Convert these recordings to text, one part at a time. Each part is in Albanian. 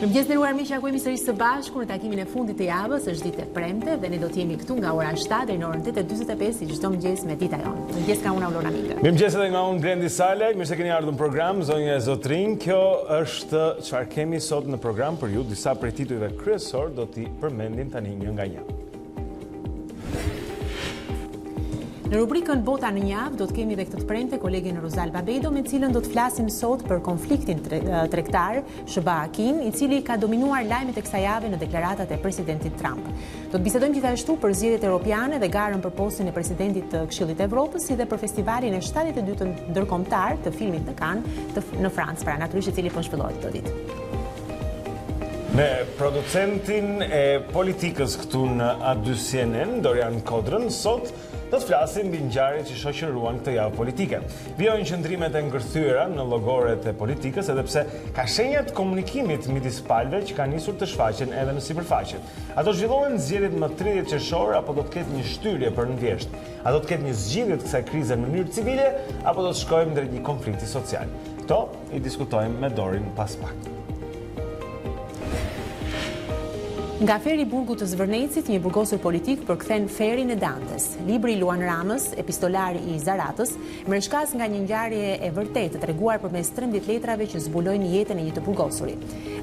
Mirëmëngjes nderuar miq, ku jemi sërish së bashku në takimin e fundit të javës, është ditë e premte dhe ne do të jemi këtu nga ora 7 deri në orën 8:45 si çdo mëngjes me Dita Jonë. Mëngjes ka unë Aulona Mika. Mirëmëngjes edhe nga unë Blendi Sale, mirë se keni ardhur në program, zonja e zotrin. Kjo është çfarë kemi sot në program për ju, disa prej titujve kryesor do t'i përmendim tani një nga një. Në rubrikën Bota në javë do të kemi dhe këtë të premte kolegen Rozalba Bedo, me cilën do të flasim sot për konfliktin tregtar SBA-Kin, i cili ka dominuar lajmet e kësaj jave në deklaratat e presidentit Trump. Do të bisedojmë gjithashtu për zgjedhjet europiane dhe garën për postin e presidentit të Këshillit të Evropës, si dhe për festivalin e 72 ndërkombëtar të filmit në Cannes në Francë, pra natyrisht i cili po zhvillohet këtë ditë. Me producentin e politikës këtu në A2 CNN, Dorian Kodrën, sot do të flasim mbi ngjarjet që shoqëruan këtë javë politike. Vijojnë qëndrimet e ngërthyera në llogoret e politikës, edhe pse ka shenja të komunikimit midis palëve që kanë nisur të shfaqen edhe në sipërfaqe. A do zhvillohen zgjedhjet më 30 qershor apo do të ketë një shtyrje për në vjesht? A do të ketë një zgjidhje të kësaj krize në mënyrë civile apo do të shkojmë drejt një konflikti social? Kto i diskutojmë me Dorin pas pak. Nga feri i burgut të Zvërnecit, një burgosur politik përkthen ferin e Dantes. Libri i Luan Ramës, epistolari i Zaratës, mërshkas nga një ngjarje e vërtetë treguar përmes 13 letrave që zbulojnë jetën e një të burgosuri.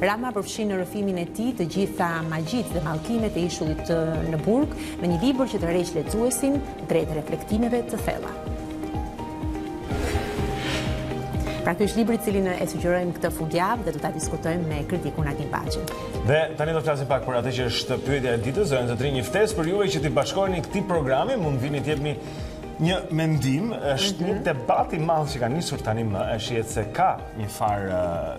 Rama përfshin në rrëfimin e tij të gjitha magjit dhe mallkimet e ishullit në burg, në një libër që tërheq lexuesin drejt reflektimeve të thella. Pra ky është libri i cilin e sugjerojmë këtë fundjavë dhe do ta diskutojmë me kritikun Akin Baçin. Dhe tani do të flasim pak për atë që është pyetja e ditës, zonja zotrin, një ftesë për juve që t'i bashkoheni këtij programi, mund vini të jepni një mendim, është një debat i madh që ka nisur tani më, e shihet se ka një farë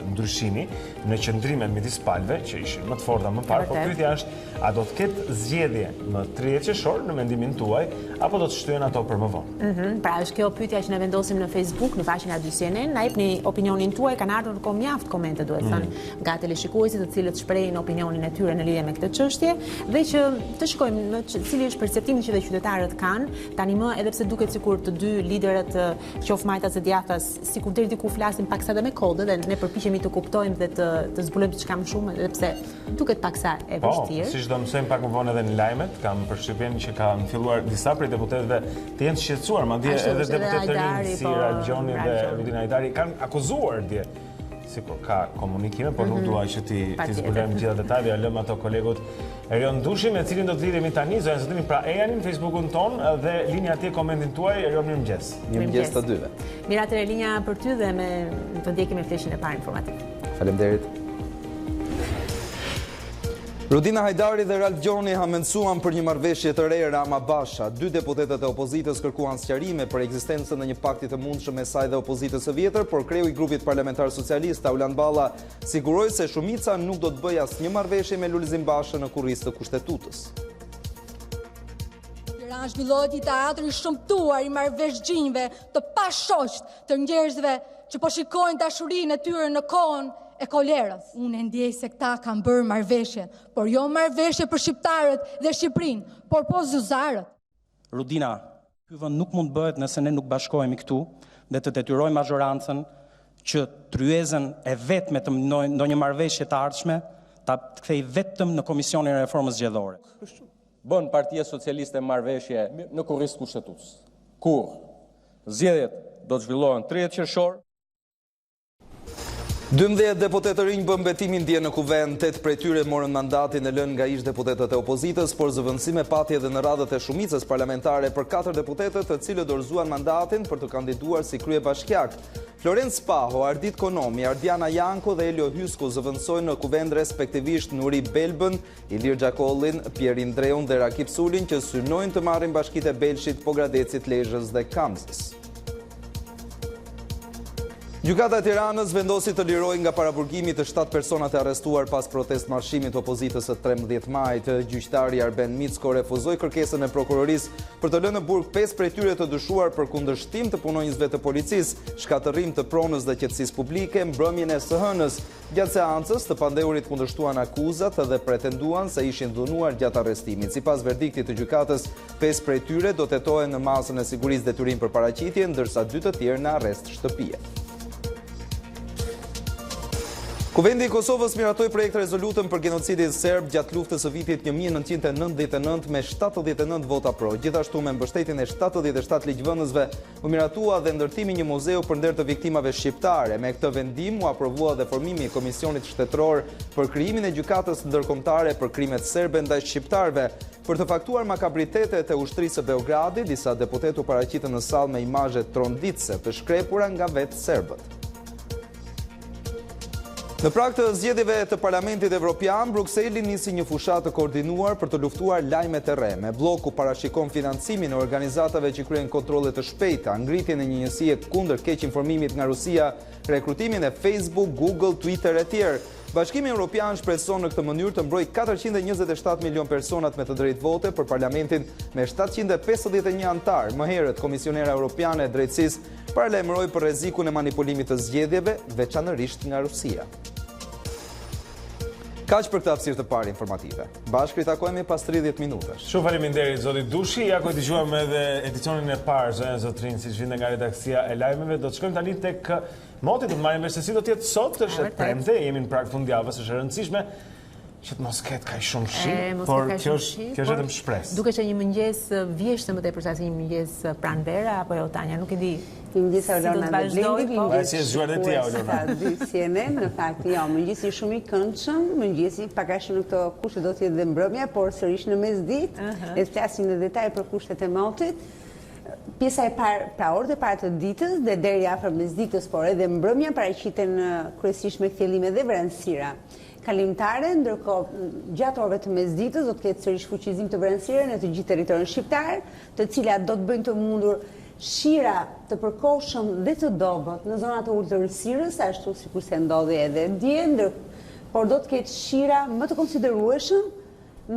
ndryshimi në qëndrimet midis palëve, që ishin më të forta më parë, por pyetja është, a do të ketë zgjedhje më 30 qershor në mendimin tuaj, apo do të shtyhen ato për më vonë? Pra është kjo pyetja që ne vendosim në Facebook, në faqen e A2 CNN, na jepni opinionin tuaj, kanë ardhur mjaft komente, duhet thënë, nga teleshikuesit, të cilët shprehin opinionin e tyre në lidhje me këtë çështje, dhe që të shikojmë në cili është perceptimi që dhe qytetarët kanë, tani më edhe pse duket sikur të dy liderët, qoftë majtas e djathtas, sikur deri diku flasin paksa dhe me kode dhe ne përpiqemi të kuptojmë dhe të zbulojmë diçka më shumë, edhe pse duket paksa e vështirë. Siç do mësojmë pak më vonë edhe në lajmet, kam përshtypjen që kanë filluar disa prej deputetëve të jenë të shqetësuar, madje edhe deputetë të rinj si Dita Jonë dhe Rudina Hajdari kanë akuzuar dje. Sikur ka komunikime, por nuk dua që ti zbulojmë gjitha detajt, ja lëm ato kolegut Erion Dushi, me cilin do të lidhemi tani, zonja zotrin, pra ejanin Facebookun ton dhe linja atje komentin tuaj. Erion, mirëmëngjes. Mirëmëngjes të dyve. Mirë, atëherë linja për ty dhe të ndjekim me fleshin e parë informativ. Faleminderit. Rudina Hajdari dhe Ralph Gjoni hamencuan për një marrëveshje të re Rama-Basha. Dy deputetët e opozitës kërkuan sqarime për ekzistencën e një pakti të mundshëm me saj dhe opozitës së vjetër, por kreu i grupit parlamentar socialist Aulan Balla siguroi se shumica nuk do të bëjë asnjë marrëveshje me Lulzim Bashën në kurrizë të kushtetutës. Tiranë zhvillohet një teatër i shëmtuar i marrëveshëgjinjve të pashoqt të njerëzve që po shikojnë dashurinë e tyre në kohën e kolerës. Unë e ndjej se këta kanë bërë marrëveshje, por jo marrëveshje për shqiptarët dhe Shqipërinë, por po zuzarët. Rudina, ky vend nuk mund bëhet nëse ne nuk bashkohemi këtu dhe të detyrojmë mazhorancën që tryezën e vetme të ndonjë marrëveshje të ardhshme ta kthej vetëm në Komisionin e Reformës Zgjedhore. Bën Partia Socialiste marrëveshje në kurrizë të kushtetutës. Kur zgjedhjet do të zhvillohen 30 qershor. 12 deputetë të rinj bën betimin dje në kuvend, 8 prej tyre morën mandatin e lënë nga ish deputetët e opozitës, por zëvendësime pati edhe në radhët e shumicës parlamentare për 4 deputetët të cilët dorëzuan mandatin për të kandiduar si kryebashkiak. Florenc Spaho, Ardit Konomi, Ardiana Janko dhe Elio Hysku zëvendësojnë në kuvend respektivisht Nuri Belbën, Ilir Gjakollin, Pierin Dreun dhe Rakip Sulin, që synojnë të marrin bashkitë e Belshit, Pogradecit, Lezhës dhe Kamzës. Gjykata e Tiranës vendosi të lirojë nga paraburgimi të 7 personat e arrestuar pas protest marshimit të opozitës së 13 majit. Gjyqtari Arben Micko refuzoi kërkesën e prokurorisë për të lënë në burg 5 prej tyre të dyshuar për kundërshtim të punonjësve të policisë, shkatërrim të pronës dhe qetësisë publike, mbrëmjen e SH-s. Gjatë seancës, të pandeurit kundërshtuan akuzat dhe pretenduan se ishin dhunuar gjatë arrestimit. Sipas verdiktit të gjykatës, 5 prej tyre do të hetohen në masën e sigurisë detyrim për paraqitje, ndërsa 2 të tjerë në arrest shtëpie. Kuvendi i Kosovës miratoi projekt rezolutën për genocidin serb gjatë luftës së vitit 1999 me 79 vota pro. Gjithashtu me mbështetjen e 77 ligjvënësve u miratua dhe ndërtimi një muzeu për nder të viktimave shqiptare. Me këtë vendim u aprovua dhe formimi i Komisionit Shtetëror për krijimin e gjykatës ndërkombëtare për krimet serbe ndaj shqiptarëve. Për të faktuar makabritetet e ushtrisë së Beogradit, disa deputetë u paraqitën në sallë me imazhe tronditëse të shkrepura nga vetë serbët. Në prag të zgjedhjeve të Parlamentit Evropian, Brukseli nisi një fushat të koordinuar për të luftuar lajmet e rreme. Bloku parashikon financimin e organizatave që kryejnë kontrolle të shpejta, ngritjen e një njësie kundër keq informimit nga Rusia, rekrutimin e Facebook, Google, Twitter e tjerë. Bashkimi Evropian shpreson në këtë mënyrë të mbrojë 427 milion personat me të drejtë vote për Parlamentin me 751 antar. Më herët, Komisionera Europiane e Drejtësisë paralajmëroi për rrezikun e manipulimit të zgjedhjeve, veçanërisht nga Rusia. Kaq për këtë hapësirë të parë informative. Bashkë ritakojmë pas 30 minutash. Shumë faleminderit zoti Dushi. Ja ku e dëgjuam edhe edicionin e parë zonën zotrin siç vjen nga redaksia e lajmeve. Do të shkojmë tani tek moti, do të marrim vesh se si do të jetë sot, është e premte, jemi në prag fundjavës, është e rëndësishme që të mos ketë kaq shumë shi, por kjo është vetëm shpresë. Duke që një mëngjes vjesht më tepër se një mëngjes pranvera apo jo Tanja, nuk e di. Mëngjes Olona dhe Blendi, mëngjes zgjuar dhe ti Olona. Në fakt, jo, mëngjesi shumë i këndshëm, mëngjesi pak a shumë në këto kushte do të jetë dhe mbrëmja, por sërish në mesditë, le të flasim në detaj për kushtet e motit. Pjesa e parë, pra orët e parë të ditës dhe deri afër mesditës, por edhe mbrëmja paraqiten kryesisht me kthjellime dhe vranësira kalimtare, ndërkohë gjatë orëve të mesditës do të ketë sërish fuqizim të vranësire në të gjithë territorin shqiptar, të cilat do të bëjnë të mundur shira të përkohshëm dhe të dobët në zonat e ultërësirës, ashtu sikur se ndodhi edhe dje, por do të ketë shira më të konsiderueshëm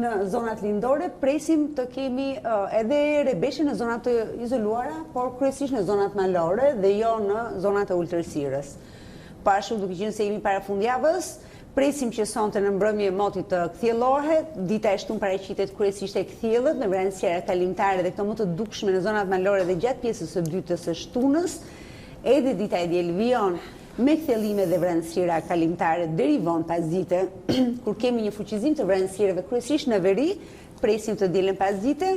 në zonat lindore. Presim të kemi edhe rebeshe në zonat të izoluara, por kryesisht në zonat malore dhe jo në zonat e ultërësirës. Ashtu duke qenë se jemi para fundjavës, presim që sonte në mbrëmje moti të kthjellohet, dita e shtunë paraqitet kryesisht e kthjellët në vranësira kalimtare dhe këto më të dukshme në zonat malore dhe gjatë pjesës së dytë së shtunës, edhe dita e diel vijon me kthjellime dhe vranësira kalimtare deri vonë pasdite, kur kemi një fuqizim të vranësirave kryesisht në veri, presim të dielën pasdite,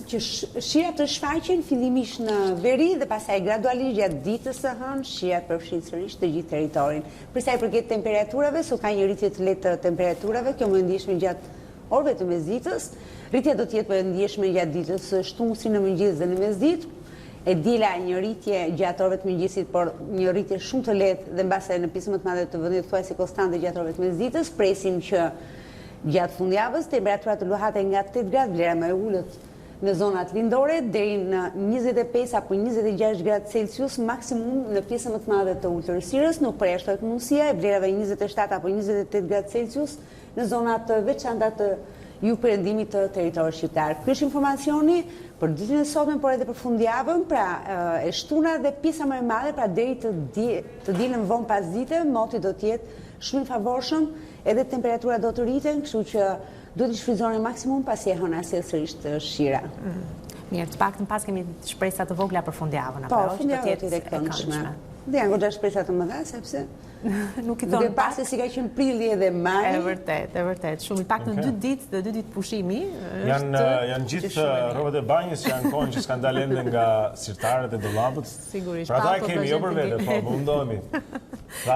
që shirat të shfaqen fillimisht në veri dhe pastaj gradualisht gjatë ditës së hënë shirat përfshin sërish të gjithë territorin. Për sa i përket temperaturave, so ka një rritje të lehtë të temperaturave, kjo më ndjeshme gjatë orëve të mesditës. Rritja do të jetë më ndjeshme gjatë ditës së shtunë si në mëngjes dhe në mesditë. E diela një rritje gjatë orëve të mëngjesit, por një rritje shumë të lehtë dhe mbase në pjesën më të madhe të vendit thuajse konstante gjatë orëve të mesditës. Presim që gjatë fundjavës temperaturat të luhaten nga 8 gradë vlera më e ulët në zonat lindore deri në 25 apo 26 gradë Celsius maksimum në pjesën më të madhe të ultërësirës. Nuk përjashtohet mundësia e vlerave 27 apo 28 gradë Celsius në zonat të veçanta të jugoperëndimit të territorit shqiptar. Ky është informacioni për ditën e sotme, por edhe për fundjavën, pra e shtuna dhe pjesa më e madhe, pra deri të dielën vonë pasdite, moti do të jetë shumë i favorshëm, edhe temperatura do të rriten, kështu që duhet të shfrytëzoni maksimum pasi e hëna sërish të shira. Mirë, të paktën pas kemi shpresa të vogla për fundjavën, apo jo? Po, fundjavën të këndshme. Dhe janë goxha shpresa të mëdha, sepse nuk i thonë pas se si ka qenë prilli edhe maj. E vërtet. Shumë i paktën 2 ditë pushimi. Janë gjithë rrobat e banjës që janë kohën që s'kan dalë ende nga sirtarët e dollapët. Sigurisht. Pra ata e kemi jo për vete, po mundohemi.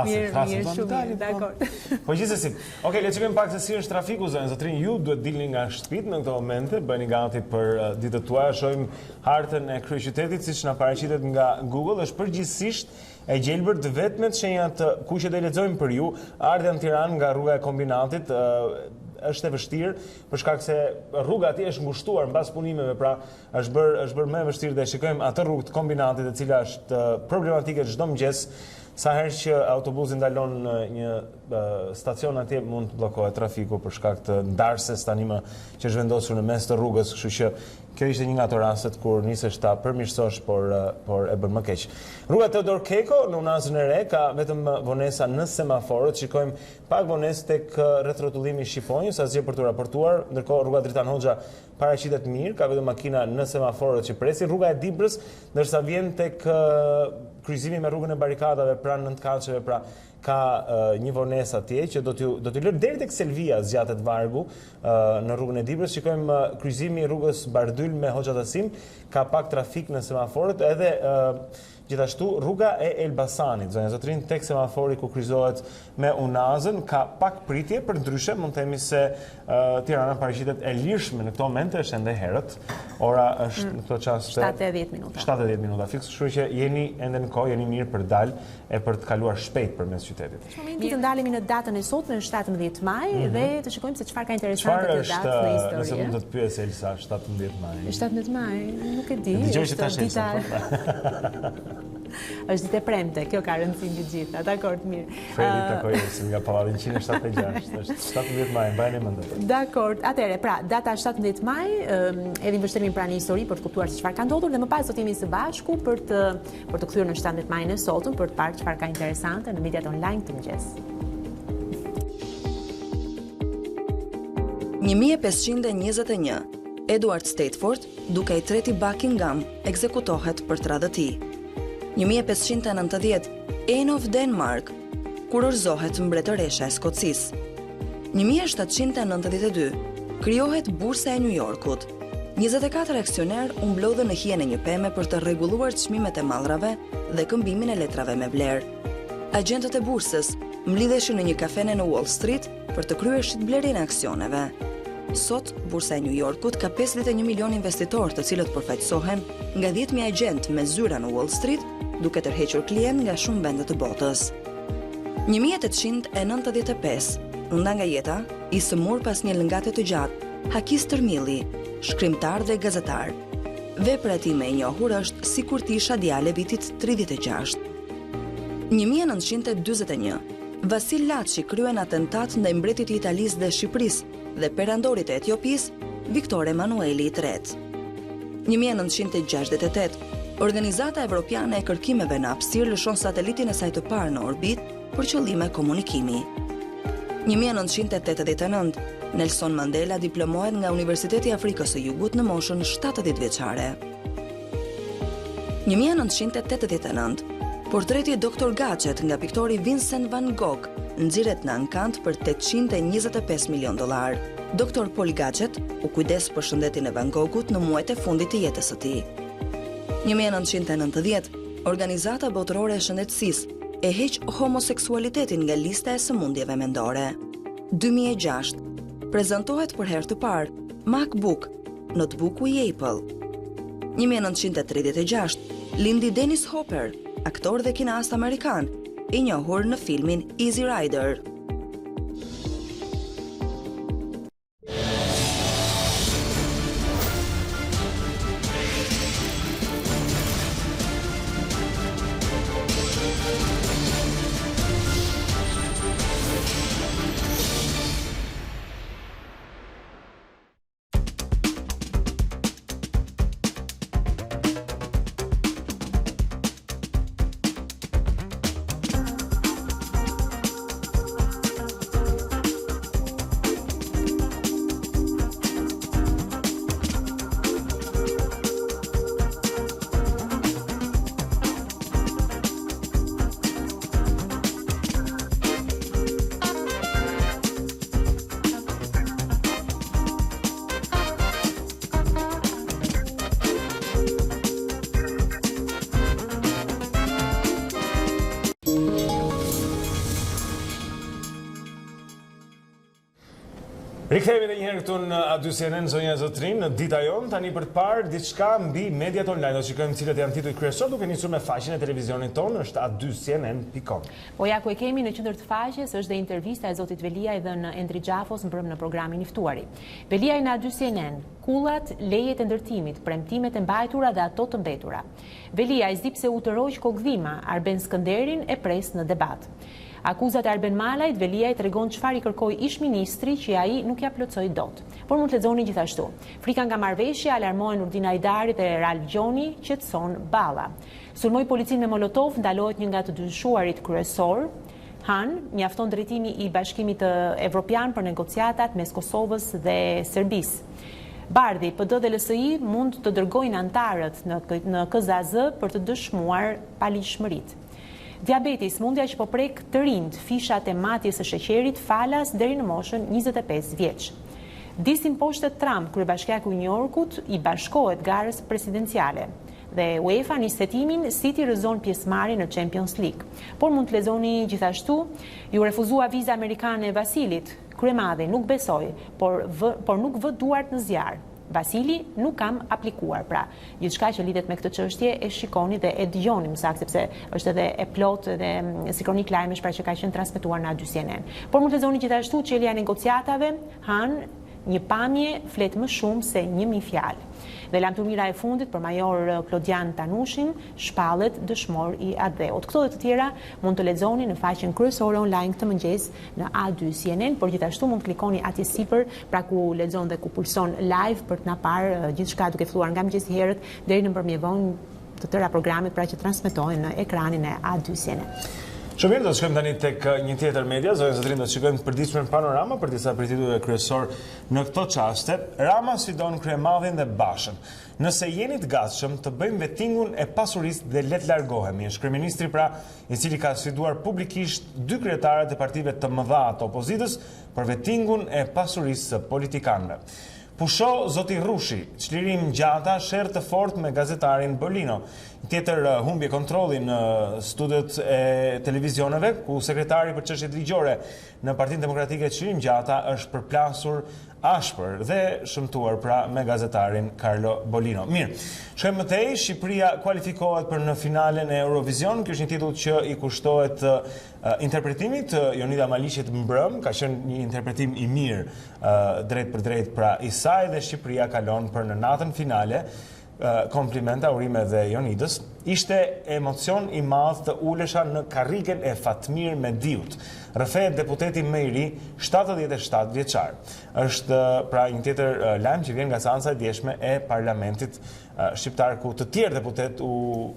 Mirë, shumë, dakor. Po gjithsesi. Okej, le të shikojmë pak se si është trafiku zonë. Zotrin, ju duhet dilni nga shtëpit në këto momente, bëni gati për ditët tuaja. Shohim hartën e kryeqytetit siç na paraqitet nga Google, është përgjithsisht e gjelbër të vetmet shenja të kuqe do i lexojmë për ju. Ardha në Tiranë nga rruga e Kombinatit është e vështirë për shkak se rruga aty është ngushtuar mbas punimeve, pra është bërë më e vështirë dhe shikojmë atë rrugë të Kombinatit e cila është problematike çdo mëngjes. Sa herë që autobusi ndalon në një stacion atje mund të bllokohet trafiku për shkak të ndarses tani më që është vendosur në mes të rrugës, kështu që kjo ishte një nga ato rastet kur nisesh ta përmirësosh, por e bën më keq. Rruga Teodor Keko në Unazën e Re ka vetëm vonesa në semaforët. Shikojmë pak vonesë tek rrethrrotullimi i Shqiponjës, asgjë për të raportuar, ndërkohë rruga Dritan Hoxha paraqitet mirë, ka vetëm makina në semaforët që presin. Rruga e Dibrës, ndërsa vjen tek kryqëzimi me rrugën e barikadave pranë nëntkaçeve, pra ka një vonesë atje që do t'ju lërë deri tek Selvia zgjatet vargu në rrugën e Dibrës. Shikojmë kryqëzimi i rrugës Bardyl me Hoxha Tasim, ka pak trafik në semaforët, edhe gjithashtu rruga e Elbasanit, zonja Zotrin, tek semafori ku kryqëzohet me Unazën, ka pak pritje, për ndryshe mund të themi se Tirana paraqitet e lirshme në këto momente, është ende herët. Ora është në këto çaste 70 minuta. 70 minuta fiks, kështu që jeni ende në kohë, jeni mirë për dalë e për të kaluar shpejt përmes qytetit. Në momentin të ndalemi në datën e sotme në 17 maj dhe të shikojmë se çfarë ka interesante të datë në histori. Nëse mund të të pyes Elsa, 17 maj. 17 maj, nuk e di. Dëgjoj që tash është ditë e premte, kjo ka rëndësinë të gjitha, dakord, mirë. Fredi takoi Elsin nga Pallati 176, është 17 maj, mbajeni mend. Dakord, atëherë, pra, data 17 maj, edhe mbështetemi pra në histori për të kuptuar se çfarë ka ndodhur dhe më pas do të jemi së bashku për të kthyer në 17 majin e sotëm për të parë çfarë ka interesante në mediat online të mëngjes. 1521, Edward Stateford, duke i treti Buckingham, ekzekutohet për tradhëti. 1590, Anne of Denmark, kur orëzohet mbretëresha e Skocisë. 1792, krijohet Bursa e New Yorkut. 24 aksioner u mblodhën në hijen e një peme për të rregulluar çmimet e mallrave dhe këmbimin e letrave me vlerë. Agjentët e bursës mlidheshin në një kafene në Wall Street për të kryer shitblerjen e aksioneve. Sot, Bursa e New Yorkut ka 51 milion investitorë të cilët përfaqësohen nga 10.000 agent me zyra në Wall Street, duke tërhequr klient nga shumë vende të botës. 1895, u nda nga jeta, i sëmur pas një lëngate të gjatë, Hakis Tërmilli, shkrimtar dhe gazetar. Vepra e tij më e njohur është Si kur ti isha djale vitit 36. 1941, Vasil Laçi kryen atentat ndaj mbretit i Italisë dhe Shqipërisë dhe perandorit e Etiopisë, Viktor Emanueli III. 1968, Organizata Evropiane e Kërkimeve në Hapësirë lëshon satelitin e saj të parë në orbit për qëllime komunikimi. 1989, Nelson Mandela diplomohet nga Universiteti i Afrikës së Jugut në moshën 70 vjeçare. 1989, portreti Dr. Gadget nga piktori Vincent van Gogh nxirret në ankant për $825 milion. Dr. Paul Gadget u kujdes për shëndetin e Van Goghut në muajt e fundit të jetës së tij. 1990, Organizata Botërore e Shëndetësisë e heq homoseksualitetin nga lista e sëmundjeve mendore. 2006, prezantohet për herë të parë MacBook, notebooku i Apple. 1936, lindi Dennis Hopper, aktor dhe kinast amerikan, i njohur në filmin Easy Rider. Rikthehemi edhe një herë këtu në A2CNN, zonja Zotrin, në Dita Jonë, tani për të parë diçka mbi mediat online. Do shikojmë cilët janë titujt kryesor, duke nisur me faqen e televizionit tonë, është a2cnn.com. Po ja ku e kemi në qendër të faqes është dhe intervista e zotit Veliaj dhe në Endri Gjafos në programin i ftuari. Veliaj në A2CNN, kullat, lejet e ndërtimit, premtimet e mbajtura dhe ato të mbetura. Veliaj zdi pse u tërhoq Kogdhima, Arben Skënderin e pres në debat. Akuzat e Arben Malajt, Veliaj tregon çfarë i kërkoi ish-ministri që ai nuk ja plotësoi dot. Por mund të lexoni gjithashtu. Frika nga marrëveshja, alarmohen Urdin Ajdarit e Ralf Gjoni, qetëson Balla. Sulmoi policinë me molotov, ndalohet një nga të dyshuarit kryesor. Han, mjafton drejtimi i Bashkimit Evropian për negociatat mes Kosovës dhe Serbisë. Bardhi, PD dhe LSI mund të dërgojnë antarët në KZAZ për të dëshmuar palishmëritë. Diabeti, smundja që po prek të rinjt, fishat e matjes së sheqerit falas deri në moshën 25 vjeç. Distin poshtet Trump, kryebashkiaku i New Yorkut, i bashkohet garës presidenciale dhe UEFA nis setimin City rrëzon pjesëmarrje në Champions League. Por mund të lexoni gjithashtu, ju refuzua viza amerikane Vasilit, kryemadhi nuk besoi, por nuk vë duart në zjarr. Vasili nuk kam aplikuar, pra gjithçka që lidhet me këtë çështje e shikoni dhe e dëgjoni më saktë, sepse është edhe e plot dhe si kronik lajmesh pra që ka qenë transmetuar në A2 CNN. Por mund të lexoni gjithashtu çelja e negociatave, Han një pamje flet më shumë se 1000 fjalë. Dhe lamturmira e fundit për major Klodian Tanushin shpallet dëshmor i AD-ut. Këto dhe të tjera mund të lexoni në faqen kryesore online këtë mëngjes në A2 CNN, por gjithashtu mund të klikoni atje sipër, pra ku lexon dhe ku pulson live për të na parë gjithçka duke filluar nga mëngjesi herët deri në mbrëmjevon të tëra programet pra që transmetohen në ekranin e A2 CNN. Shumë mirë, do të shkojmë tani tek një tjetër media, zonën zotrin do të shikojmë të përditshmën panorama për disa prej titujve kryesor në këto çaste. Rama sfidon kryemadhin dhe Bashën. Nëse jeni të gatshëm të bëjmë vettingun e pasurisë dhe le të largohemi. Është kryeministri pra i cili ka sfiduar publikisht dy kryetarët e partive të mëdha të opozitës për vettingun e pasurisë së politikanëve. Pusho zoti Rushi, çlirim gjata, sherr të fortë me gazetarin Bolino. Tjetër humbje kontrolli në studiot e televizioneve, ku sekretari për çështjet ligjore në Partinë Demokratike çlirim gjata është përplasur ashpër dhe shëmtuar pra me gazetarin Carlo Bolino. Mirë, shkojmë më tej, Shqipëria kualifikohet për në finalen e Eurovision. Ky është një titull që i kushtohet interpretimit Jonida Malishit mbrëm, ka qenë një interpretim i mirë drejt për drejt pra i saj dhe Shqipëria kalon për në natën finale. Komplimenta, urime dhe Jonidës. Ishte emocion i madh të ulesha në karrigen e Fatmir Mediut. Rrëfehet deputeti më i ri, 77 vjeçar. Është pra një tjetër lajm që vjen nga seanca e djeshme e parlamentit shqiptar, ku të tjerë deputet u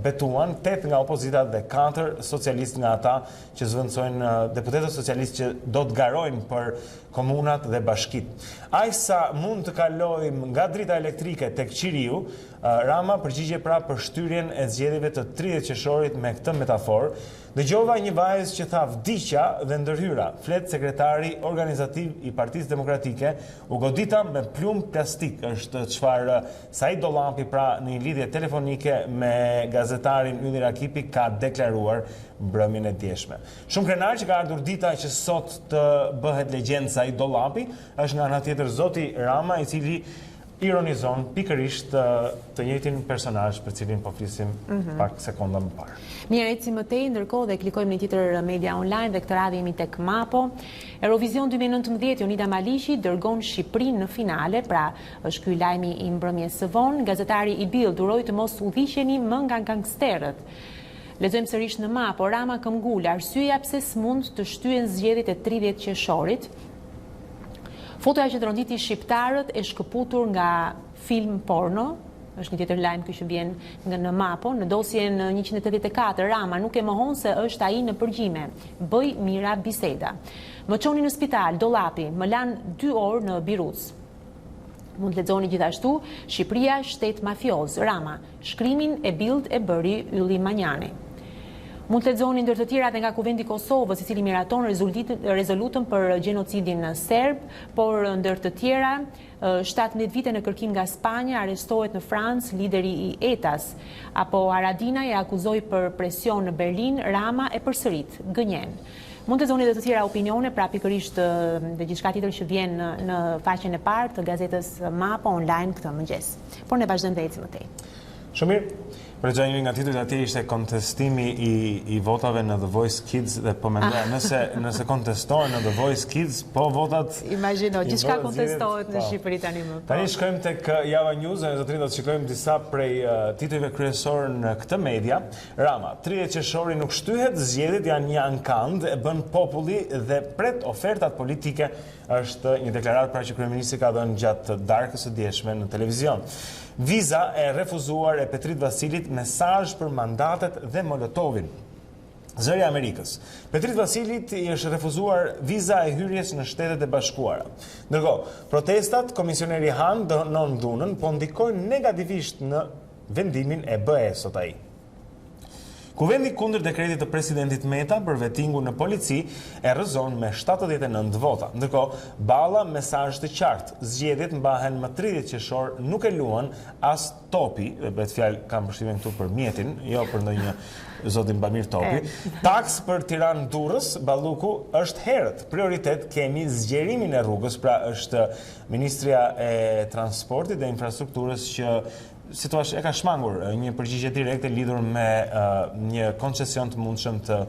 betuan, 8 nga opozita dhe 4 socialistë nga ata që zvendësojnë, deputetët socialistë që do të garojnë për komunat dhe bashkit. Ajsa mund të kalojmë nga drita elektrike tek qiriu, Rama përgjigje pra për shtyrjen e zgjedhjeve të 30 qershorit me këtë metaforë. Dëgjova një vajzë që tha vdiqja dhe ndërhyra, flet sekretari organizativ i Partisë Demokratike, u godita me plumë plastik, është çfarë Said Dollapi pra në një lidhje telefonike me gazetarin Ylli Rakipi ka deklaruar mbrëmjen e djeshme. Shumë krenar që ka ardhur dita që sot të bëhet legjend Said Dollapi, është nga ana tjetër zoti Rama, i cili ironizon pikërisht të njëjtin personazh për cilin po flisim pak sekonda më parë. Mirë, eci më tej, ndërkohë dhe klikojmë në tjetër media online dhe këtë radhë jemi tek Mapo. Eurovision 2019, Jonida Malishi dërgon Shqipërinë në finale, pra është ky lajmi i mbrëmjes së vonë. Gazetari i Bild uroi të mos udhiqeni më nga gangsterët. Lexojmë sërish në Mapo, Rama këmbgul, arsyeja pse s'mund të shtyhen zgjedhjet e 30 qershorit. Fotoja që tronditi shqiptarët e shkëputur nga film porno, është një tjetër lajm ky që vjen nga në Mapo, në dosjen 184, Rama nuk e mohon se është ai në përgjime. Bëj mira biseda. Më çoni në spital, Dollapi, më lan 2 orë në Biruc. Mund të lexoni gjithashtu, Shqipëria shtet mafioz, Rama, shkrimin e Bild e bëri Ylli Manjani. Mund të lexoni ndër të tjera edhe nga Kuvendi i Kosovës, i cili miraton rezolutën për gjenocidin serb, por ndër të tjera 17 vite në kërkim nga Spanja, arrestohet në Francë lideri i ETA-s, apo Haradinaj e akuzoi për presion në Berlin, Rama e përsërit gënjen. Mund të lexoni edhe të tjera opinione, pra pikërisht dhe gjithçka tjetër që vjen në faqen e parë të gazetës Mapo online këtë mëngjes. Por ne vazhdojmë të ecim më tej. Shumë mirë. Përgja një nga titujt atje ishte kontestimi i votave në The Voice Kids dhe po mendoja nëse kontestohen në The Voice Kids, po votat... Imagjino, gjithçka kontestohet në Shqipëri tani më. Tani shkojmë tek Java News, e zotrin do të shikojmë disa prej titujve kryesor në këtë media. Rama, 30 qershori nuk shtyhet, zgjedhjet janë një ankand, e bën populli dhe pret ofertat politike, është një deklaratë pra që kryeministri ka dhënë gjatë darkës së djeshme në televizion. Viza e refuzuar e Petrit Vasilit, mesazh për mandatet dhe Molotovin. Zëri Amerikës. Petrit Vasilit i është refuzuar viza e hyrjes në Shtetet e Bashkuara. Ndërkohë, protestat, komisioneri Han dënon dhunën, po ndikojnë negativisht në vendimin e BE sot ai. Kuvendi kundër dekretit të presidentit Meta për vettingun në polici e rrëzon me 79 vota. Ndërkohë, balla mesazh të qartë. Zgjedhjet mbahen më 30 qershor, nuk e luan as Topi, bëhet fjalë kam përshtypjen këtu për mjetin, jo për ndonjë zotin Bamir Topi. Taks për Tiranë-Durrës, Balluku është herët. Prioritet kemi zgjerimin e rrugës, pra është Ministria e Transportit dhe Infrastrukturës që si thua e ka shmangur një përgjigje direkte lidhur me një koncesion të mundshëm të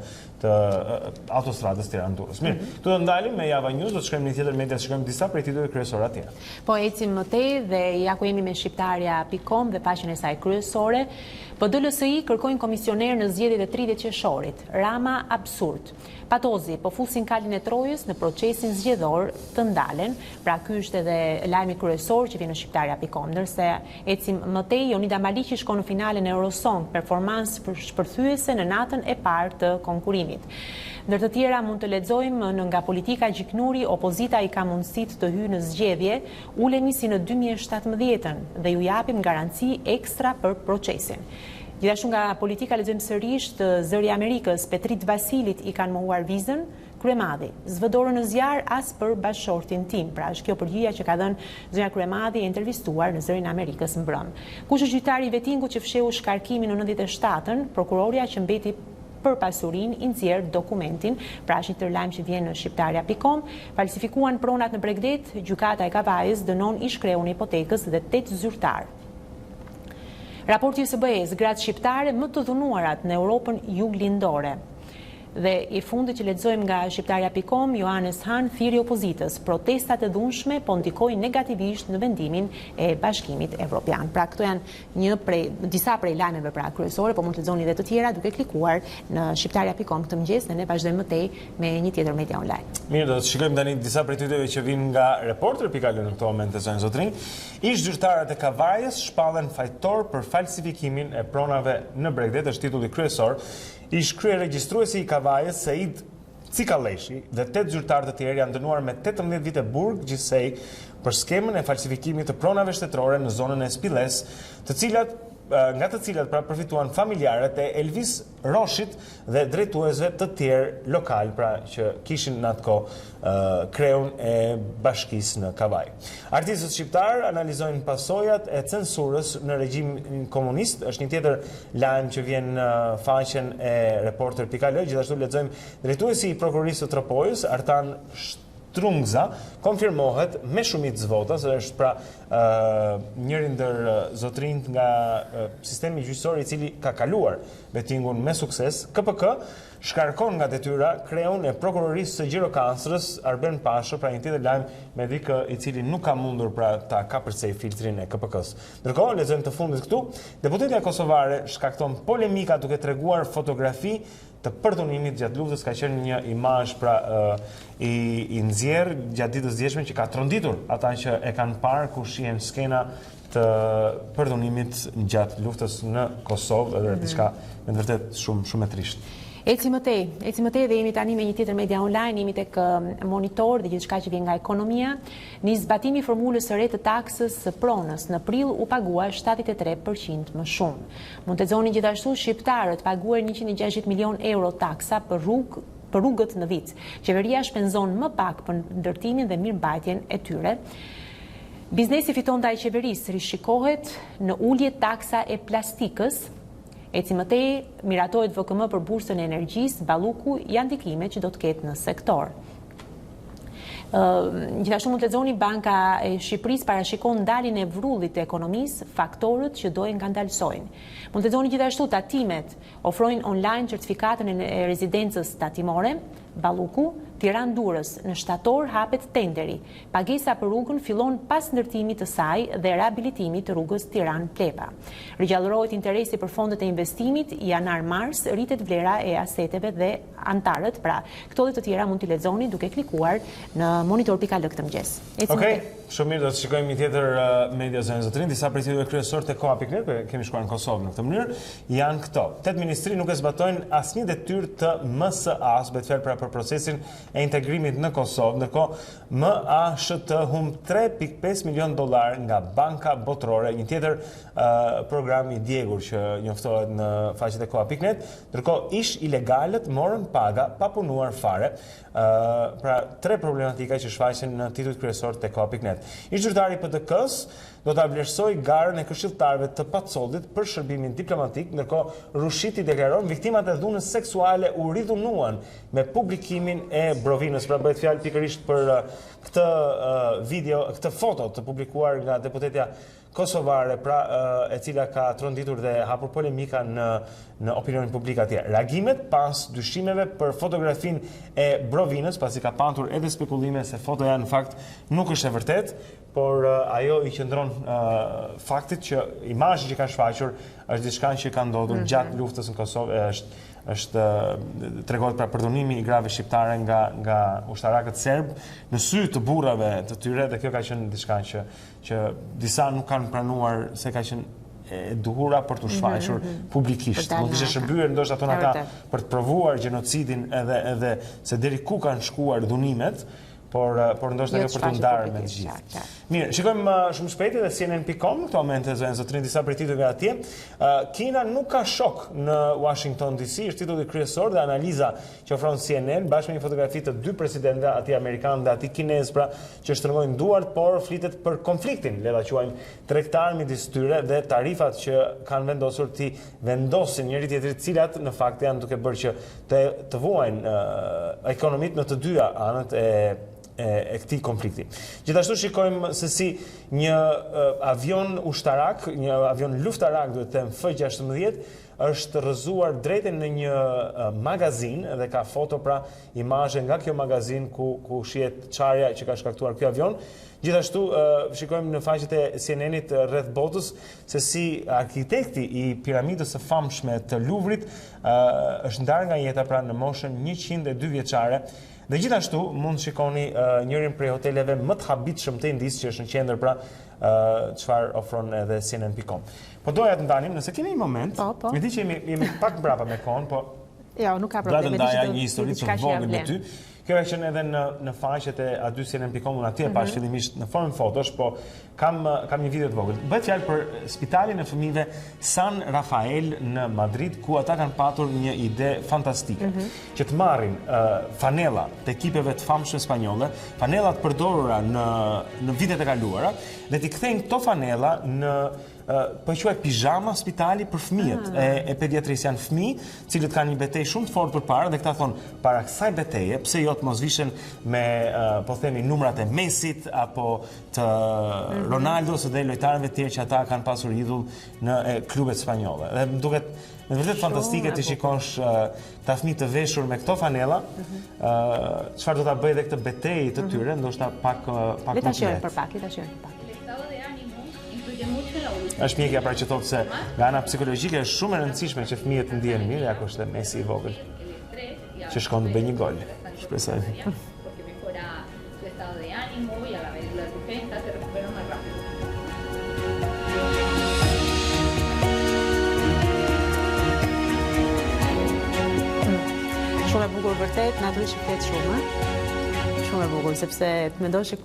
autostradës Tiranë-Durrës. Mirë, këtu do ndalim me Java News, do të shkojmë një tjetër media, të shkojmë disa prej titujve kryesore atje. Po ecim më tej dhe ja ku jemi me shqiptarja.com dhe faqen e saj kryesore. PDLSI kërkojnë komisioner në zgjedhjet e 30 qershorit. Rama absurd. Patozi po fusin kalin e Trojës në procesin zgjedhor të ndalen. Pra ky është edhe lajmi kryesor që vjen në shqiptarja.com. Ndërsa ecim më tej, Jonida Maliqi shkon në finalen e Eurosong, performancë shpërthyese në natën e parë të konkurimit. Ndër të tjera mund të lexojmë në nga politika gjiknuri, opozita i ka mundësitë të hyjë në zgjedhje, ulemi si në 2017 dhe ju japim garanci ekstra për procesin. Gjithashtu nga politika lexojmë sërish të zëri i Amerikës, Petrit Vasilit i kanë mohuar vizën, Kryemadhi zvëdorën në zjarr as për bashkëshortin tim. Pra është kjo përgjigja që ka dhënë zëria Kryemadhi e intervistuar në zërin e Amerikës mbrëm. Kush është gjyqtari i vettingut që fsheu shkarkimin në 97-ën, prokuroria që mbeti për pasurin i nxjerr dokumentin, pra është një tërlajm që vjen në shqiptarja.com, falsifikuan pronat në Bregdet, gjykata e Kavajës dënon ish-kreun e hipotekës dhe 8 zyrtar. Raporti USB-s, gratë shqiptare më të dhunuarat në Europën juglindore. Dhe i fundit që lexojmë nga shqiptarja.com, Johannes Han thirrri opozitës, protestat e dhunshme po ndikojnë negativisht në vendimin e Bashkimit Evropian. Pra këto janë disa prej lajmeve pra kryesore, po mund të lexoni edhe të tjera duke klikuar në shqiptarja.com këtë mëngjes dhe ne vazhdojmë më tej me një tjetër media online. Mirë, do të shikojmë tani disa prej tyteve që vinë nga Reporter.al në këto momente zonë zotrin. Ish zyrtarët e Kavajës shpallen fajtor për falsifikimin e pronave në Bregdet, është titulli kryesor. Ish krye regjistruesi i Kavajës Said Cikaleshi dhe 8 zyrtarë të tjerë janë dënuar me 18 vite burg gjithsej për skemën e falsifikimit të pronave shtetërore në zonën e Spilles, nga të cilat pra përfituan familjarët e Elvis Roshit dhe drejtuesve të tjerë lokal, pra që kishin në atë kohë kreun e bashkisë në Kavaj. Artistët shqiptar analizojnë pasojat e censurës në regjimin komunist, është një tjetër lajm që vjen në faqen e Reporter.al, gjithashtu lexojmë drejtuesi i prokurorisë së Tropojës, Artan Trungza, konfirmohet me shumicë vota, se është pra njëri ndër zotrinjt nga sistemi gjyqësor i cili ka kaluar vettingun me sukses. KPK shkarkon nga detyra kreun e prokurorisë së Gjirokanstrës Arben Pashë, pra një tjetër lajm me dikë i cili nuk ka mundur pra ta kapërcej filtrin e KPK-s. Ndërkohë, lexojmë të fundit këtu, deputetja kosovare shkakton polemika duke treguar fotografi të përdhunimit gjatë luftës, ka qenë një imazh pra i nxjerr gjatë ditës djeshme që ka tronditur ata që e kanë parë ku shihen skena të përdhunimit gjatë luftës në Kosovë dhe diçka me vërtet shumë e trisht. Ecim më tej dhe jemi tani me një tjetër media online, jemi tek Monitor dhe gjithçka që vjen nga ekonomia. Në zbatimi i formulës së re të taksës së pronës në prill u pagua 73% më shumë. Mund të lexoni gjithashtu shqiptarët paguar 160 milion euro taksa për rrugët në vit. Qeveria shpenzon më pak për ndërtimin dhe mirëmbajtjen e tyre. Biznesi fiton ndaj qeverisë rishikohet në ulje taksa e plastikës. Ecim më tej, miratohet VKM për bursën e energjisë, Balluku janë ndikimet që do të ketë në sektor. Gjithashtu mund të lexoni Banka e Shqipërisë parashikon ndaljen e vrullit të ekonomisë, faktorët që do e ngandalsojnë. Mund të lexoni gjithashtu tatimet ofrojnë online certifikatën e rezidencës tatimore, Balluku, Tiranë-Durrës, në shtator hapet tenderi. Pagesa për rrugën fillon pas ndërtimit të saj dhe rehabilitimit të rrugës Tiranë-Plepa. Rigjallërohet interesi për fondet e investimit, janar-mars rritet vlera e aseteve dhe antarët, pra këto dhe të tjera mund t'i lexoni duke klikuar në Monitor.al këtë mëngjes. Okej, shumë mirë, do të shikojmë një tjetër media zonë zotrin, disa prej tyre kryesor te koha.net, kemi shkuar në Kosovë në këtë mënyrë, janë këto. 8 ministri nuk e zbatojnë asnjë detyrë të MSA-s, bëhet fjalë pra për procesin e integrimit në Kosovë, ndërkohë MASHT humb $3.5 milion nga Banka Botërore, një tjetër program i djegur që njoftohet në faqet e koha.net, ndërkohë ish ilegalët morën paga pa punuar fare. Pra, 3 problematika që shfaqen në titujt kryesor të koha.net. Ish zyrtari i PDK-s do ta vlerësoj garën e këshilltarëve të Pacollit për shërbimin diplomatik, ndërkohë Rushiti deklaron viktimat e dhunës seksuale u ridhunuan me publikimin e Brovinës. Pra bëhet fjalë pikërisht për këtë video, këtë foto të publikuar nga deputetja kosovare, pra e cila ka tronditur dhe hapur polemika në opinionin publik atje. Reagimet pas dyshimeve për fotografinë e Brovinës, pasi ka pantur edhe spekulime se fotoja në fakt nuk është e vërtet, por ajo i qëndron faktit që imazhi që ka shfaqur është diçka që ka ndodhur gjatë luftës në Kosovë, është tregohet pra përdhunimi i grave shqiptare nga ushtarakët serb në sy të burrave të tyre, dhe kjo ka qenë diçka që disa nuk kanë pranuar se ka qenë e duhura për të shfaqur publikisht. Mund të ishte shërbyer ndoshta thonë ata për të provuar gjenocidin edhe se deri ku kanë shkuar dhunimet, por ndoshta kjo për të ndarë me të gjithë. Mirë, shikojmë shumë shpejt edhe CNN.com, këto momente zonë zotrin disa prej titujve atje. Kina nuk ka shok në Washington DC, është titulli kryesor dhe analiza që ofron CNN bashkë me një fotografi të 2 presidentëve, atij amerikan dhe atij kinez, pra, që shtrëngojnë duart, por flitet për konfliktin, le ta quajmë, tregtar midis tyre dhe tarifat që kanë vendosur të vendosin njëri tjetrit, cilat në fakt janë duke bërë që të vuajnë ekonomitë në të dyja anët e këtij konflikti. Gjithashtu shikojmë se si një avion ushtarak, një avion luftarak, duhet të them F-16, është rrëzuar drejt në një magazin dhe ka foto, pra imazhe nga kjo magazin ku shihet çarja që ka shkaktuar ky avion. Gjithashtu shikojmë në faqet e CNN-it rreth botës se si arkitekti i piramidës së famshme të Luvrit është ndarë nga jeta, pra në moshën 102 vjeçare. Dhe gjithashtu mund shikoni njërin prej hoteleve më të habitshëm të Indisë që është në qendër, pra çfarë ofron edhe CNN.com. Po doja të ndanim, nëse kemi një moment, me di që jemi pak mbrapa me kohën, po jo, nuk ka problem. Do të ndaja një histori të vogël me ty. Kjo e qenë edhe në faqet e aty CNN.com, unë atje pash fillimisht në formë fotosh, po kam një video të vogël. Bëhet fjalë për spitalin e fëmijëve San Rafael në Madrid, ku ata kanë patur një ide fantastike, që të marrin fanella të ekipeve të famshme spanjolle, fanellat përdorura në vitet e kaluara, dhe t'i kthejnë këto fanella në po quhet pijama spitali për fëmijët e pediatrisë. Janë fëmijë cilët kanë një betejë shumë të fortë përpara dhe këta thonë para kësaj beteje pse jo të mos vishen me po themi numrat e Messit apo të Ronaldos dhe lojtarëve të tjerë që ata kanë pasur idhull në klubet spanjolle. Dhe më duket me vërtet fantastike të shikosh ta fëmijë të veshur me këto fanella, çfarë do ta bëjë dhe këtë betejë të tyre, ndoshta pak më Le ta shohim për pak. Është mjekja pra që thotë se nga ana psikologjike është shumë e rëndësishme që fëmijët të ndihen mirë, ja ku është Messi i vogël që shkon të bëjë një gol. Shpresoj. Shumë e bukur vërtet, natyrisht flet shumë. Shumë e bukur sepse të mendosh që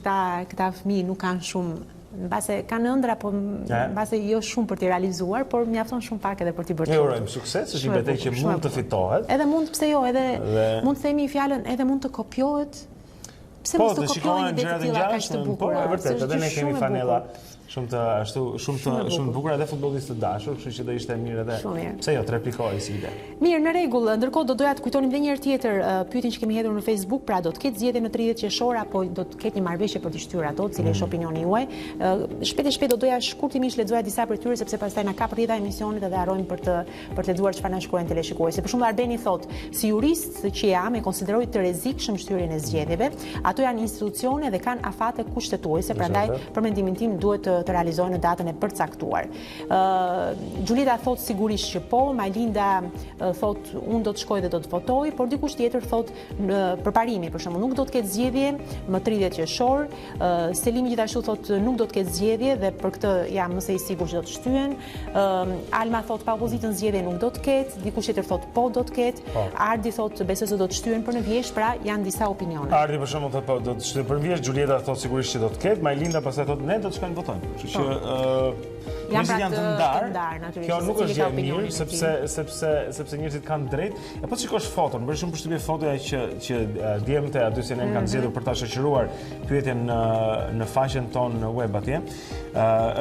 këta fëmijë nuk kanë shumë, mbase kanë ëndra, po mbase jo shumë për t'i realizuar, por mjafton shumë pak edhe për t'i bërë. Ne urojmë sukses, është një betejë që mund të fitohet. Edhe mund, pse jo, edhe mund të themi fjalën, edhe mund të kopjohet. Pse mos të kopjojnë ide të tilla kaq të bukura? Po, e vërtetë, edhe ne kemi fanella shumë të bukura dhe futbollistë të dashur, kështu që do ishte mirë edhe. Pse jo, të replikojë si ide. Mirë, në rregull, ndërkohë do doja të kujtonim edhe një herë tjetër pyetjen që kemi hedhur në Facebook, pra do të ketë zgjedhje në 30 qershor apo do të ketë një marrëveshje për të shtyrë ato, cili është opinioni juaj. Shpejt do doja shkurtimisht lexoja disa prej tyre sepse pastaj na kap rrjedha emisionit dhe harrojmë për të lexuar çfarë na shkruajnë teleshikuesit. Për shembull, Arbeni thotë, si jurist që jam e konsideroj të rrezikshëm shtyrjen e zgjedhjeve. Ato janë institucione dhe kanë afate kushtetuese, prandaj për mendimin tim duhet të të realizohen në datën e përcaktuar. Gjulida thot sigurisht që po, Majlinda thot unë do të shkoj dhe do të votoj, por dikush tjetër thot përparimi, për shembull nuk do të ketë zgjedhje më 30 qershor, Selimi gjithashtu thot nuk do të ketë zgjedhje dhe për këtë jam më së i sigurt që do të shtyhen. Alma thot pa opozitën zgjedhje nuk do të ketë, dikush tjetër thot po do të ketë. Ardi thot besoj se do të shtyhen për në vjesh, pra janë disa opinione. Ardi për shembull thot po do të shtyhen për në vjesh, Julieta thot sigurisht që do të ketë, Majlinda pastaj thot ne do të shkojmë votojmë. Kështu që janë të ndarë. Kjo nuk është gjë e mirë sepse njerëzit kanë drejt. Po të shikosh foton, bëri shumë përshtypje fotoja që djemtë aty që ne kanë zgjedhur për ta shoqëruar pyetjen në faqen tonë në web atje.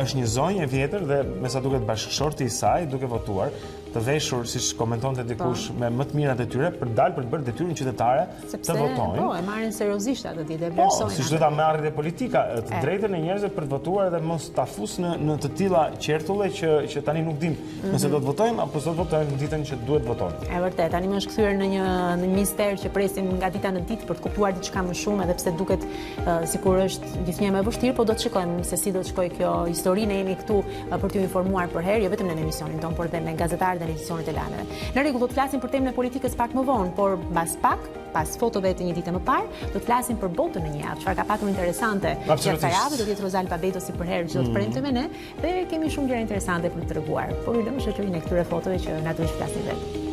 Është një zonjë e vjetër dhe me sa duket bashkëshorti i saj duke votuar të veshur, siç komentonte dikush, me më të mirat e tyre për dalë për të bërë detyrën qytetare të votojnë. Po, e marrin seriozisht atë ditë e vlerësojnë. vlerësojnë. Po, siç do ta marrin dhe politika, të drejtën e njerëzve për të votuar dhe mos ta fus në të tilla qertulle që tani nuk dim nëse do të votojmë apo s'do të votojmë në ditën që duhet votojmë. E vërtet, tani më është kthyer në një mister që presim nga dita në ditë për të kuptuar diçka më shumë, edhe pse duket sikur është gjithnjë më e vështirë, po do të shikojmë se si do të shkojë kjo histori. Ne jemi këtu për t'ju informuar për herë, jo vetëm në emisionin ton, por edhe me gazetarët dhe edicionet e lajmeve. Në rregull, do të flasim për temën e politikës pak më vonë, por mbas pak, pas fotove të një dite më parë, do të flasim për botën në një javë. Çfarë ka patur interesante gjatë javës, do të jetë Rozalba Beto si për herë çdo të premte me ne, dhe kemi shumë gjëra interesante për të treguar. Por ju lëmë shoqërinë e këtyre fotove që natyrisht flasin vetë.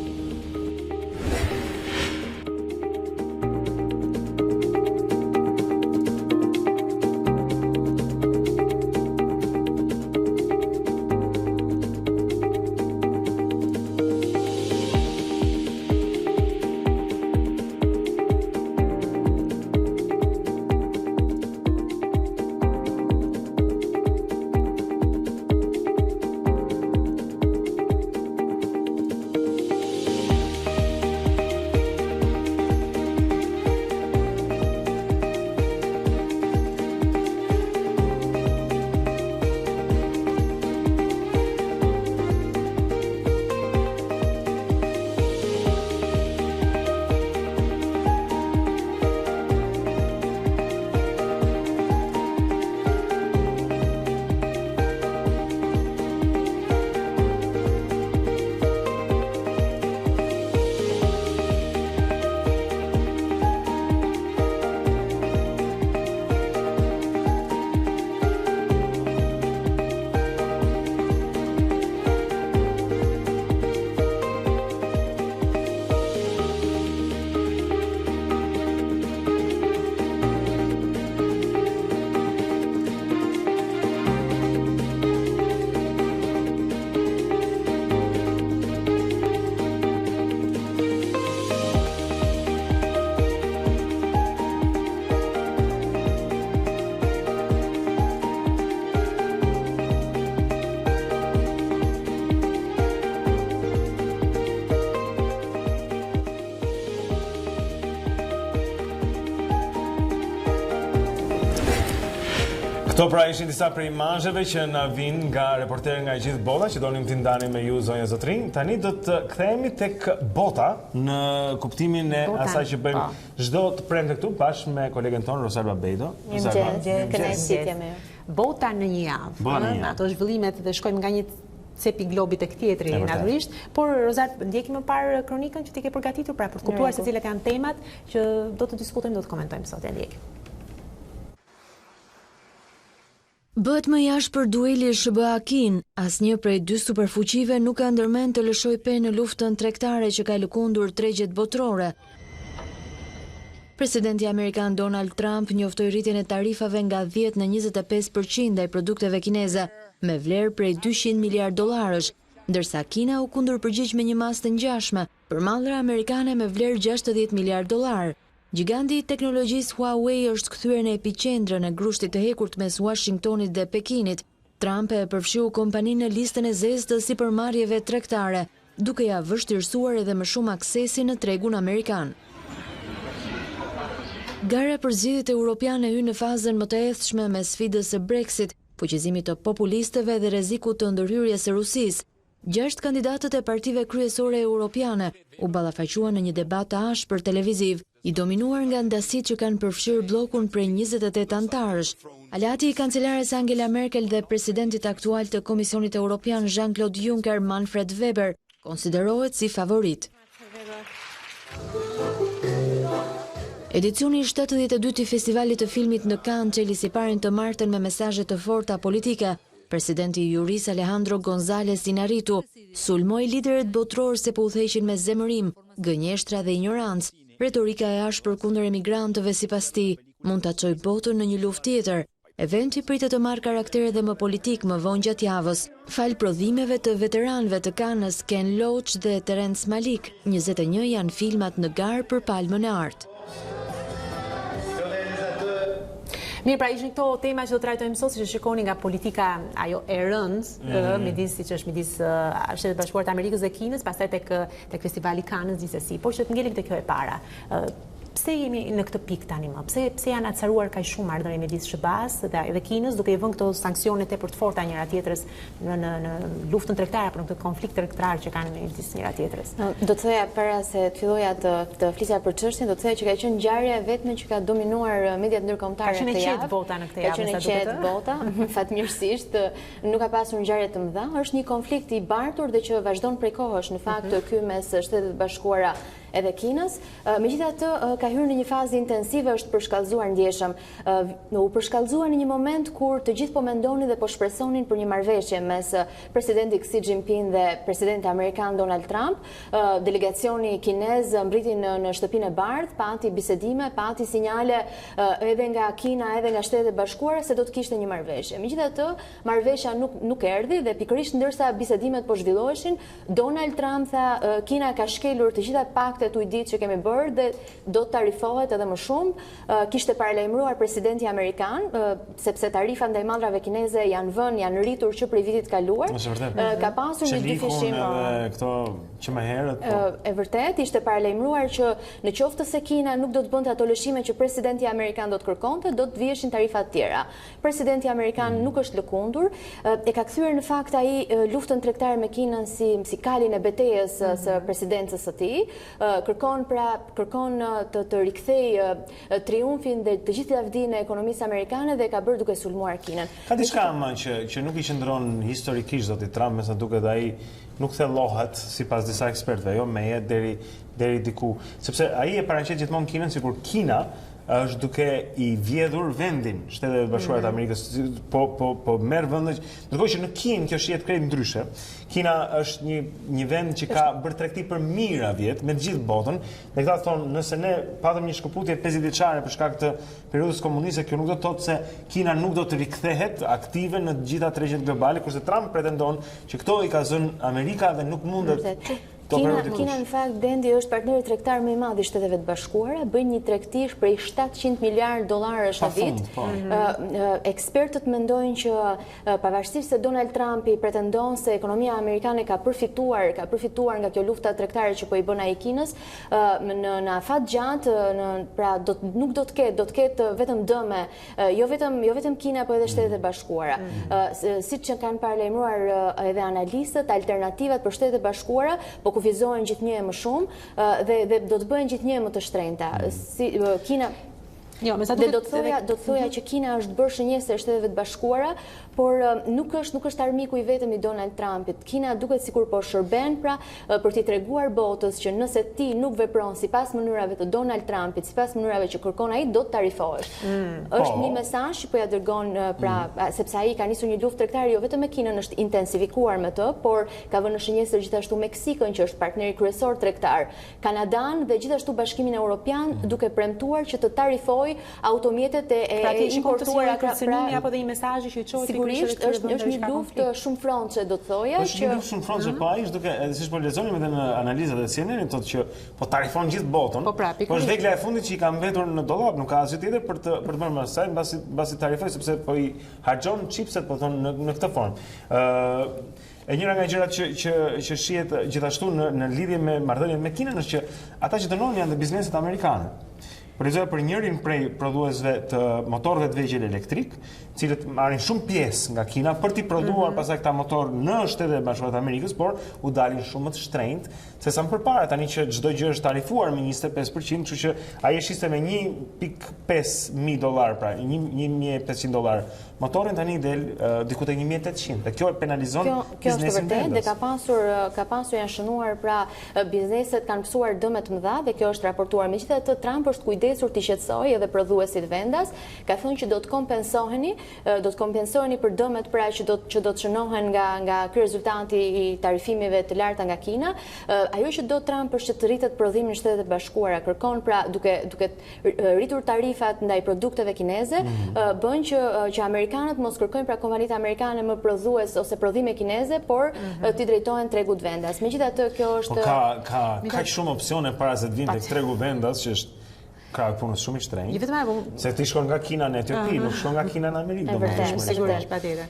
Këto pra ishin disa prej imazheve që na vinë nga reporterë nga gjithë bota, që donim t'i ndani me ju zonja Zotrin. Tani do të kthehemi tek bota në kuptimin e asaj që bëjmë çdo të premte këtu bashkë me kolegen ton Rozalba Beto. Bota në një javë. Ato zhvillimet dhe shkojmë nga një cepi globit tek tjetri natyrisht, por Rozal, ndjekim më parë kronikën që ti ke përgatitur pra për të kuptuar se cilat janë temat që do të diskutojmë, do të komentojmë sot. Ndjekim. Bëhet më jashtë për dueli SBA-Kin, asnjë prej dy superfuqive nuk ka ndërmend të lëshojë pe në luftën tregtare që ka lëkundur tregjet botërore. Presidenti amerikan Donald Trump njoftoi rritjen e tarifave nga 10 në 25% ndaj produkteve kineze, me vlerë prej $200 miliardë, ndërsa Kina u kundërpërgjigj me një masë të ngjashme për mallra amerikane me vlerë $60 miliardë. Giganti i teknologjisë Huawei është kthyer në epicendrën e grushtit të hekurt mes Washingtonit dhe Pekinit. Trump e përfshiu kompaninë në listën e zezë të sipërmarrjeve tregtare, duke ja vështirësuar edhe më shumë aksesin në tregun amerikan. Gara për zgjedhjet europiane hyn në fazën më të edhshme me sfidës së Brexit, fuqizimit të populistëve dhe rrezikut të ndërhyrjes së Rusisë. 6 kandidatët e partive kryesore europiane u ballafaquan në një debat të ashpër televiziv, i dominuar nga ndasit që kanë përfshirë bllokun prej 28 antarësh. Aleati i kancelares Angela Merkel dhe presidentit aktual të Komisionit Evropian Jean-Claude Juncker, Manfred Weber, konsiderohet si favorit. Edicioni 72 i festivalit të filmit në Cannes çeli siparin të martën me mesazhe të forta politike. Presidenti i juris Alejandro González Iñárritu sulmoi liderët botror se po udhëheqin me zemërim, gënjeshtra dhe ignorancë. Retorika e ashpër kundër emigrantëve sipas tij mund ta çojë botën në një luftë tjetër. Eventi pritet të marrë karakter edhe më politik më vonë gjatë javës. Fal prodhimeve të veteranëve të Cannes, Ken Loach dhe Terence Malick, 21 janë filmat në garë për Palmën e Artë. Mirë, pra ishin këto tema që do trajtojmë sot, si që shikoni nga politika ajo e rëndë, midis si që është midis Shtetet Bashkuara të Amerikës dhe Kinës, pastaj tek festivali Cannes gjithsesi, por që të ngelim te kjo e para. Pse jemi në këtë pikë tani më? Pse janë acaruar kaq shumë marrëdhënie midis SBA-s dhe Kinës, duke i vënë këto sanksione tepër të forta njëra tjetrës në luftën tregtare apo në këtë konflikt tregtar që kanë midis njëra tjetrës? Do të thoya para se të filloja të flisja për çështjen, do të thoya që ka qenë ngjarja vetme që ka dominuar mediat ndërkombëtare këtë javë. Ka qenë vota në këtë javë, sa duket. Ka qenë vota, fatmirësisht nuk ka pasur ngjarje të mëdha, është një konflikt i bartur dhe që vazhdon prej kohësh në fakt ky mes Shtetet Bashkuara edhe Kinës. Megjithatë ka hyrë në një fazë intensive, është përshkallëzuar ndjeshëm. U përshkallëzuar në një moment kur të gjithë po mendonin dhe po shpresonin për një marrëveshje mes presidentit Xi Jinping dhe presidentit amerikan Donald Trump. Delegacioni kinez mbriti në shtëpinë e bardhë, pati bisedime, pati sinjale edhe nga Kina edhe nga Shtetet e Bashkuara se do të kishte një marrëveshje. Megjithatë, marrëveshja nuk erdhi dhe pikërisht ndërsa bisedimet po zhvilloheshin, Donald Trump tha Kina ka shkelur të gjitha paktet u i ditë që kemi bërë dhe do të tarifohet edhe më shumë. Kishte paralajmëruar presidenti amerikan, sepse tarifat ndaj maldrave kineze janë rritur që prej vitit kaluar. Ka pasur një dyfishim këto që më herët. E vërtet, ishte paralajmëruar që në qoftë se Kina nuk do të bënte ato lëshime që presidenti amerikan do të kërkonte, do të viheshin tarifat tjera. Presidenti amerikan nuk është lëkundur, e ka kthyer në fakt ai luftën tregtare me Kinën si kalin e betejës së presidencës së tij. Kërkon të rikthej triumfin dhe të gjithë lavdinë e ekonomisë amerikane dhe ka bërë duke sulmuar Kinën. Ka diçka më që nuk i qëndron historikisht zoti Trump, me sa duket ai nuk thellohet sipas disa ekspertëve, jo meje deri diku, sepse ai e paraqet gjithmonë Kinën sikur Kina është duke i vjedhur vendin Shtetet Bashkuara të Amerikës, po merr vende, ndërkohë që në Kinë kjo shihet krejt ndryshe. Kina është një vend që ka bërë tregti për mijëra vjet me të gjithë botën, dhe këta thonë nëse ne patëm një shkëputje 50 vjeçare për shkak të periudhës komuniste, kjo nuk do të thotë se Kina nuk do të rikthehet aktive në të gjitha tregjet globale, kurse Trump pretendon që këto i ka zënë Amerika dhe nuk mundet. Kina në fakt Dendi është partneri tregtar më i madh i Shteteve të Bashkuara, bën një tregti prej 700 miliardë dollarësh në vit. Ekspertët mendojnë që pavarësisht se Donald Trump i pretendon se ekonomia amerikane ka përfituar nga kjo lufta tregtare që po i bën ai Kinës, në afat gjatë, pra nuk do të ketë vetëm dëme, jo vetëm Kina, po edhe Shtetet e Bashkuara. Siç kanë paralajmëruar edhe analistët, alternativat për Shtetet e Bashkuara po kufizohen gjithnjë më shumë dhe do të bëhen gjithnjë më të shtrenjta. Kina dhe do të thoja që Kina është bërë shënjesë e Shteteve të Bashkuara, por nuk është armiku i vetëm i Donald Trumpit. Kina duket sikur po shërben për t'i treguar botës që nëse ti nuk vepron sipas mënyrave të Donald Trumpit, sipas mënyrave që kërkon ai, do të tarifohesh. Është një mesazh që po ja dërgon sepse ai ka nisur një luftë tregtare jo vetëm me Kinën, është intensifikuar me të, por ka vënë në shënjesë gjithashtu Meksikën, që është partneri kryesor tregtar, Kanadan dhe gjithashtu Bashkimin Evropian, duke premtuar që të tarifojë automjetet e importuara apo dhe një mesazh që i çohet është një luftë shumë fronce, do të thoja. Është një luftë shumë fronce, po ai është duke, edhe siç po lexonim edhe në analizat e CNN-it, thotë që po tarifon gjithë botën. Po është vegla e fundit që i ka mbetur në dollap, nuk ka asgjë tjetër për të bërë më saj mbasi tarifoj, sepse po i harxhon chipset, po thonë në këtë formë. E njëra nga gjërat që shihet gjithashtu në lidhje me marrëdhëniet me Kinën është që ata që dënohen janë dhe bizneset amerikane. përgjigjoj për njërin prej prodhuesve të motorëve të vegjël elektrik, cilët marrin shumë pjesë nga Kina për t'i prodhuar pastaj këta motor në Shtetet e Bashkuara të Amerikës, por u dalin shumë më të shtrenjtë se sa më përpara, tani që çdo gjë është tarifuar me 25%, kështu që ai e shiste me $1.500, pra $1.500 motorin, tani del diku te 1.800. Dhe kjo penalizon biznesin vendës. Dhe ka pasur janë shënuar, pra bizneset kanë mësuar dëme të mëdha dhe kjo është raportuar. Megjithatë, Trump është kujdesur t'i shqetësojë edhe prodhuesit vendas, ka thënë që do të kompensoheni për dëmet pra që do të shënohen nga ky rezultati i tarifimeve të larta nga Kina. Ajo që do Trump është që të rritet prodhimi në Shtetet e Bashkuara, kërkon pra duke rritur tarifat ndaj produkteve kineze, bën që amerikanët mos kërkojnë pra kompanitë amerikane më prodhues ose prodhime kineze, por t'i drejtohen tregut vendas. Megjithatë, kjo është ka kaq shumë opsione para se të vinë tek tregu vendas që është krahë punës shumë i shtrenjtë. Se ti shkon nga Kina në Etiopi, nuk shkon nga Kina në Amerikë. Sigurisht, patjetër.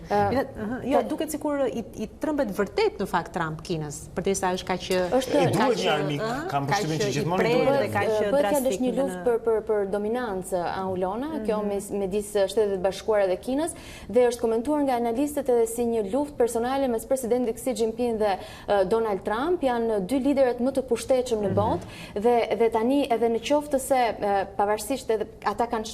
Jo, duket sikur i trëmbet vërtet në fakt Trump Kinës, përderisa është kaq duhet një armik, kam përshtypjen që gjithmonë duhet dhe kaq drastik. Është një luftë për dominancë aulona, kjo midis Shtetet e Bashkuara dhe Kinës, dhe është komentuar nga analistët edhe si një luftë personale mes presidentit Xi Jinping dhe Donald Trump. Janë dy liderët më të pushtetshëm në botë dhe tani edhe në qoftë se pavarësisht edhe ata kanë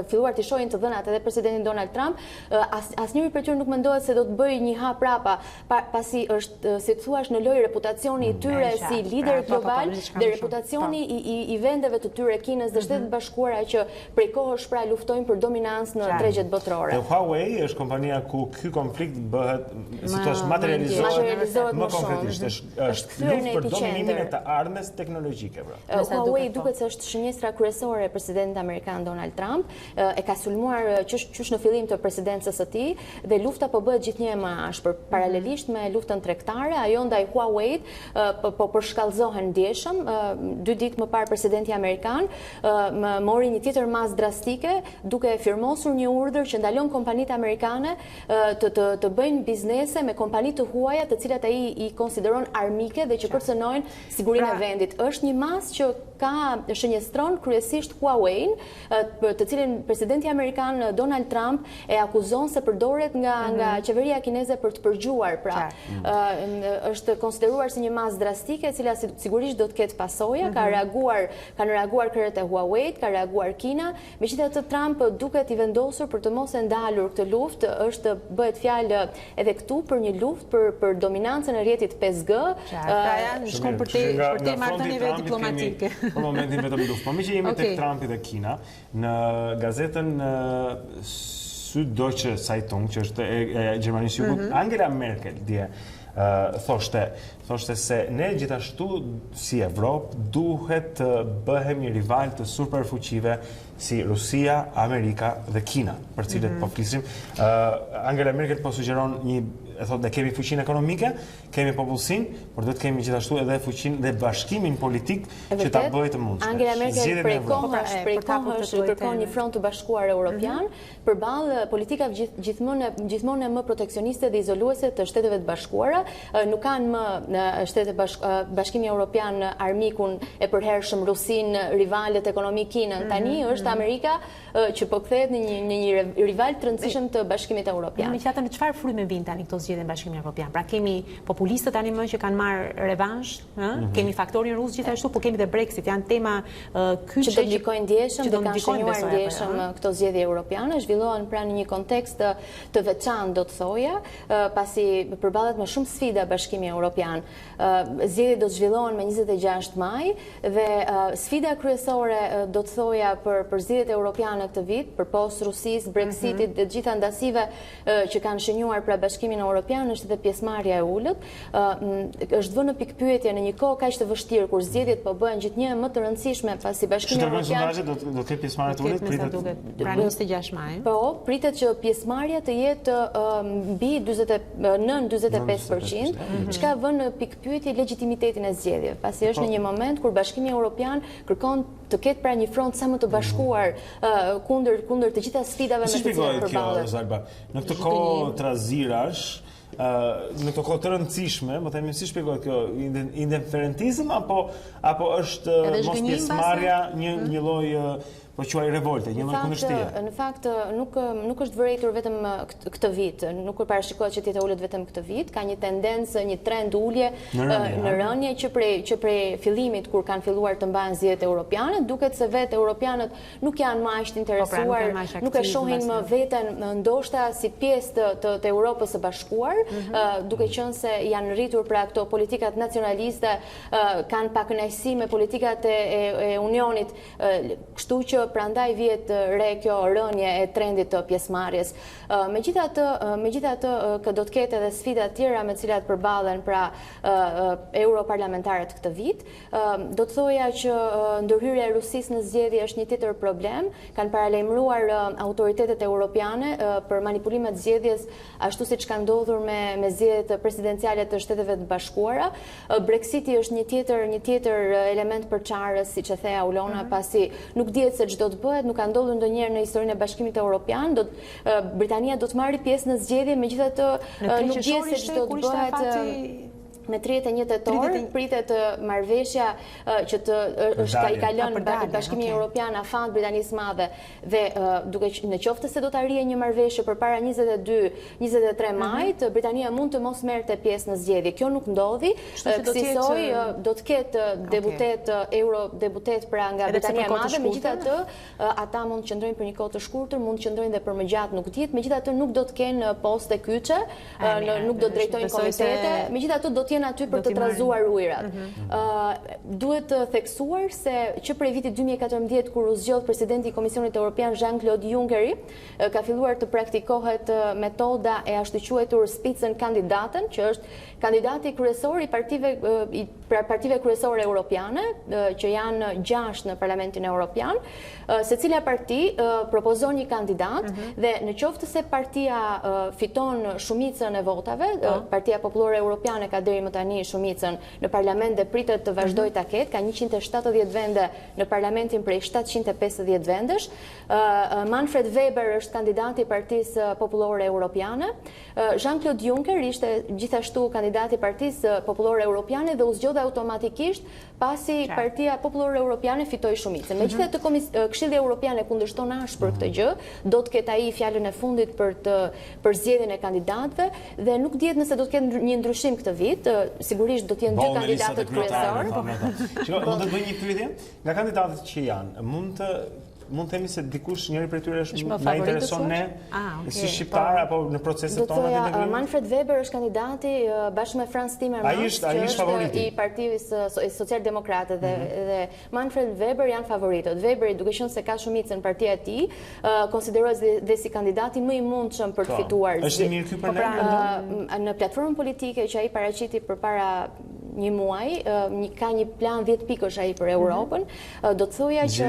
filluar të shohin të dhënat edhe presidentin Donald Trump, asnjëri prej tyre nuk mendohet se do të bëjë një hap prapa, pasi është, si thuaç, në lojë reputacioni i tyre si lider global dhe reputacioni i vendeve të tyre, Kinës dhe Shtetet Bashkuara, që prej kohësh pra luftojnë për dominancë në tregjet botërore. Huawei është kompania ku ky konflikt bëhet, si thua, materializohet më konkretisht. Është luftë për dominimin e të ardhmes teknologjike. Huawei duket se është shënjestra kryesore e presidentit amerikan Donald Trump, e ka sulmuar qysh në fillim të presidencës së tij dhe lufta po bëhet gjithnjë më ashpër. Paralelisht me luftën tregtare, ajo ndaj Huawei po përshkallëzohen ndjeshëm. 2 ditë më parë presidenti amerikan mori një tjetër masë drastike duke firmosur një urdhër që ndalon kompanitë amerikane të bëjnë biznese me kompani të huaja, të cilat ai i konsideron armike dhe që kërcënojnë sigurinë e vendit. Është një masë që ka shënjestron kryesisht Huawei, të cilin presidenti amerikan Donald Trump e akuzon se përdoret nga qeveria kineze për të përgjuar. Pra, është konsideruar si një masë drastike, e cila sigurisht do të ketë pasoja. Kanë reaguar krerët e Huawei, ka reaguar Kina. Megjithatë, Trump duket i vendosur për të mos e ndalur këtë luftë. Bëhet fjalë edhe këtu për një luftë për dominancën e rrjetit 5G. Pra janë shkon për te marrëdhënieve diplomatike. Për momentin vetëm luftë. Po që jemi tek Trumpi dhe Kina, në gazetën Süddeutsche Zeitung, që është e Gjermanisë Jugut, Angela Merkel dje thoshte se ne gjithashtu si Evropë duhet të bëhemi rival të superfuqive si Rusia, Amerika dhe Kina, për cilët po flisim. Angela Merkel po sugjeron e thotë ne kemi fuqinë ekonomike, kemi popullsinë, por do të kemi gjithashtu edhe fuqinë dhe bashkimin politik që ta bëjë të mundshme. Angela Merkel prej kohësh kërkon një front të bashkuar europian përballë politikave gjithmonë më proteksioniste dhe izoluese të Shteteve të Bashkuara. Nuk kanë më Bashkimi Evropian armikun e përhershëm Rusin, rivalet ekonomik Kinën. Tani është Amerika që po kthehet në një rival të rëndësishëm të Bashkimit Evropian. Megjithatë, në çfarë fryme vijnë tani këto zgjedhje në Bashkimin Evropian? Pra kemi populistët tani më që kanë marrë revansh, kemi faktorin rus gjithashtu, po kemi dhe Brexit, janë tema kyçe që do ndikojnë ndjeshëm, do kanë shënuar ndjeshëm këto zgjedhje europiane, zhvillohen pra në një kontekst të veçantë, do të thoja, pasi përballet me shumë sfida Bashkimi Evropian. Zgjedhjet do të zhvillohen me 26 maj dhe sfida kryesore, do të thoja, për zgjedhjet europiane këtë vit, përpos Rusisë, Brexitit dhe gjitha ndasive që kanë shënuar pra Bashkimin Evropian, është edhe pjesëmarrja e ulët. Është vënë në pikpyetje në një kohë kaq të vështirë kur zgjedhjet po bëhen gjithnjë më të rëndësishme, pasi Bashkimi Evropian do të ketë pjesëmarrje të ulët, pritet pra 26 maj. Po, pritet që pjesëmarrja të jetë mbi 45%, çka vën në pikpyetje legitimitetin e zgjedhjeve, pasi është në një moment kur Bashkimi Evropian kërkon të ketë pra një front sa më të bashkuar kundër të gjitha sfidave me të cilat përballet. Zalba, në këtë kohë trazirash, në këto kohë të rëndësishme, më themi si shpjegohet kjo, indiferentizëm apo është mos pjesëmarrja një lloj po quaj revolte, një lloj kundërshtie. Në fakt nuk është vërejtur vetëm këtë vit, nuk parashikohet që të ulët vetëm këtë vit, ka një tendencë, një trend ulje në rënje që prej fillimit kur kanë filluar të mbahen zgjedhjet europiane, duket se vetë europianët nuk janë më aq të interesuar, nuk e shohin më veten ndoshta si pjesë të Europës së Bashkuar, duke qenë se janë rritur pra këto politikat nacionaliste, kanë pakënaqësi me politikat e Unionit, kështu që prandaj vjet re kjo rënje e trendit të pjesëmarrjes. Megjithatë, do të ketë edhe sfida të tjera me të cilat përballen pra europarlamentarët këtë vit. Do të thoja që ndërhyrja e Rusisë në zgjedhje është një tjetër problem. Kanë paralajmëruar autoritetet europiane për manipulimet e zgjedhjes, ashtu siç ka ndodhur me zgjedhjet presidenciale të Shteteve të Bashkuara. Brexiti është një tjetër element përçarës, siç e thea Ulona, pasi nuk dihet se do të bëhet, nuk ka ndodhur ndonjëherë në historinë e Bashkimit Evropian. Britania do të marrë pjesë në zgjedhje, megjithatë nuk dihet se ç'do të bëhet. Me 31 tetor pritet marrëveshja që i ka lënë Bashkimi Evropian afat Britanisë Madhe dhe duke në qoftë se do të arrijë një marrëveshje përpara 22-23 majit, Britania mund të mos merrte pjesë në zgjedhje. Kjo nuk ndodhi. Kësaj do të ketë debutet pra nga Britania e Madhe, megjithatë ata mund të qëndrojnë për një kohë të shkurtër, mund të qëndrojnë edhe për më gjatë, nuk dihet. Megjithatë nuk do të kenë poste kyçe, nuk do të drejtojnë komitete, megjithatë do të aty për të trazuar ujërat. Duhet të theksuar se që prej vitit 2014 kur u zgjodh presidenti i Komisionit Evropian Jean-Claude Junckeri, ka filluar të praktikohet metoda e ashtu quajtur Spitzenkandidaten, që është kandidati kryesor i partive kryesore europiane, që janë 6 në Parlamentin Evropian. Secila parti propozon një kandidat dhe në qoftë se partia fiton shumicën e votave, Partia Popullore Europiane ka deri më tani shumicën në parlament dhe pritet të vazhdojë ta ketë, ka 170 vende në parlamentin prej 750 vendesh. Manfred Weber është kandidati i Partisë Popullore Europiane. Jean-Claude Juncker ishte gjithashtu kandidati i Partisë Popullore Europiane dhe u zgjodhi automatikisht pasi Partia Popullore Europiane fitoi shumicën. Megjithatë Këshilli Evropian e kundërshton ashpër këtë gjë, do të ketë ai fjalën e fundit për zgjedhjen e kandidatëve dhe nuk dihet nëse do të ketë një ndryshim këtë vit. Sigurisht do të jenë 2 kandidatët kryesor. Mund të bëj një pyetje? Nga kandidatët që janë, mund të themi se dikush njëri prej tyre është na intereson ne si shqiptar apo në proceset tona të integrimit? Manfred Weber është kandidati bashkë me Frans Timmermans, që është i Partisë Socialdemokrate dhe Manfred Weber janë favoritët. Weberi, duke qenë se ka shumicën partia e tij, konsiderohet dhe si kandidati më i mundshëm për të fituar. Është i mirë ky për ne? Në platformën politike që ai paraqiti përpara një muaj, ka një plan 10 pikësh ai për Europën. Do të thoja që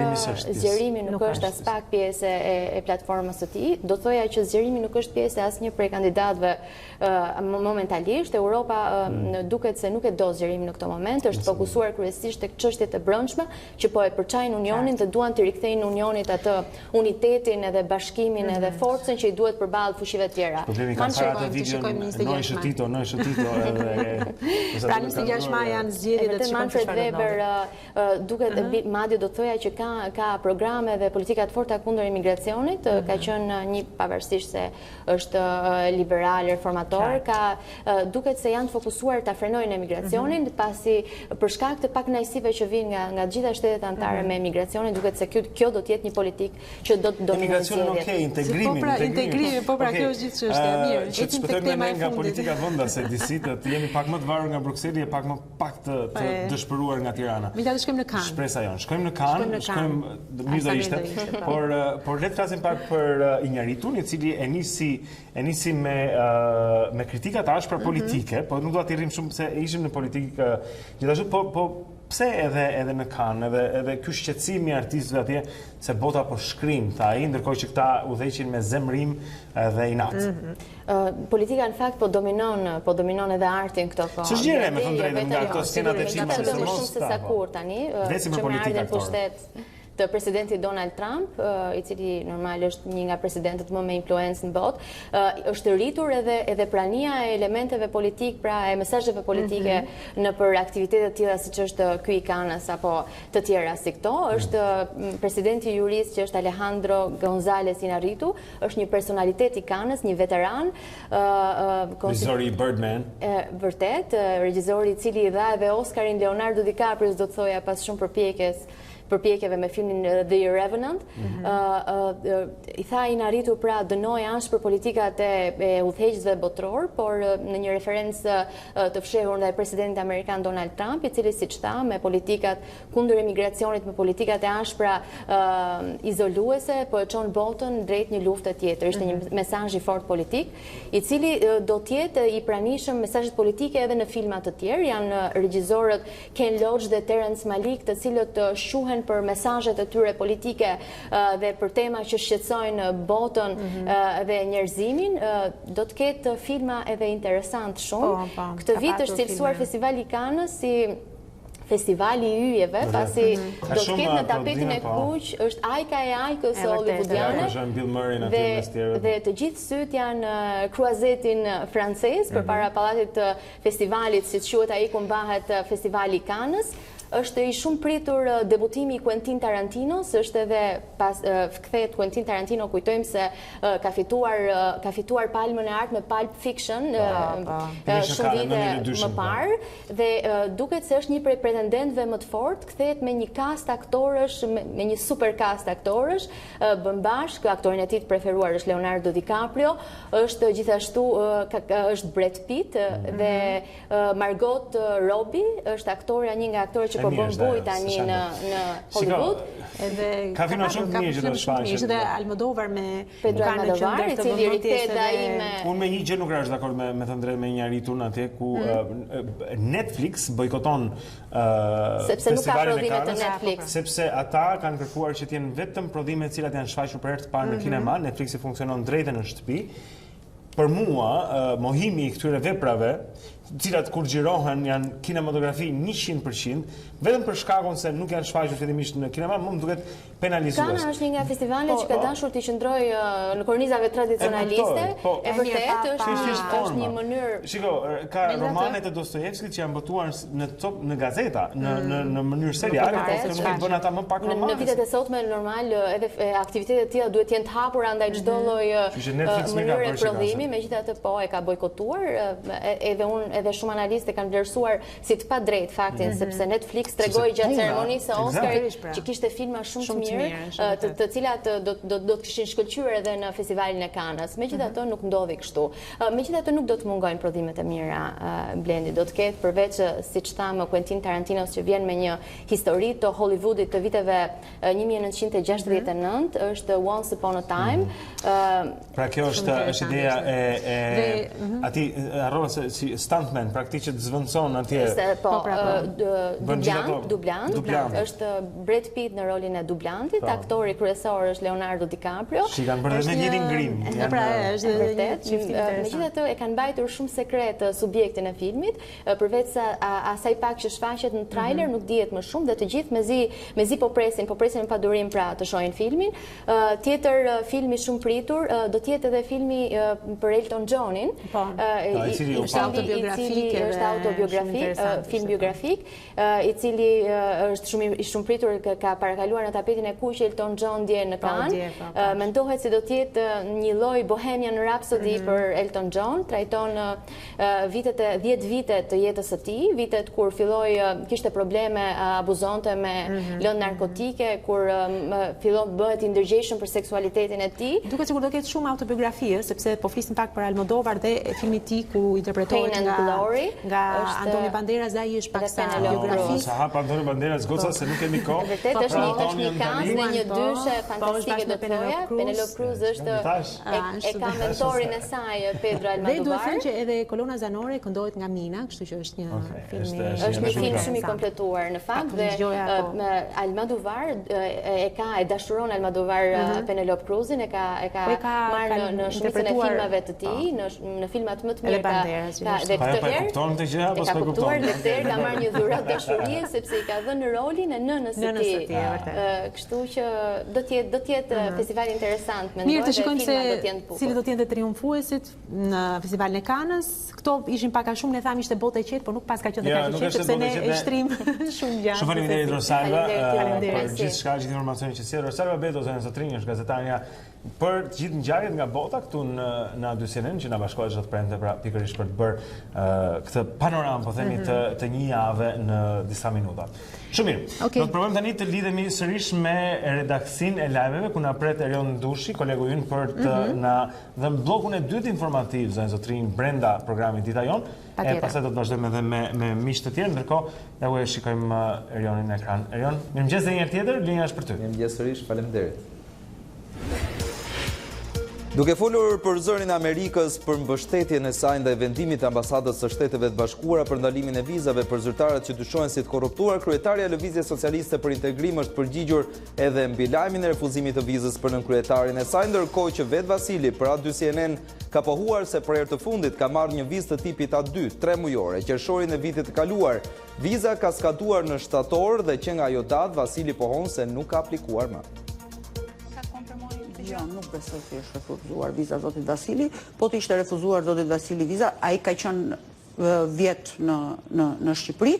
zgjerimi nuk është as pak pjesë e platformës së tij. Do të thoja që zgjerimi nuk është pjesë e asnjë prej kandidatëve momentalisht. Europa duket se nuk e do zgjerimin në këtë moment, është fokusuar kryesisht tek çështjet e brendshme që po e përçajnë Unionin dhe duan të rikthejnë Unionit atë unitetin edhe bashkimin edhe forcën që i duhet përballë fuqive të tjera. Janë zgjedhjet e Manfred Weber duket madje do të thoja që ka programe dhe politika të forta kundër imigracionit, ka qenë një pavarësisht se është liberal reformator, duket se janë të fokusuar ta frenojnë emigracionin, pasi për shkak të pakënaqësive që vijnë nga të gjitha shtetet anëtare me emigracionin, duket se kjo do të jetë një politikë që do të dominojë zgjedhjet. Integrimi, po pra kjo është gjithë çështja e mirë. Ecim tek tema nga politika vendase, disite të jemi pak më të varur nga Brukseli e pak të dëshpëruar nga Tirana. Megjithatë shkojmë në Kan. Shpresa jonë. Shkojmë në Kan, mirë do ishte. Por le të flasim pak për Injaritun, i cili e nisi me kritika të ashpra politike, po nuk do ta rrim shumë se ishim në politikë gjithashtu, po pse edhe në Kan, edhe ky shqetësim i artistëve atje se bota po shkrim, tha ai, ndërkohë që këta udhëheqin me zemrim dhe inat. Politika në fakt po dominon edhe artin këto kohë. Ç'është gjëra me thënë drejtën nga ato skenat e filmave më shumë se sa kur tani, që me ardhen pushtet. të presidentit Donald Trump, I cili normal është një nga presidentët më me influencë në botë, është rritur edhe prania e elementeve politik, pra e mesazheve politike në për aktivitetet tjera siç është ky I Kanës apo të tjera si këto. Është presidenti jurist që është Alejandro González Iñárritu, është një personalitet I Kanës, një veteran, regjizori Birdman. Vërtet, regjizori I cili I dha edhe Oscarin Leonardo DiCaprio, do të thoja pas shumë përpjekjeve me filmin The Revenant. I tha Iñárritu pra dënoi ansh për politikat e udhëheqësve botror, por në një referencë të fshehur ndaj presidentit amerikan Donald Trump, I cili siç tha me politikat kundër emigracionit, me politikat e ashpra izoluese, po e çon botën drejt një lufte tjetër. Ishte një mesazh I fortë politik, I cili do të jetë I pranishëm mesazhet politike edhe në filma të tjerë. Janë regjizorët Ken Loach dhe Terrence Malick, të cilët shuhen për mesazhet e tyre politike dhe për tema që shqetësojnë botën dhe njerëzimin. Do të ketë filma edhe interesant shumë. Këtë vit është cilësuar Festivali I Kanës si festivali I yjeve, pasi do të ketë në tapetin e kuq, është ajka e ajkës hollywoodiane, dhe të gjithë syt janë kruazetin francez përpara pallatit të festivalit, siç quhet ai ku mbahet Festivali I Kanës. Është I shumë pritur debutimi I Quentin Tarantinos, është edhe kthehet Quentin Tarantino, kujtojmë se ka fituar palmën e artë me Pulp Fiction shumë vite më parë, dhe duket se është një prej pretendentëve më të fortë, kthehet me një cast aktorësh, me një super cast aktorësh, bën bashkë, aktorin e tij të preferuar është Leonardo DiCaprio, është gjithashtu është Brad Pitt dhe Margot Robbie, është aktoreja, një nga aktorët që po bën bujë tani në Hollywood. Ka filma shumë të mirë që do të shfaqen. Dhe Almodovar me Pedro Almodovar, I cili rritet ai me. Unë me një gjë nuk rash dakord me të drejtë me Iñárritun atje ku Netflix bojkoton sepse nuk ka prodhime të Netflix. Sepse ata kanë kërkuar që të jenë vetëm prodhime të cilat janë shfaqur për herë të parë në kinema. Netflixi funksionon drejtë në shtëpi. Për mua, mohimi I këtyre veprave, cilat kur xhirohen janë kinematografi 100%, vetëm për shkakun se nuk janë shfaqur fillimisht në kinema, më duket penalizues. Kana është një nga festivalet që ka dashur të qëndrojë në kornizave tradicionaliste, e vërtet është një mënyrë. Shiko, ka romanet e Dostojevskit që janë botuar në gazeta, në mënyrë seriale, por nuk I bën ata më pak romane. Në vitet e sotme normal edhe aktivitetet tilla duhet të jenë të hapura ndaj çdo lloj mënyre prodhimi, megjithatë po e ka bojkotuar, edhe shumë analistë kanë vlerësuar si të padrejtë faktin, sepse Netflix tregoi gjatë ceremonisë së Oscarit që kishte filma shumë të mirë, të cilat do të kishin shkëlqyer edhe në festivalin e Kanës. Megjithatë nuk ndodhi kështu. Megjithatë nuk do të mungojnë prodhimet e mira, Blendi. Do të ketë përveç, siç thamë, Quentin Tarantinos që vjen me një histori të Hollywoodit të viteve 1969, është Once Upon a Time. Pra kjo është ideja e atij harrova se si stuntman, praktikisht që të zvendëson atje. Dublant, është Brad Pitt në rolin e dublantit, aktori kryesor është Leonardo DiCaprio. Që kanë bërë edhe një ngrim. Pra, është vërtet. Megjithatë e kanë mbajtur shumë sekret subjektin e filmit, përveç asaj pak që shfaqet në trailer, nuk dihet më shumë, dhe të gjithë mezi po presin me padurim pra të shohin filmin. Tjetër filmi shumë pritur do të jetë edhe filmi për Elton Johnin. Është autobiografik, film biografik, I cili është shumë pritur, ka parakaluar në tapetin e kuq Elton John dje në Cannes. Mendohet se do të jetë një lloj Bohemian Rhapsody për Elton John, trajton 10 vitet të jetës së tij, vitet kur filloi kishte probleme, abuzonte me lëndë narkotike, kur fillon bëhet I ndërgjegjshëm për seksualitetin e tij. Duket sikur do ketë shumë autobiografi, sepse po flisim pak për Almodovar dhe filmi I tij ku I interpretohet nga Antoni Banderas, dhe ai është paksa biografi. Sa hap Antoni Banderas goca se nuk kemi kohë. Vërtet është një kaz dhe një dyshe fantastike do të thoja. Penelope Cruz është e ka mentorin e saj Pedro Almodovar. Dhe duhet thënë që edhe kolona zanore këndohet nga Mina, kështu që është një film shumë I kompletuar në fakt, dhe Almodovar e dashuron Almodovar Penelope Cruzin, e ka marrë në shumicën e filmave rolave të tij në filmat më të mirë. Dhe këtë herë ka kuptuar dhe këtë herë ka marrë një dhuratë dashurie sepse i ka dhënë rolin e nënës së tij. Kështu që do të jetë festival interesant, mendoj, dhe filmat do të jenë bukur. Cili do të jenë triumfuesit në festivalin e Kanës? Këto ishin pak a shumë, ne thamë ishte botë e qetë, por nuk pas ka qenë dhe kaq e qetë sepse ne e shtrim shumë gjatë. Shumë faleminderit Rosalba për gjithçka, gjithë informacionin që sjell. Rosalba Beto, zonë Zotrinj, është gazetarja për të gjithë ngjarjet nga bota këtu në A2CNN që na bashkohet çdo të premte pra pikërisht për të bërë këtë panoramë, po themi, të një jave në disa minuta. Shumë mirë. Do të provojmë tani të lidhemi sërish me redaksinë e lajmeve ku na pret Erion Dushi, kolegu ynë, për të na dhënë bllokun e dytë informativ, zonë Zotrinj, brenda programit Dita Jonë. E pastaj do të vazhdojmë edhe me miq të tjerë, ndërkohë ja u shikojmë Erionin në ekran. Erion, mirëmëngjes edhe një herë tjetër, linja është për ty. Mirëmëngjes sërish, faleminderit. Duke folur për zërin e Amerikës për mbështetjen e saj ndaj vendimit të ambasadës së Shteteve të Bashkuara për ndalimin e vizave për zyrtarët që dyshohen si të korruptuar, kryetarja e Lëvizjes Socialiste për Integrim është përgjigjur edhe mbi lajmin e refuzimit të vizës për nënkryeitarin e saj, ndërkohë që vet Vasili për A2CNN ka pohuar se për herë të fundit ka marrë një vizë të tipit A2, 3 mujore, qershorin e vitit të kaluar. Viza ka skaduar në shtator dhe që nga ajo datë Vasili pohon se nuk ka aplikuar më. Jo, nuk besoj se është refuzuar viza zotit Vasili, po të ishte refuzuar zotit Vasili viza, ai ka qenë vjet në Shqipëri,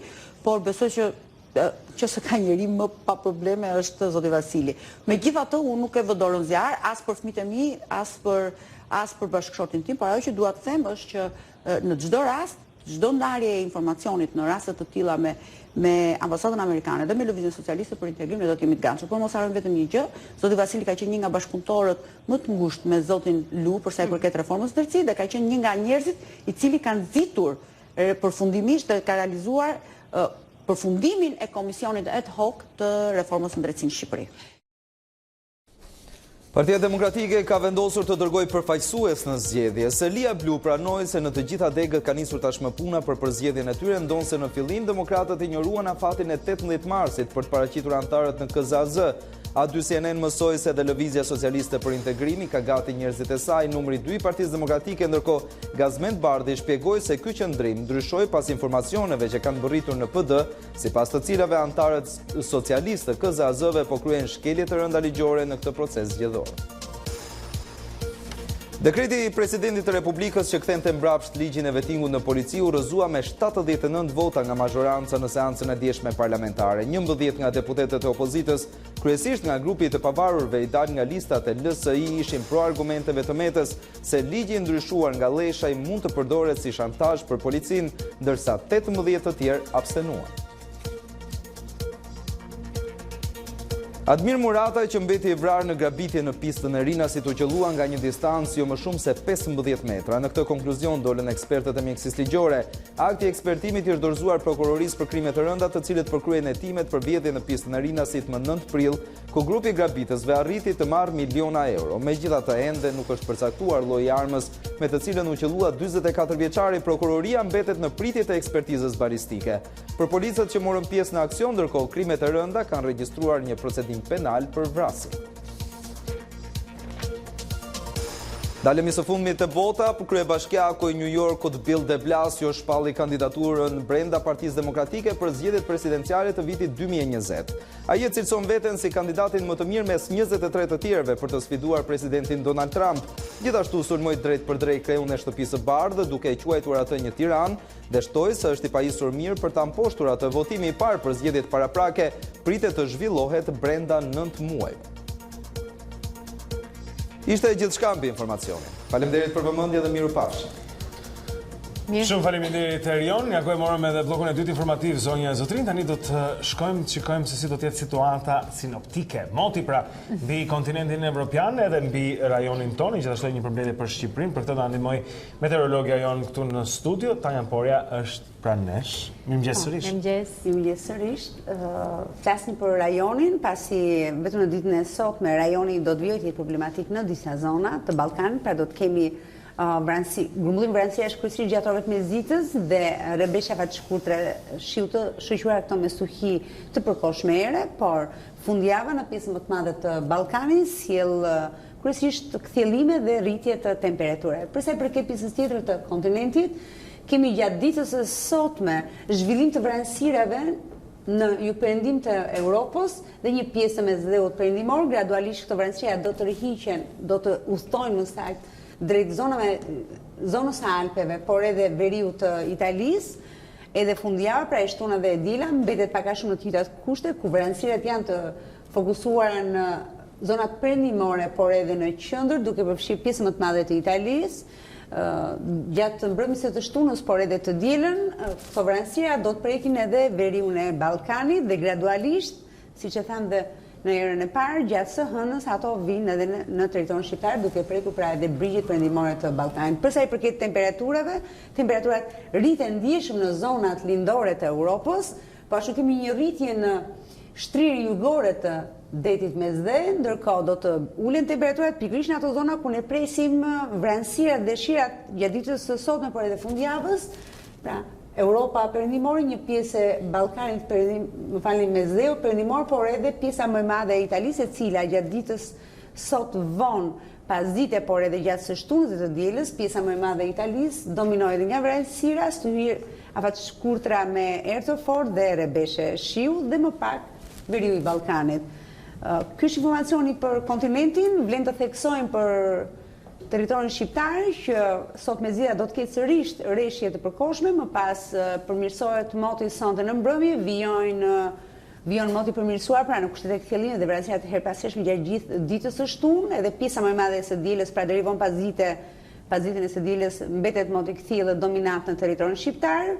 por besoj që se ka njeri më pa probleme është zoti Vasili. Megjithatë, unë nuk e vë dorën zjarr as për fëmijët e mi, as për bashkëshortin tim, por ajo që dua të them është që në çdo rast, çdo ndarje e informacionit në raste të tilla me ambasadën amerikane dhe me Lëvizjen Socialiste për Integrim, ne do të jemi të gatshëm. Por mos harrojmë vetëm një gjë, zoti Vasili ka qenë një nga bashkëpunëtorët më të ngushtë me zotin Lu për sa i përket reformës së drejtësisë dhe ka qenë një nga njerëzit i cili kanë nxitur përfundimisht dhe ka realizuar përfundimin e komisionit ad hoc të reformës së drejtësisë në Shqipëri. Partia Demokratike ka vendosur të dërgojë përfaqësues në zgjedhje. Selia Blu pranoi se në të gjitha degët ka nisur tashmë puna për përzgjedhjen e tyre, ndonse në fillim demokratët injoruan afatin e 18 marsit për të paraqitur anëtarët në KZAZ. A2CNN mësoi se dhe Lëvizja Socialiste për Integrimi ka gati njerëzit e saj, numri 2 i Partisë Demokratike, ndërkohë Gazmend Bardhi shpjegoi se ky qendrim ndryshoi pas informacioneve që kanë bërritur në PD, sipas të cilave anëtarët socialistë të KZAZ-ve po kryen shkelje të rënda ligjore në këtë proces zgjedhor. Dekreti i presidentit të Republikës që kthente mbrapsht ligjin e vetingut në polici u rrëzua me 79 vota nga mazhoranca në seancën e djeshme parlamentare. 11 nga deputetët e opozitës, kryesisht nga grupi të pavarurve i dal nga listat e LSI, ishin pro argumenteve të Metës se ligji i ndryshuar nga Leshaj mund të përdoret si shantazh për policin, ndërsa 18 të tjerë abstenuan. Admir Murata, që mbeti i vrarë në grabitje në pistën e Rinasit, u qellua nga një distancë jo më shumë se 15 metra. Në këtë konkluzion dolën ekspertët e mjekësisë ligjore. Akti i ekspertimit i është dorëzuar prokurorisë për krime të rënda, të cilët përkryen hetimet për vjedhje në pistën e Rinasit më 9 prill, ku grupi i grabitësve arriti të marrë miliona euro. Megjithatë, ende nuk është përcaktuar lloji i armës me të cilën u qellua 44 vjeçari. Prokuroria mbetet në pritje të ekspertizës balistike. Për policët që morën pjesë në aksion, ndërkohë krimet e rënda kanë regjistruar një procedim penal për vrasje. Dalemi së fundmit të vota, kryebashkiaku i New Yorkut Bill de Blasio shpalli kandidaturën brenda Partisë Demokratike për zgjedhjet presidenciale të vitit 2020. Ai e cilëson veten si kandidatin më të mirë mes 23 të tjerëve për të sfiduar presidentin Donald Trump. Gjithashtu sulmoi drejt për drejt kreun e Shtëpisë së Bardhë, duke e quajtur atë një tiran, dhe shtoi se është i pajisur mirë për ta mposhtur atë. Votimi i parë për zgjedhjet paraprake pritet të zhvillohet brenda 9 muajve. Ishte gjithçka mbi informacionin. Faleminderit për vëmendje dhe mirupafshim. Shumë faleminderit Erion. Ja ku e morëm edhe bllokun e dytë informativ zonja e Zotrin. Tani do të shikojmë se si do të jetë situata sinoptike. Moti pra mbi kontinentin evropian edhe mbi rajonin tonë, gjithashtu një përmbledhje për Shqipërinë. Për këtë do na ndihmoj meteorologja jon këtu në studio. Tanja Porja është pranë nesh. Mirëmëngjes sërish. Mirëmëngjes sërish. Flasim për rajonin, pasi vetëm në ditën e sotme rajoni do të vijë të problematik në disa zona të Ballkanit, pra do të kemi Grumbullim vranësia është kryesisht gjatorëve të Mesditës dhe rrebeshja fatshkurtre shiu të shoqëruar këto me stuhi të përkohshme ere, por fundjava në pjesën më të madhe të Ballkanit sjell kryesisht kthjellime dhe rritje të temperaturave. Për sa i përket pjesës tjetër të kontinentit, kemi gjatë ditës së sotme zhvillim të vranësirave në juperëndim të Europës dhe një pjesë me zëdheut perëndimor. Gradualisht këto vranësira do të rihiqen, do të udhtojnë më saktë drejt zonës së Alpeve, por edhe veriu të Italisë, edhe fundjava, pra e shtuna dhe e dila, mbetet pak a shumë në të njëjtat kushte, ku vranësirat janë të fokusuara në zonat perëndimore, por edhe në qendër, duke përfshirë pjesën më të madhe të Italisë. Gjatë mbrëmjes të shtunës, por edhe të dielën, këto vranësira do të prekin edhe veriun e Ballkanit dhe gradualisht, siç e tham dhe në erën e parë, gjatë së hënës ato vinë edhe në territorin shqiptar, duke prekur pra edhe brigjet perëndimore të Ballkanit. Përsa i përket temperaturave, temperaturat rriten ndjeshëm në zonat lindore të Europës, po ashtu kemi një rritje në shtrirë jugore të detit Mesdhe, ndërkohë do të ulen temperaturat pikërisht në ato zona ku ne presim vranësirat dhe shirat gjatë ditës së sotme, por edhe fundjavës. Pra, Europa perëndimore, një pjesë e Ballkanit Mesdheu perëndimor, por edhe pjesa më e madhe e Italisë, e cila gjatë ditës sot vonë, pas dite, por edhe gjatë së shtunës dhe të dielës, pjesa më e madhe e Italisë dominohet nga vranësira, stuhir afatshkurtra me erë të fortë dhe rrebeshe shiu dhe më pak veriu i Ballkanit. Ky është informacioni për kontinentin, vlen të theksojmë për territorin shqiptar që sot mezita do të ketë sërish rreshje të përkohshme, më pas përmirësohet moti sonte në mbrëmje, vijon moti përmirësuar pra në kushtet e kthjellimit dhe vranësirat të herpashershme gjatë gjithë ditës së shtunë, edhe pjesa më e madhe e së dielës, pra deri vonë pas ditën e së dielës mbetet moti kthjellë dominant në territorin shqiptar.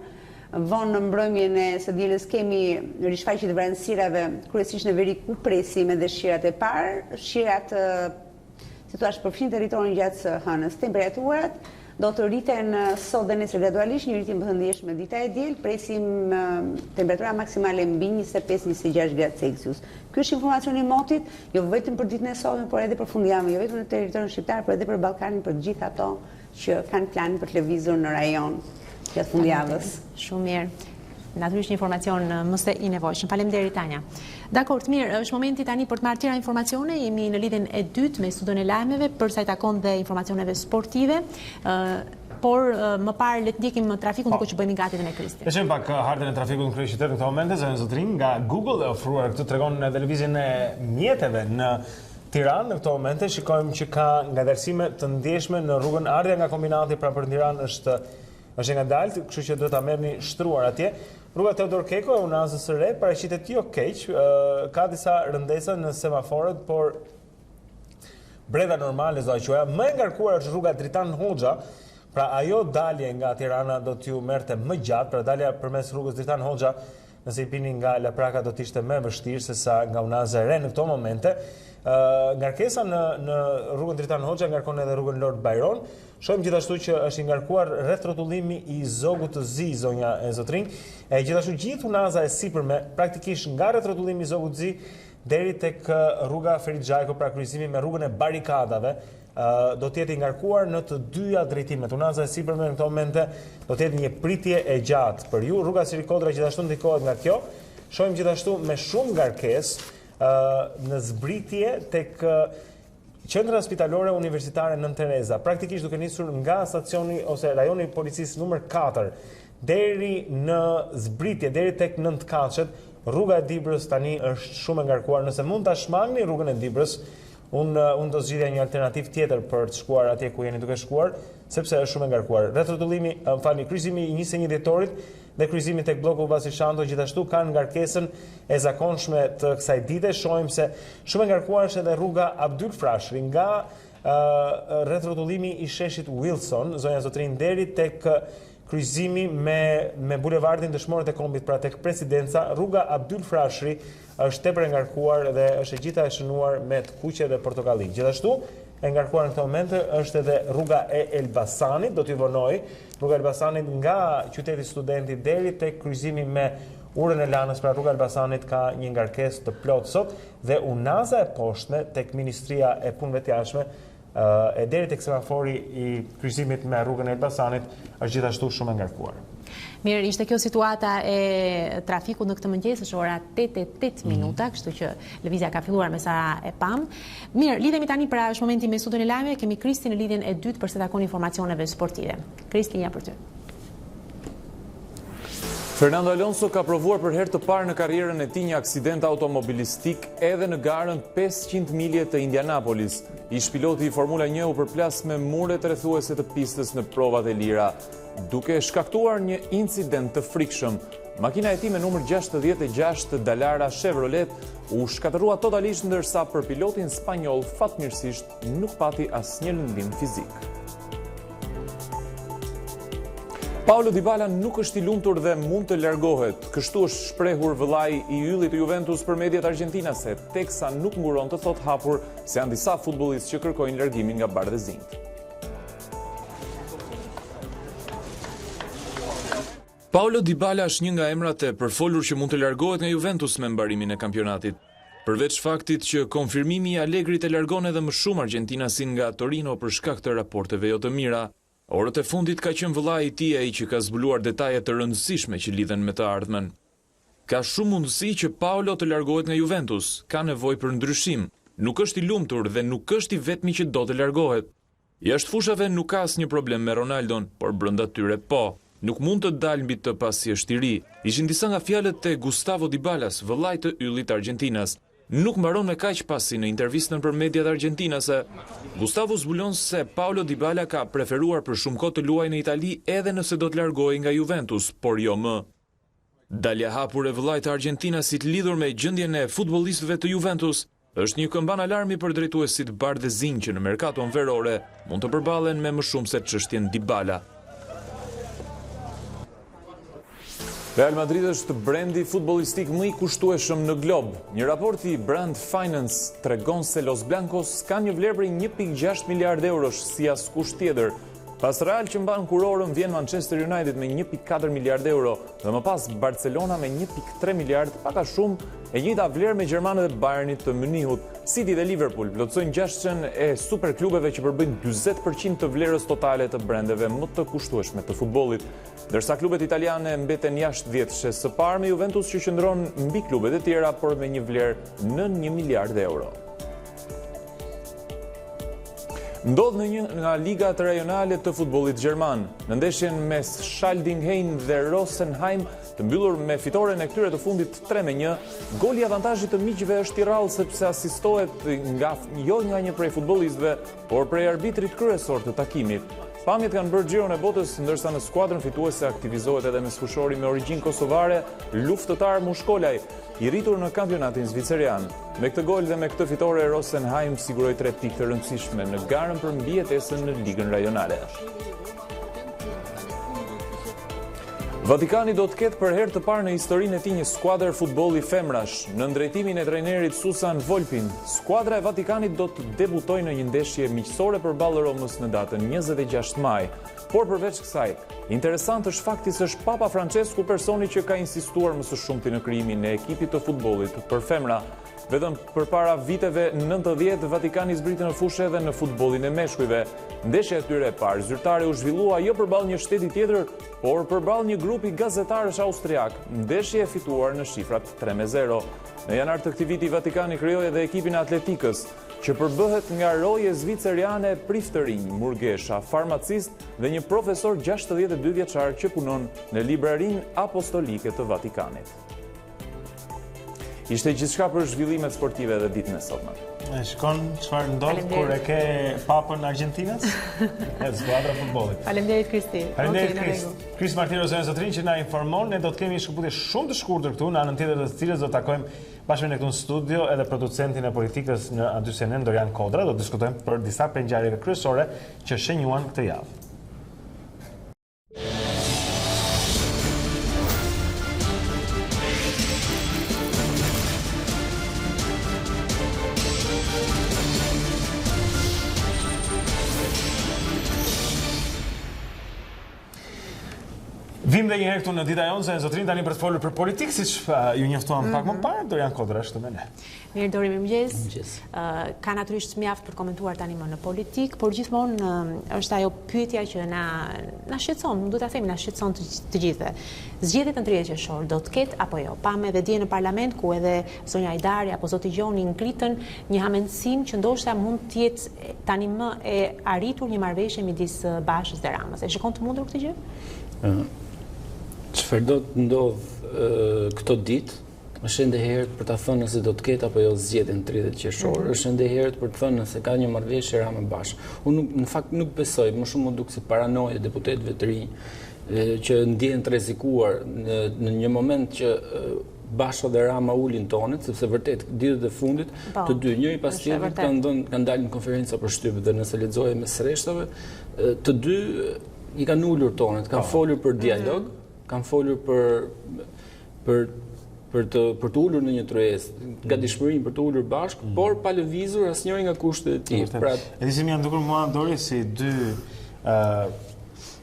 Vonë në mbrëmjen e së dielës kemi rishfaqje të vranësirave kryesisht në veri ku presim edhe shirat e parë, shirat si thua përfshin territorin gjatë së hënës. Temperaturat do të rriten sot dhe nesër gradualisht, një rritje më të ndjeshme dita e diel, presim temperatura maksimale mbi 25-26 gradë Celsius. Ky është informacioni i motit, jo vetëm për ditën e sotme, por edhe për fundjavën, jo vetëm në territorin shqiptar, por edhe për Ballkanin, për të gjithë ato që kanë planin për të lëvizur në rajon gjatë fundjavës. Shumë mirë. Natyrisht një informacion mëse i nevojshëm. Faleminderit Tanja. Dakor, mirë, është momenti tani për të marrë tjera informacione. Jemi në lidhjen e dytë me studion e lajmeve për sa i takon dhe informacioneve sportive. Por më parë le të ndjekim trafikun duke që bëhemi gati dhe me Kristi. E shem pak hartën e trafikut në kryeqytet në këto momente, zënë zotrin, nga Google e ofruar këtu tregon në televizin e mjeteve në Tiranë në këto momente shikojmë që ka ngadalësime të ndjeshme në rrugën ardhja nga kombinati pra për Tiranë është e ngadalt, kështu që duhet ta merrni shtruar atje. Rruga Teodor Keko e unazës së re paraqitet jo keq, ka disa rëndesa në semaforët, por breda normale do ta quaja. Më e ngarkuar është rruga Dritan Hoxha, pra ajo dalje nga Tirana do t'ju merrte më gjatë, pra dalja përmes rrugës Dritan Hoxha, nëse i pini nga Lapraka do t'ishte më vështirë sesa nga unaza e re në këto momente. Ngarkesa në rrugën Dritan Hoxha ngarkon edhe rrugën Lord Byron. Shohim gjithashtu që është i ngarkuar rreth rrotullimi i zogut të Zi, zonja e Zotrin, e gjithashtu gjithë unaza e sipërme, praktikisht nga rreth rrotullimi i zogut të Zi deri tek rruga Ferit Xhajko, pra kryqëzimi me rrugën e barikadave, do të jetë i ngarkuar në të dyja drejtimet. Unaza e sipërme në këto momente do të jetë një pritje e gjatë për ju. Rruga Sirikodra gjithashtu ndikohet nga kjo. Shohim gjithashtu me shumë ngarkesë në zbritje tek Qendra Spitalore Universitare Nën Tereza, praktikisht duke nisur nga stacioni ose rajoni i policisë numër 4 deri në zbritje, deri tek Nëntkaçet, rruga e Dibrës tani është shumë e ngarkuar. Nëse mund ta shmangni rrugën e Dibrës, unë do zgjidhja një alternativë tjetër për të shkuar atje ku jeni duke shkuar, sepse është shumë e ngarkuar. Rreth rrotullimi, kryqëzimi i 21 dhjetorit dhe kryqëzimi tek bloku Vasi Shanto gjithashtu kanë ngarkesën e zakonshme të kësaj dite. Shohim se shumë e ngarkuar është edhe rruga Abdyl Frashëri nga rreth rrotullimi i sheshit Wilson, zonja Zotrin, deri tek kryqëzimi me bulevardin Dëshmorët e Kombit, pra tek Presidenca. Rruga Abdyl Frashëri është tepër e ngarkuar dhe është e gjitha e shënuar me të kuqe dhe portokalli. Gjithashtu e ngarkuar në këto momente është edhe rruga e Elbasanit, do t'i vonoj, rruga e Elbasanit nga qyteti Studentit deri tek kryqëzimi me Urën e Lanës, pra rruga e Elbasanit ka një ngarkesë të plotë sot, dhe unaza e poshtme tek Ministria e Punëve të Jashtme e deri tek semafori i kryqëzimit me rrugën e Elbasanit është gjithashtu shumë e ngarkuar. Mirë, ishte kjo situata e trafikut në këtë mëngjes, është ora 8:08 minuta, kështu që lëvizja ka filluar me sa e pam. Mirë, lidhemi tani pra është momenti me studion e lajmeve, kemi Kristi në lidhjen e dytë për se takon informacioneve sportive. Kristi, linja për ty. Fernando Alonso ka provuar për herë të parë në karrierën e tij një aksident automobilistik edhe në garën 500 milje të Indianapolis. Ish piloti i Formula 1 u përplas me muret rrethuese të pistës në provat e lira, duke shkaktuar një incident të frikshëm. Makina e tij me numër 66 Dallara Chevrolet u shkatërrua totalisht, ndërsa për pilotin spanjoll fatmirësisht nuk pati asnjë lëndim fizik. Paulo Dybala nuk është i lumtur dhe mund të largohet. Kështu është shprehur vëllai i yllit të Juventus për mediat argjentinase, teksa nuk nguron të thotë hapur se janë disa futbollistë që kërkojnë largimin nga bardhëzinjt. Paulo Dybala është një nga emrat e përfolur që mund të largohet nga Juventus me mbarimin e kampionatit. Përveç faktit që konfirmimi i Allegrit e largon edhe më shumë argentinasin nga Torino për shkak të raporteve jo të mira. Orët e fundit ka qenë vëllai i tij ai që ka zbuluar detajet të rëndësishme që lidhen me të ardhmen. Ka shumë mundësi që Paulo të largohet nga Juventus, ka nevojë për ndryshim, nuk është i lumtur dhe nuk është i vetmi që do të largohet. Jashtë fushave nuk ka asnjë problem me Ronaldon, por brenda tyre po. Nuk mund të dalë mbi të pasi është i ri. Ishin disa nga fjalët e Gustavo Dybalas, vëllai të yllit të Argjentinas. Nuk mbaron me kaq pasi në intervistën për mediat argjentinase. Gustavo zbulon se Paulo Dybala ka preferuar për shumë kohë të luajë në Itali edhe nëse do të largohej nga Juventus, por jo më. Dalja hapur e vëllait të Argjentinasit lidhur me gjendjen e futbollistëve të Juventus është një këmban alarmi për drejtuesit bardhëzinj që në merkaton verore mund të përballen me më shumë se çështjen Dybala. Real Madrid është brendi futbollistik më i kushtueshëm në glob. Një raport i Brand Finance tregon se Los Blancos kanë një vlerë prej 1.6 miliard eurosh si askush tjetër. Pas Real që mban kurorën vjen Manchester United me 1.4 miliard euro dhe më pas Barcelona me 1.3 miliard, pak a shumë e njëjta vlerë me Gjermanët dhe Bayernit të Munihut. City dhe Liverpool plotësojnë gjashtën e superklubeve që përbëjnë 40% të vlerës totale të brendeve më të kushtueshme të futbollit. Ndërsa klubet italiane mbeten jashtë vjetëshe së parë me Juventus që qëndron mbi klubet e tjera por me një vlerë nën 1 miliard euro. Ndodh në një nga ligat rajonale të futbollit gjerman. Në ndeshjen mes Schaldingheim dhe Rosenheim, të mbyllur me fitoren e këtyre të fundit 3-1, goli i avantazhit të miqve është i rrallë sepse asistohet jo nga një prej futbollistëve, por prej arbitrit kryesor të takimit. Pamjet kanë bërë xhiron e botës, ndërsa në skuadrën fituese aktivizohet edhe mesfushori me origjinë kosovare, luftëtar Mushkolaj, i rritur në kampionatin zvicerian. Me këtë gol dhe me këtë fitore, Rosenheim siguroi 3 pikë të rëndësishme në garën për mbijetesën në ligën rajonale. Vatikani do të ketë për herë të parë në historinë e tij një skuadër futbolli femrash. Në drejtimin e trajnerit Susan Volpin, skuadra e Vatikanit do të debutojë në një ndeshje miqësore përballë Romës në datën 26 maj. Por përveç kësaj, interesant është fakti se është Papa Francesku personi që ka insistuar më së shumti në krijimin e ekipit të futbollit për femra. Vetëm përpara viteve 90, Vatikani zbriti në fushë edhe në futbollin e meshkujve. Ndeshja e tyre e parë zyrtare u zhvillua jo përballë një shteti tjetër, por përballë një grupi gazetarësh austriak. Ndeshja e fituar në shifrat 3-0. Në janar të këtij viti Vatikani krijoi edhe ekipin e atletikës, që përbëhet nga roje zviceriane priftërinj, murgesha, farmacist dhe një profesor 62 vjeçar që punon në librarinë apostolike të Vatikanit. Ishte gjithçka për zhvillimet sportive dhe ditën e sotme. Shikon çfarë ndodh kur e ke papën Argjentinas? E skuadra futbollit. Faleminderit Kristi. Kris Martiros Zotrin që na informon, ne do të kemi një shkëputje shumë të shkurtër këtu në anën tjetër të cilës do të takojmë bashkë me këtu në studio edhe producentin e politikës në A2CNN Dorian Kodra, do të diskutojmë për disa pengjarjeve kryesore që shenjuan këtë javë. Vim dhe njëherë këtu në Dita Jonë, se zotrin tani për të folur për politikë, siç ju njoftuam pak më parë, Dorian Kodra është me ne. Mirë, Dori, mirëmëngjes. Ka natyrisht mjaft për komentuar tani më në politikë, por gjithmonë është ajo pyetja që na shqetëson, duhet ta themi, na shqetëson të gjithëve. Zgjedhjet në 30 qershor do të ketë apo jo? Pam edhe dje në parlament ku edhe zonja Ajdari apo zoti Gjoni ngritën një hamendësim që ndoshta mund të jetë tani më e arritur një marrëveshje midis Bashës dhe Ramës. E shikon të mundur këtë gjë? Çfarë do të ndodh këto ditë? Është ende herët për ta thënë nëse do të ketë apo jo zgjedhjen 30 qershor. Është ende herët për të thënë nëse ka një marrëveshje Rama Bash. Unë në fakt nuk besoj, më shumë më duk si paranoje deputetëve të rinj që ndjehen të rrezikuar në një moment që Basha dhe Rama ulin tonet, sepse vërtet ditët e fundit të dy njëri pas tjetrit kanë dalë në konferenca për shtyp dhe nëse lexoje mes rreshtave, të dy i kanë ulur tonet, kanë folur për dialog, kanë folur për të ulur në një tryezë, gatishmërinë për të ulur bashkë, por pa lëvizur asnjëri nga kushtet e tij. Pra, edhe si më janë dukur mua Dori si dy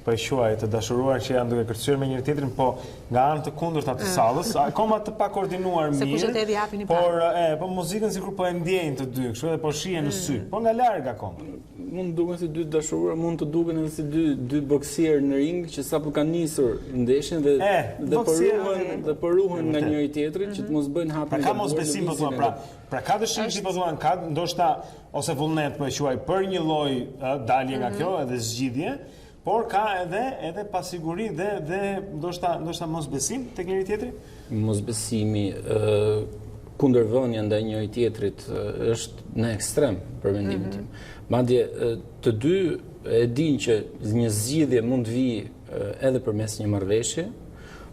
po e quaj të dashuruar që janë duke kërcyer me njëri tjetrin, po nga anë të kundërta të sallës, akoma të pa koordinuar mirë. Por muzikën sikur po e ndjejnë të dy, kështu edhe po shihen në sy, po nga larg akoma. Mund të duken si dy dashuruar, mund të duken edhe si dy boksierë në ring që sapo kanë nisur ndeshjen dhe po ruhen nga njëri tjetri që të mos bëjnë hapje. Ka mos besim po thua, pra ka dëshim si po thuan, ka ndoshta ose vullnet po e quaj për një lloj dalje nga kjo edhe zgjidhje. Por ka edhe pasiguri dhe ndoshta mosbesim tek njëri tjetri? Mosbesimi, kundërvënia ndaj njëri tjetrit është në ekstrem për mendimin tim. Madje të dy e dinë që një zgjidhje mund të vijë edhe përmes një marrëveshje,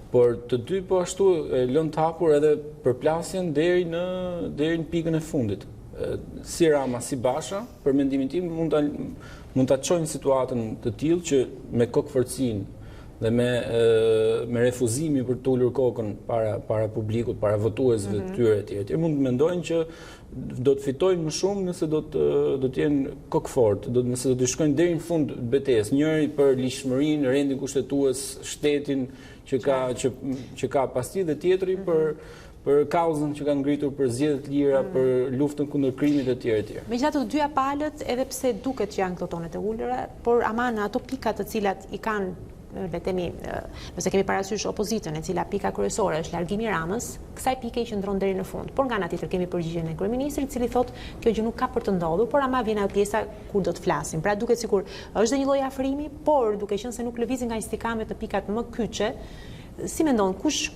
por të dy po ashtu lënë të hapur edhe përplasjen deri në pikën e fundit. Si Rama, si Basha, për mendimin tim mund ta çojnë situatën të tillë që me kokëforcinë dhe me refuzimin për të ulur kokën para publikut, para votuesve të tyre etj. Mund të mendojnë që do të fitojnë më shumë nëse do të jenë kokëfort, nëse do të shkojnë deri në fund betejës, njëri për ligjshmërinë, rendin kushtetues, shtetin që ka pasti dhe tjetri për kauzën që kanë ngritur për zgjedhjet lira, për luftën kundër krimit e tjerë. Megjithatë të dyja palët, edhe pse duket që janë këto tonet e ulura, por ama në ato pika të cilat i kanë le të themi, nëse kemi parasysh opozitën, e cila pika kryesore është largimi i Ramës, kësaj pike i qëndron deri në fund. Por nga ana tjetër kemi përgjigjen e kryeministrit, i cili thotë kjo gjë nuk ka për të ndodhur, por ama vjen ajo pjesa kur do të flasim. Pra duket sikur është një lloj afrimi, por duke qenë se nuk lëvizin nga istikamet në pikat më kyçe, si mendon kush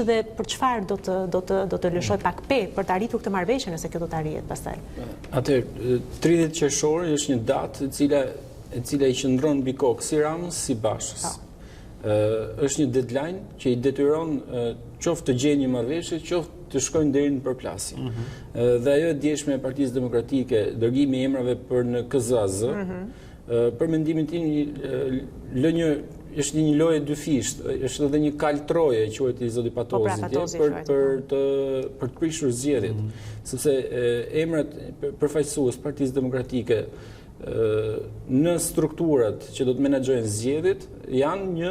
dhe për çfarë do të lëshoj pak për të arritur këtë marrëveshje nëse kjo do të arrihet pastaj? Atëherë 30 qershori është një datë e cila i qëndron mbi kokë si Ramës si Bashës. Është një deadline që i detyron qoftë të gjejnë një marrëveshje, qoftë të shkojnë deri në përplasje. Dhe ajo e djeshme e Partisë Demokratike, dërgimi i emrave për në KZAZ, për mendimin tim është një lojë dyfisht, është edhe një kaltroje quhet i zoti Patozit për të prishur zgjedhjet, sepse emrat përfaqësues Partisë Demokratike në strukturat që do të menaxhojnë zgjedhjet janë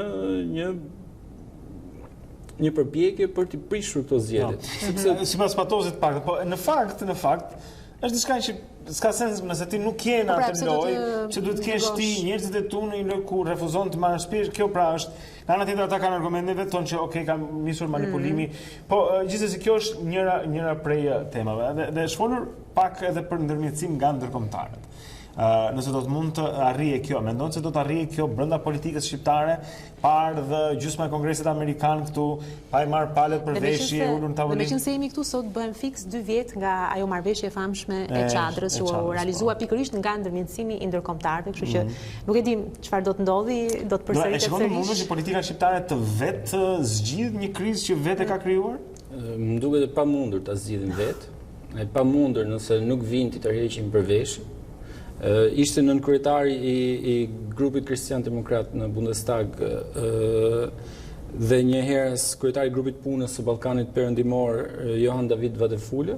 një përpjekje për të prishur këto zgjedhje. Sipas Patozit pak, po në fakt është diçka që s'ka sens nëse ti nuk je në atë lojë, që duhet të kesh ti njerëzit e tu në një lojë ku refuzon të marrësh pjesë, kjo pra është. Nga ana tjetër ata kanë argumentet vetë tonë që okay, ka nisur manipulimi, po gjithsesi kjo është njëra prej temave dhe shfolur pak edhe për ndërmjetësim nga ndërkombëtarët. Nëse do të mund të arrije kjo, mendon se do të arrije kjo brenda politikës shqiptare, parë dhe gjysma e Kongresit Amerikan këtu, pa i marrë palët për veshje, ulur në tavolinë. Dhe me qenë se jemi këtu sot bëhen fiks 2 vjet nga ajo marrëveshje e famshme e Çadrës që u realizua pikërisht nga ndërmjetësimi i ndërkombëtarëve, kështu që nuk e di çfarë do të ndodhi, do të përsëritet sërish. Shikoni mundon që politika shqiptare të vetë zgjidh një krizë që vetë ka krijuar? Më duket e pamundur ta zgjidhin vetë, e pamundur nëse nuk vinë të tërheqin për veshje. Ishte nënkryetari i grupit Kristian Demokrat në Bundestag dhe një herës kryetari i grupit punës së Ballkanit Perëndimor Johan David Vadefule,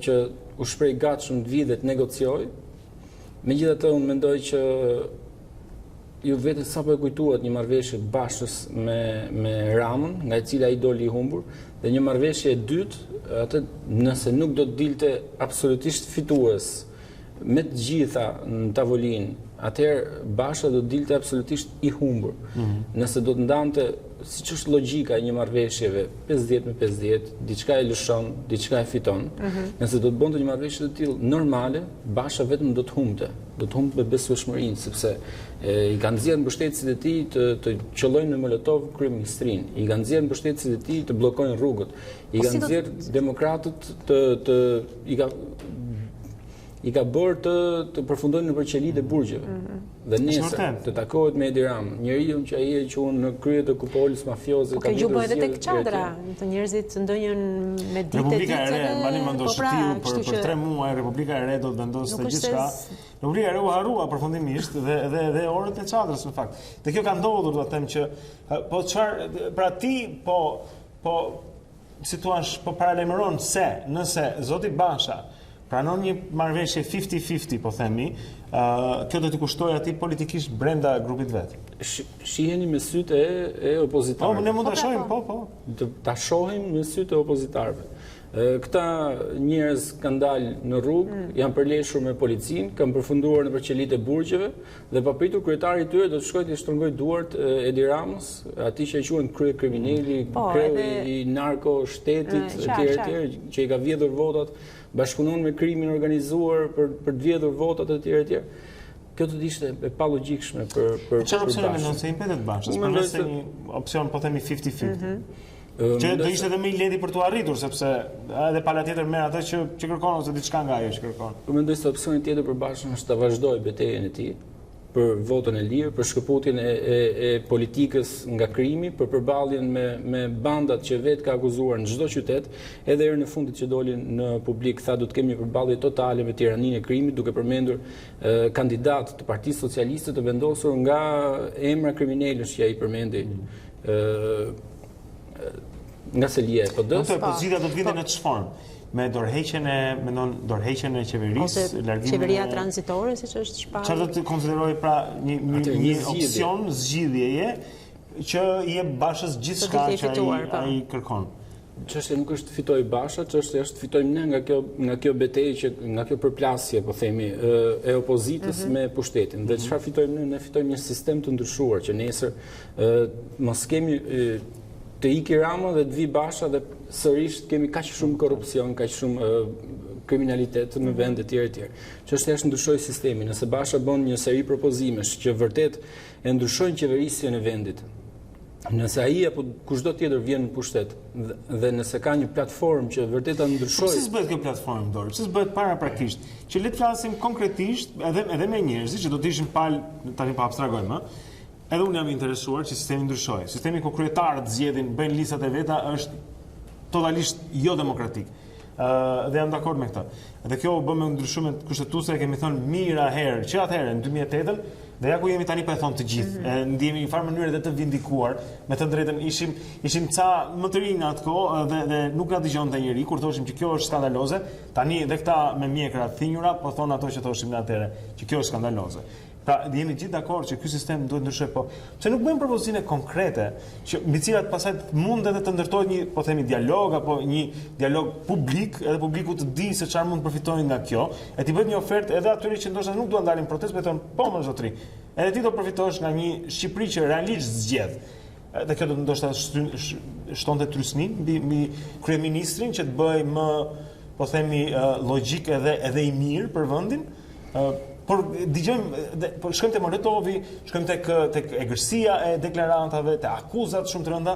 që u shpreh gatshëm të vijë dhe të negociojë. Megjithatë unë mendoj që ju vetë sapo e kujtuat një marrëveshje Bashës me Ramën, nga e cila ai doli i humbur, dhe një marrëveshje e dytë, atë nëse nuk do të dilte absolutisht fitues me të gjitha në tavolinë, atëherë Basha do të dilte absolutisht i humbur. Nëse do të ndante, siç është logjika e një marrëveshjeve, 50 me 50, diçka e lëshon, diçka e fiton. Nëse do të bënte një marrëveshje të tillë normale, Basha vetëm do të humbte. Do të humbte me besueshmërinë, sepse i kanë nxjerrë mbështetësit e tij të qellojnë në Molotov kryeministrinë, i kanë nxjerrë mbështetësit e tij të bllokojnë rrugët, i kanë nxjerrë demokratët i ka bërë të përfundojnë në qelitë e burgjeve. Dhe nesër të takohet me Edi Ramën, njeriu që ai e quhen në krye të kupolis mafioze. Ka gjubo edhe tek çadra, të njerëzit ndonjën me ditë Republika e Re, mbani mend për 3 muaj Republika e Re do të vendosë gjithçka. Republika e Re u harrua përfundimisht dhe orët e çadrës në fakt. Dhe kjo ka ndodhur, do të them që po çfarë pra ti po si thua po paralajmëron se nëse zoti Basha pranon një marrëveshje 50-50, po themi, kjo do t'i kushtoj atij politikisht brenda grupit vet. Shiheni me sytë e opozitarëve. Po, ne mund ta shohim, po. Ta shohim me sytë e opozitarëve. Këta njerëz kanë dalë në rrugë, janë përleshur me policinë, kanë përfunduar në qelitë e burgjeve dhe papritur kryetari i tyre do të shkojë të shtrëngojë duart Edi Ramës, atij që e quhen krye kriminali, kreu i narko shtetit etj, që i ka vjedhur votat, bashkëpunon me krimin organizuar për të vjedhur votat etj. Kjo do të ishte e palogjikshme për çfarë opsioni mendon se i mbetet Bashës? Përveç se një opsion po themi 50-50. Që do ishte edhe më i lehti për t'u arritur, sepse edhe pala tjetër merr atë që kërkon ose diçka nga ajo që kërkon. Unë mendoj se opsioni tjetër për Bashën është ta vazhdojë betejën e tij për votën e lirë, për shkëputjen e politikës nga krimi, për përballjen me bandat që vetë ka akuzuar në çdo qytet, edhe herën e fundit që dolin në publik tha do të kemi një përballje totale me tiraninë e krimit, duke përmendur kandidat të Partisë Socialiste të vendosur nga emra kriminalësh që ai përmendi. Nga Selia e PD-s. Pozita do të vinte në çfarë formë? Me dorëheqjen e qeverisë, largimin qeveria tranzitore, siç është shpallur. Çfarë do të konsideroj pra një opsion zgjidhjeje që i jep Bashës gjithçka që ai kërkon? Çështja nuk është fitoj Basha, çështja është fitojmë ne nga kjo betejë, nga kjo përplasje, po themi, e opozitës me pushtetin. Dhe çfarë fitojmë ne? Ne fitojmë një sistem të ndryshuar që nesër mos kemi të iki Rama dhe të vi Basha dhe sërish kemi kaq shumë korrupsion, kaq shumë kriminalitet në vende të tjera. Çështja është ndryshoj sistemin. Nëse Basha bën një seri propozimesh që vërtet e ndryshojnë qeverisjen e vendit, nëse ai apo kushdo tjetër vjen në pushtet dhe nëse ka një platformë që vërtet ta ndryshojë. Si s'bëhet kjo platformë dorë? Si s'bëhet paraprakisht? Që le të flasim konkretisht edhe me njerëzit që do të ishin pal tani po abstrahojmë, edhe unë jam interesuar që sistemi ndryshojë. Sistemi ku kryetarët zgjedhin, bëjnë listat e veta është totalisht jo demokratik. Dhe jam dakord me këtë. Dhe kjo u bë me ndryshimet kushtetuese, kemi thënë mira herë, që atëherë në 2008 dhe ja ku jemi tani po e thon të gjithë. Ndihemi në farë mënyrë edhe të vindikuar, me të drejtën ishim ca më të rinj atë kohë dhe nuk na dëgjonte njëri kur thoshim që kjo është skandaloze. Tani edhe këta me mjekra thinjura po thon ato që thoshim ne atëherë, që kjo është skandaloze. Pra, jemi gjithë dakord që ky sistem duhet ndryshoj, po pse nuk bëjmë propozime konkrete që mbi cilat pastaj mund edhe të ndërtohet një, po themi, dialog apo një dialog publik, edhe publiku të di se çfarë mund të përfitojnë nga kjo, e ti bëhet një ofertë edhe atyre që ndoshta nuk duan dalin protestë, po thonë, po më zotri. Edhe ti do përfitosh nga një Shqipëri që realisht zgjedh. Dhe kjo do të ndoshta shtonte trysnin mbi kryeministrin që të bëj më, po themi, logjik edhe i mirë për vendin. Por dëgjojmë, shkojmë te Moletovi, shkojmë tek egërësia e deklarantave, te akuzat shumë të rënda,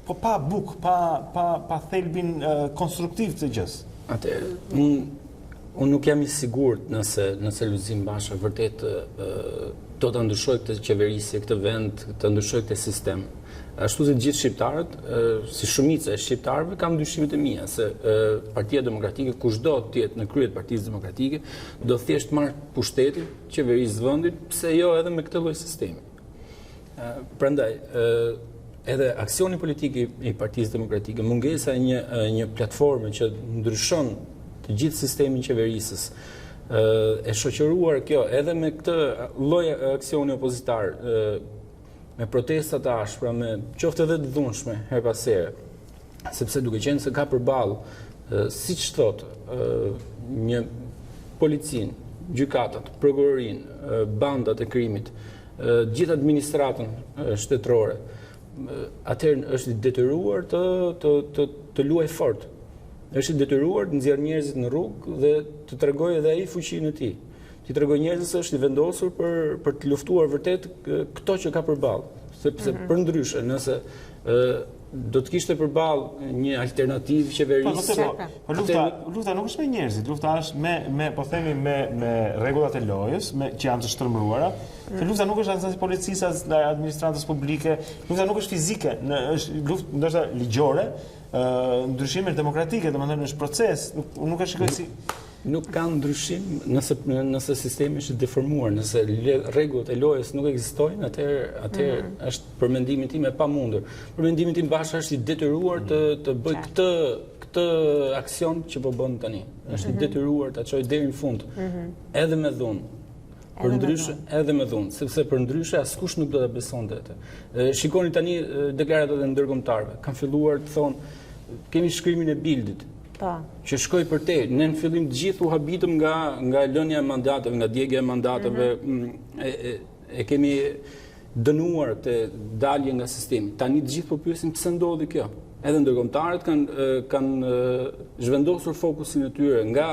po pa buk, pa thelbin konstruktiv të gjës. Atëherë, unë nuk jam i sigurt nëse Lulzim Basha vërtet do të ndryshojë këtë qeverisje, këtë vend, të ndryshojë këtë sistem. Ashtu se gjithë shqiptarët, si shumica e shqiptarëve, kam dyshimet e mia se Partia Demokratike, kushdo të jetë në krye të Partisë Demokratike, do thjesht marrë pushtetin, qeverisë vendit, pse jo edhe me këtë lloj sistemi. Prandaj, edhe aksioni politik i Partisë Demokratike, mungesa e një platforme që ndryshon të gjithë sistemin qeverisës, e shoqëruar kjo edhe me këtë lloj aksioni opozitar, me protestat e ashpra, me qoftë edhe të dhunshme her pas here, sepse duke qenë se ka përballë, siç thot, një policin, gjykatat, prokurorinë, bandat e krimit, gjithë administratën shtetërore, atëherë është i detyruar të luajë fort. Është i detyruar të nxjerrë njerëzit në rrugë dhe të tregojë edhe ai fuqinë e tij. Ti tregoj njerëzit se është i vendosur për të luftuar vërtet këto që ka përballë. Sepse përndryshe, nëse do të kishte përballë një alternativë qeverisë. Lufta nuk është me njerëzit, lufta është me rregullat e lojës, që janë të shtrëmbruara. Lufta nuk është as policisë as administratës publike, lufta nuk është fizike, është luftë ndoshta ligjore, ndryshime demokratike, domethënë është proces, nuk është shikoj si nuk ka ndryshim nëse sistemi është deformuar, nëse rregullat e lojës nuk ekzistojnë, atëherë është për mendimin tim e pamundur. Për mendimin tim Basha është i detyruar të bëj këtë aksion që po bën tani. Është i detyruar ta çojë deri në fund, edhe me dhunë. Përndryshe edhe me dhunë, sepse përndryshe askush nuk do ta besonte atë. Shikoni tani deklaratat e ndërkombëtarëve. Kanë filluar të thonë kemi shkrimin e Bildit. Që shkoj për te, ne në fillim të gjithë u habitëm nga lënia e mandateve, nga djegja e mandateve, e kemi dënuar të dalje nga sistemi. Tani të gjithë po pyesin pse ndodhi kjo. Edhe ndërkombëtarët kanë zhvendosur fokusin e tyre nga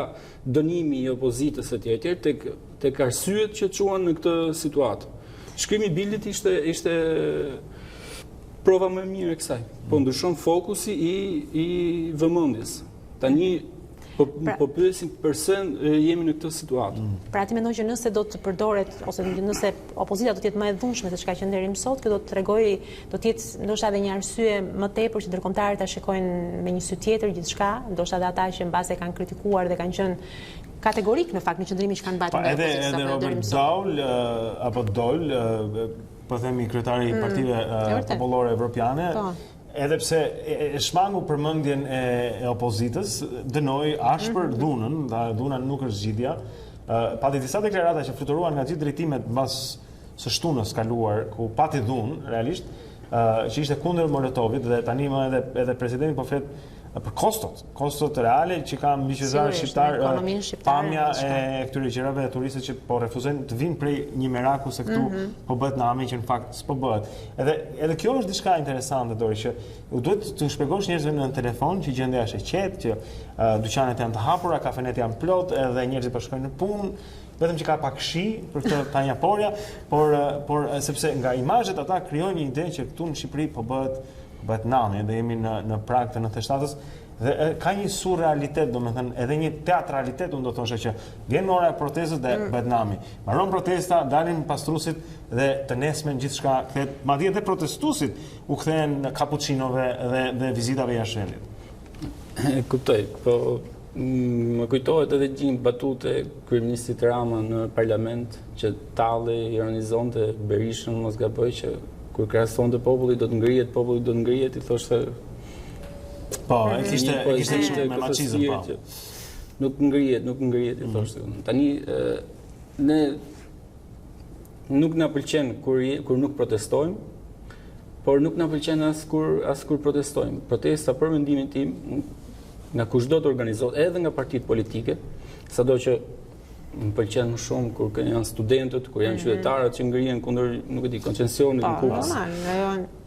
dënimi i opozitës etj. Tek arsyet që çuan në këtë situatë. Shkrimi i Bildit ishte prova më e mirë e kësaj. Po ndryshon fokusi i vëmendjes. Tani po pyesin pse jemi në këtë situatë. Pra ti mendon që nëse do të përdoret ose nëse opozita do të jetë më e dhunshme se çka që nderim sot, kjo do të tregojë, do të jetë ndoshta edhe një arsye më tepër që ndërkombëtarët ta shikojnë me një sy tjetër gjithçka, ndoshta edhe ata që mbase kanë kritikuar dhe kanë qenë kategorik në fakt në qëndrimin që kanë mbajtur nga opozita. Edhe Robert Daul, po themi kryetari i Partive Popullore Evropiane, edhe pse e shmangu përmendjen e opozitës, dënoi ashpër dhunën, dhuna nuk është zgjidhja. Pati disa deklarata që fluturuan nga gjithë drejtimet mbas së shtunës kaluar, ku pati dhunë, realisht, që ishte kundër Molotovit dhe tani më edhe presidenti po flet për kostot reale që ka mbishëzar shqiptar, pamja e këtyre gjërave dhe turistët që po refuzojnë të vinë prej një meraku se këtu po bëhet nami që në fakt s'po bëhet. Edhe kjo është diçka interesante, Dori, që duhet të shpjegosh njerëzve në telefon që gjendja është e qetë, që dyqanet janë të hapura, kafenet janë plot, edhe njerëzit po shkojnë në punë, vetëm që ka pak shi për këtë tanjaporja, por sepse nga imazhet ata krijojnë një ide që këtu në Shqipëri po bëhet nami, dhe jemi në prag të 97-s, dhe ka një surrealitet, domethënë, edhe një teatralitet, unë do të thoshe që vjen ora e protestës dhe bëhet nami. Mbaron protesta, dalin pastruesit dhe të nesmen gjithçka kthehet, madje edhe protestuesit u kthehen kapuçinove dhe vizitave jashtë. Kuptoj, po më kujtohet edhe një batutë e kryeministit Rama në parlament që talli ironizonte Berishën, mos gaboj, që kur krahasonte populli do të ngrihet, i thoshte po, e kishte me machizëm, po. Nuk ngrihet, i thoshte. Tani ne nuk na pëlqen kur nuk protestojmë, por nuk na pëlqen as kur protestojmë. Protesta për mendimin tim nga kushdo të organizohet, edhe nga partitë politike, sado që më pëlqen më shumë kur janë studentët, kur janë qytetarët që ngrihen kundër, nuk e di, koncensionit në Kukës.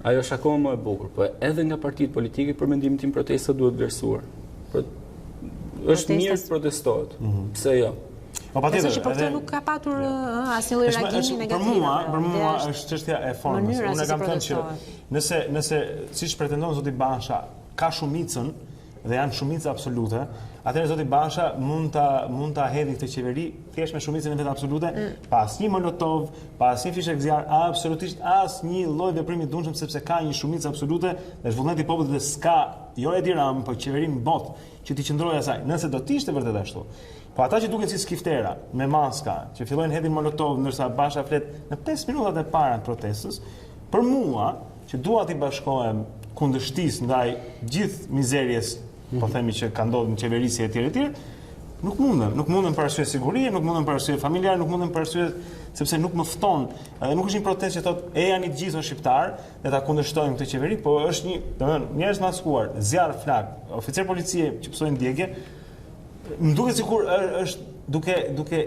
Ajo është akoma më e bukur, po edhe nga partitë politike për mendimin tim protesta duhet vlerësuar. Është mirë të protestohet. Pse jo? Pse që për këtë nuk ka patur asnjë lloj reagimi negativ. Për mua është çështja e formës. Unë kam thënë që nëse siç pretendon zoti Basha ka shumicën dhe janë shumicë absolute, atëherë zoti Basha mund ta hedhë këtë qeveri thjesht me shumicën e vet absolute, pa asnjë molotov, pa asnjë fishek zjarr, absolutisht asnjë lloj veprimi të dhunshëm, sepse ka një shumicë absolute dhe zhvullneti i popullit dhe s'ka jo Edi Rama, po qeverin bot që t'i qëndrojë asaj. Nëse do të ishte vërtet ashtu. Po ata që duken si skiftera, me maska, që fillojnë hedhin molotov, ndërsa Basha flet në 5 minutat e para të protestës, për mua, që dua t'i bashkohem kundërshtisë ndaj gjithë mizerjes, po themi që ka ndodhur në qeverisi etj, Nuk mundem për arsye sigurie, nuk mundem për arsye familjar, nuk mundem për arsye sepse nuk më fton. Edhe nuk është një protestë që thotë e janë të gjithë o shqiptar dhe ta kundërshtojmë këtë qeveri, po është një, domethënë, njerëz të maskuar, zjarr, flag, oficer policie që pësojnë djegje, më duket sikur është duke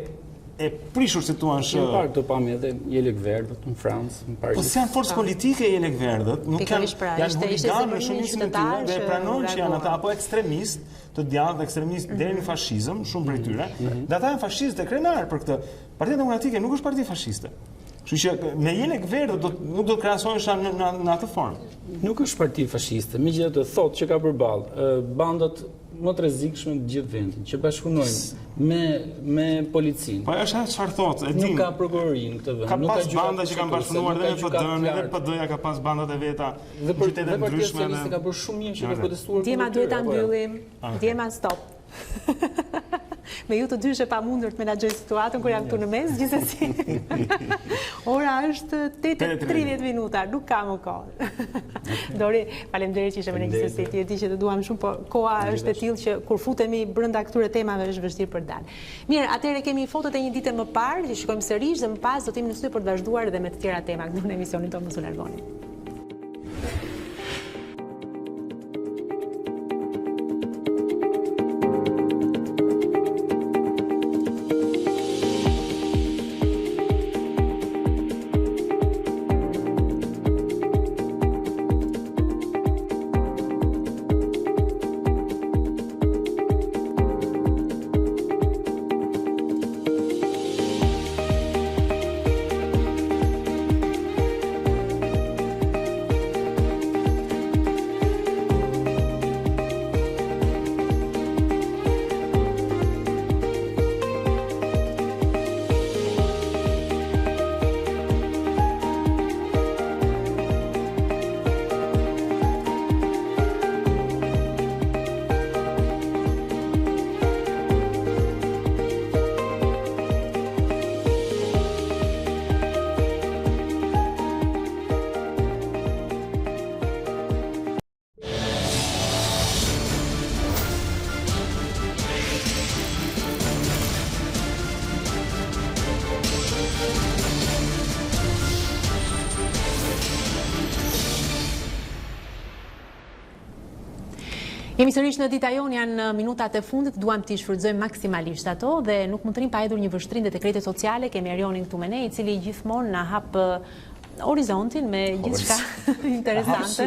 e prishur si thua Në parë të pami edhe jelek verdët në Francë. Po si janë forcë politike jelek verdët, nuk janë huliganë në shumicën e tyre dhe pranojnë që janë ata apo ekstremistë të djathtë, ekstremistë deri në fashizëm, shumë prej tyre. Dhe ata janë fashistë e krenar për këtë. Partia Demokratike nuk është parti fashiste. Kështu që me jelek verdët nuk do të krahasohesha në atë formë. Nuk është parti fashiste, megjithatë thotë që ka përballë bandat më të rrezikshme të gjithë vendin, që bashkëpunojnë me policinë. Po është ajo çfarë thotë, e di. Nuk ka prokurorin këtë vend. Ka pas banda që kanë bashkëpunuar dhe me PD-n, edhe PD-ja ka pas bandat e veta. Dhe Partia Socialiste ka bërë shumë mirë që ka protestuar. Djema duhet ta mbyllim. Djema stop. Me ju të dy është e pamundur të menaxhoj situatën kur jam këtu në mes, gjithsesi. Ora është 8:30 minuta, nuk ka më kohë. Dori, faleminderit që ishe me ne gjithsesi. Ti e di që të duam shumë, por koha është e tillë që kur futemi brenda këtyre temave është vështirë për dalë. Mirë, atëherë kemi fotot e një dite më parë, që shikojmë sërish dhe më pas do të jemi në studio për të vazhduar edhe me të tjera tema këtu në emisionin tonë, mos u largoni. Jemi sërish në Dita Jonë, janë minutat e fundit, duam t'i shfrytëzojmë maksimalisht ato dhe nuk mund të rim pa hedhur një vështrim dhe dekrete sociale. Kemi Erionin këtu me ne, i cili gjithmonë na hap horizontin me gjithçka interesante.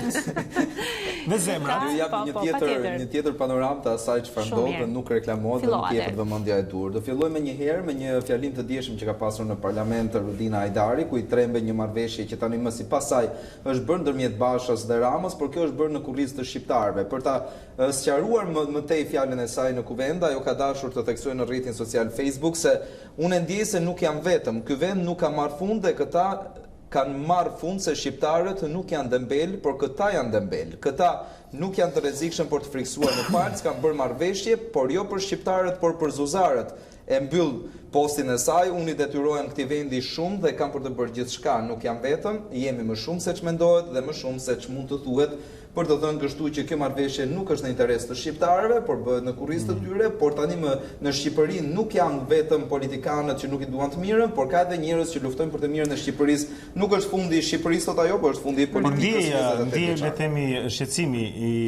Me zemra. Ju jap një tjetër panoramë të asaj çfarë ndodh dhe nuk reklamohet dhe nuk jepet vëmendja e dur. Do filloj me një fjalim të dieshëm që ka pasur në parlament Rudina Hajdari, ku i trembe një marrëveshje që tani më sipas saj është bërë ndërmjet Bashës dhe Ramës, por kjo është bërë në kurrizë të shqiptarëve. Për ta sqaruar më tej fjalën e saj në kuvend, ajo ka dashur të theksojë në rrjetin social Facebook se unë ndjej se nuk jam vetëm, ky vend nuk ka marrë fund dhe këta kanë marrë fund se shqiptarët nuk janë dembel, por këta janë dembel. Këta nuk janë të rrezikshëm për të friksuar në palc, kanë bërë marrëveshje, por jo për shqiptarët, por për zuzarët. E mbyll postin e saj, unë i detyrohem këtij vendi shumë dhe kam për të bërë gjithçka, nuk jam vetëm, jemi më shumë se ç'mendohet dhe më shumë se ç'mund të thuhet. Për të thënë kështu që kjo marrëveshje nuk është në interes të shqiptarëve, por bëhet në kurrizë të tyre, por tani në Shqipëri nuk janë vetëm politikanët që nuk i duan të mirën, por ka edhe njerëz që luftojnë për të mirën e Shqipërisë. Nuk është fundi i Shqipërisë sot ajo, por është fundi i politikës. Ndjej le themi shqetësimi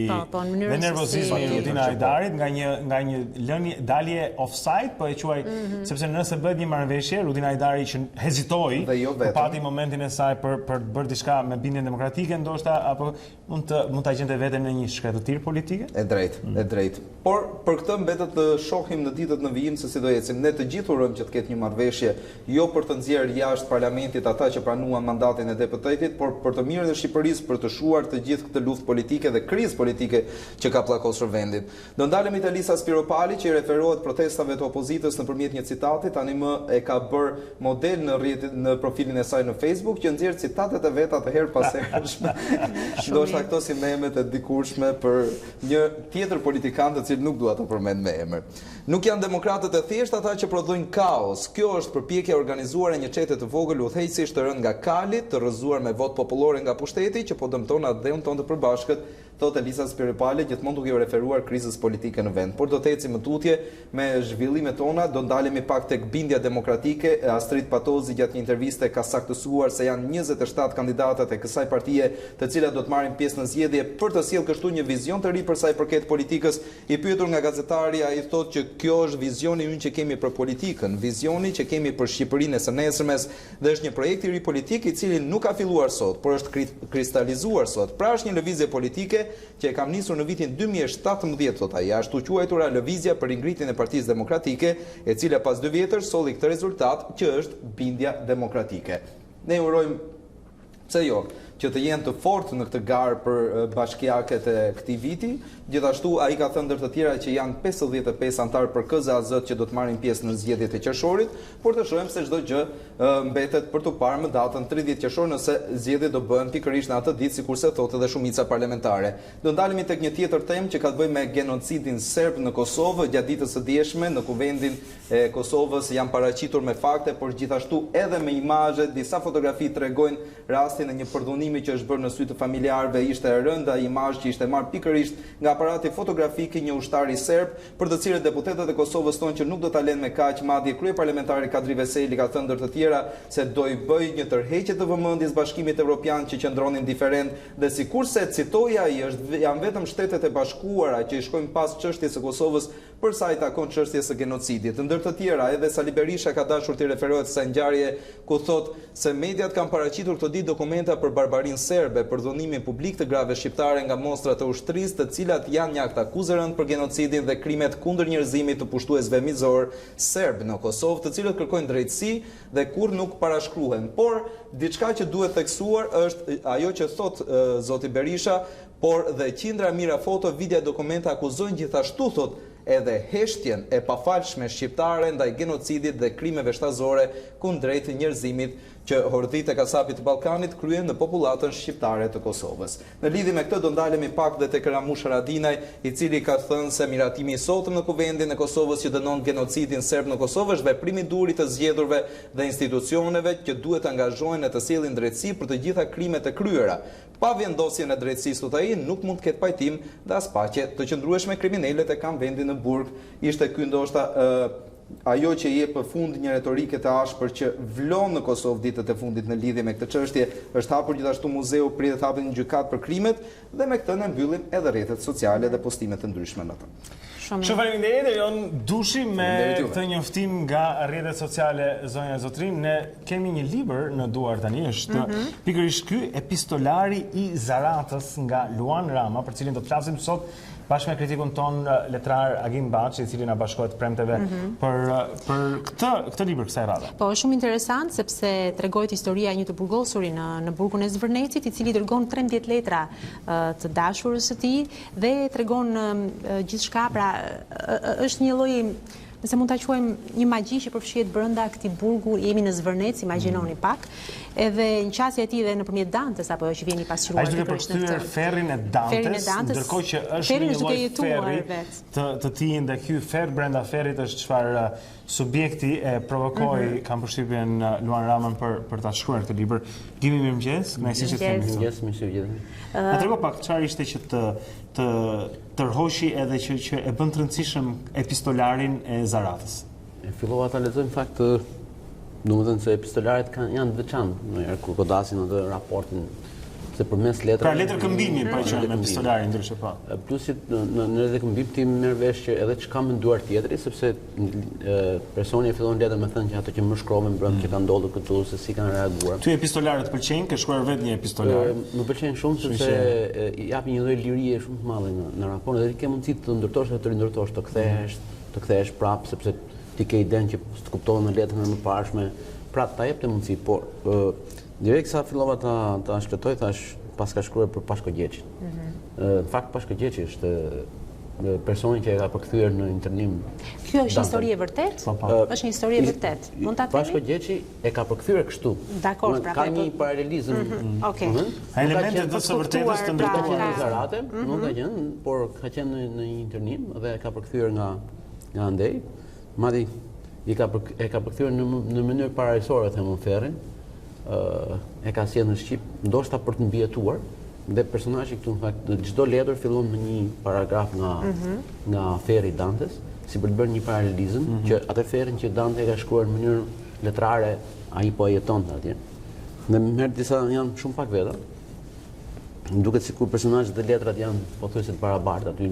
dhe nervozizmi i Rudina Hajdarit nga një dalje offside, po e quaj, sepse nëse bëhet një marrëveshje, Rudina Hajdari që hezitoi, pati momentin e saj për të bërë diçka me bindje demokratike ndoshta apo mund ta gjente veten në një shkretëtirë politike? E drejt. Por për këtë mbetet të shohim në ditët në vijim se si do ecim. Ne të gjithë urojmë që të ketë një marrëveshje, jo për të nxjerrë jashtë parlamentit ata që pranuan mandatin e deputetit, por për të mirën e Shqipërisë, për të shuar të gjithë këtë luftë politike dhe krizë politike që ka pllakosur vendin. Do ndalemi te Lisa Spiropali që i referohet protestave të opozitës nëpërmjet një citati, tani më e ka bërë model në profilin e saj në Facebook, që nxjerr citatet e veta të herë pas hershme. Ndoshta këto si memet e dikurshme për një tjetër politikan të cilë nuk dua të përmend me emër. Nuk janë demokratët e thjesht ata që prodhojnë kaos. Kjo është përpjekje organizuar e një çete të vogël udhëheqësish të rënë nga Kali, të rrëzuar me votë popullore nga pushteti që po dëmton atë dheun tonë të përbashkët, thot Elisa Spiripale, gjithmonë duke u referuar krizës politike në vend. Por do të ecim më tutje me zhvillimet tona, do ndalemi pak tek bindja demokratike. Astrid Patozi gjatë një interviste ka saktësuar se janë 27 kandidatat e kësaj partie, të cilat do të marrin pjesë në zgjedhje për të sjellë kështu një vizion të ri për sa i përket politikës. I pyetur nga gazetari, ai thotë që kjo është vizioni ynë që kemi për politikën, vizioni që kemi për Shqipërinë së nesërmes, dhe është një projekt i ri politik i cili nuk ka filluar sot, por është kristalizuar sot. Pra është një lëvizje politike që e kam nisur në vitin 2017, thot ai, ashtu quajtura lëvizja për ngritjen e Partisë Demokratike, e cila pas 2 vjetësh solli këtë rezultat që është bindja demokratike. Ne urojmë pse jo, që të jenë të fortë në këtë garë për bashkiaket e këtij viti. Gjithashtu ai ka thënë ndër të tjera që janë 55 antarë për KZAZ që do të marrin pjesë në zgjedhjet e qershorit, por të shohim se çdo gjë mbetet për të parë më datën 30 qershor, nëse zgjedhjet do bëhen pikërisht në atë ditë, sikurse thotë edhe shumica parlamentare. Do ndalemi tek një tjetër temë që ka të bëjë me genocidin serb në Kosovë. Gjatë ditës së dieshme në kuvendin e Kosovës janë paraqitur me fakte, por gjithashtu edhe me imazhe. Disa fotografi tregojnë rastin e një përdhunimi që është bërë në sy të familjarëve. Ishte e rënda imazh që ishte marrë pikërisht nga aparati fotografik i një ushtari serb, për të cilët deputetët e Kosovës thonë që nuk do ta lënë me kaq. Madje kryeparlamentari Kadri Veseli ka thënë ndër të tjera se do i bëj një tërheqje të vëmendjes Bashkimit Evropian që qëndronin indiferent, dhe sikurse citoi ai, janë vetëm Shtetet e Bashkuara që i shkojnë pas çështjes së Kosovës për sa i takon çështjes së genocidit. Ndër të tjera, edhe Sali Berisha ka dashur të referohet kësaj ngjarje ku thotë se mediat kanë paraqitur këtë ditë dokumenta për barbarinë serbe, për dhunimin publik të grave shqiptare nga mostra të ushtrisë, të cilat janë një akt akuzë rënd për genocidin dhe krimet kundër njerëzimit të pushtuesve mizor serb në Kosovë, të cilët kërkojnë drejtësi dhe kur nuk parashkruhen. Por diçka që duhet theksuar është ajo që thot zoti Berisha, por dhe qindra mira foto, video, dokumenta akuzojnë gjithashtu, thot, edhe heshtjen e pafalshme shqiptare ndaj genocidit dhe krimeve shtazore kundrejt njerëzimit që hordhit e kasapit të Ballkanit kryen në popullatën shqiptare të Kosovës. Në lidhje me këtë do ndalemi pak dhe tek Ramush Haradinaj, i cili ka thënë se miratimi i sotëm në kuvendin e Kosovës që dënon genocidin serb në Kosovë është veprim i duhurit të zgjedhurve dhe institucioneve që duhet të angazhohen e të sjellin drejtësi për të gjitha krimet e kryera. Pa vendosjen e drejtësisë, thot ai, nuk mund të ketë pajtim dhe as paqe të qëndrueshme. Kriminalet e kanë vendin në burg. Ishte ky ndoshta ajo që jep fund një retorike të ashpër që vlon në Kosovë ditët e fundit në lidhje me këtë çështje. Është hapur gjithashtu muzeu, pritet hapet një gjykatë për krimet, dhe me këtë ne mbyllim edhe rrjetet sociale dhe postimet të ndryshme në të. Shumë faleminderit, Erion Dushi, me këtë njoftim nga rrjetet sociale, zonja Zotrin. Ne kemi një libër në duar tani, është pikërisht ky Epistolari i Zaratës nga Luan Rama, për cilin do të flasim sot bashkë me kritikun ton letrar Agim Baç, i cili na bashkohet premteve për këtë libër kësaj radhe. Po, është shumë interesant sepse tregojë historia e një të burgosuri në burgun e Zvërnecit, i cili dërgon 13 letra të dashurës së tij dhe tregon gjithçka, pra është një lloj, nëse mund ta quajmë, një magji që përfshihet brenda këtij burgu. Jemi në Zvërnec, imagjinoni pak. Edhe në qasja e tij dhe nëpërmjet Dantes, apo që vjen i pasqyruar pikërisht në këtë ferrin e Dantes, ndërkohë që është një lloj ferri të tij, dhe ky fer brenda ferrit është çfarë subjekti e provokoi, kam përshtypjen Luan Ramën për ta shkruar këtë libër. Gimi, mirëmëngjes, kënaqësi që të kemi këtu. Mirëmëngjes. Na trego pak çfarë ishte që të tërhoqi edhe që e bën të rëndësishëm epistolarin e Zaratës. Fillova ta lexoj në fakt, domethënë se epistolarit janë të veçantë, ndonjëherë kur godasin atë raportin, se përmes letrave. Pra letër këmbimi pa qenë me epistolarin ndryshe pa. Plusit në letër këmbim ti merr vesh që edhe çka menduar tjetri, sepse personi e fillon letrën me thënë që ato që më shkruan brenda që ka ndodhur këtu, se si kanë reaguar. Ty epistolarët pëlqejnë, ke shkruar vetë një epistolar? Më pëlqejnë shumë sepse japi një lloj lirie shumë të madhe në raport, dhe ti ke mundësi të ndërtosh dhe të rindërtosh, të kthehesh prapë, sepse ti ke idenë që të kuptohen në letrën e mëparshme, pra ta jep të mundësi, por direkt sa fillova ta shpletoj, thash pas ka shkruar për Pashko Gjeçin. Në fakt Pashko Gjeçi është personi që e ka përkthyer në internim. Kjo është histori e vërtet? Është një histori e vërtet. Mund ta themi? Pashko Gjeçi e ka përkthyer kështu. Dakor, pra ka një paralelizëm. Okej. Elementet të së vërtetës të ndërtohen në Zarate, nuk ka qenë, por ka qenë në një internim dhe e ka përkthyer nga andej. Madje e ka përkthyer në mënyrë parajsore, them unë ferrin. E ka sjellë në Shqip, ndoshta për të mbijetuar, Dhe personazhi këtu në fakt çdo letër fillon me një paragraf nga Ferri Dantes, si për të bërë një paralelizëm që atë Ferrin që Dante ka shkruar në mënyrë letrare, ai po jetonte atje. Dhe merr disa janë shumë pak veta. Më duket sikur personazhet e letrat janë pothuajse të barabarta aty.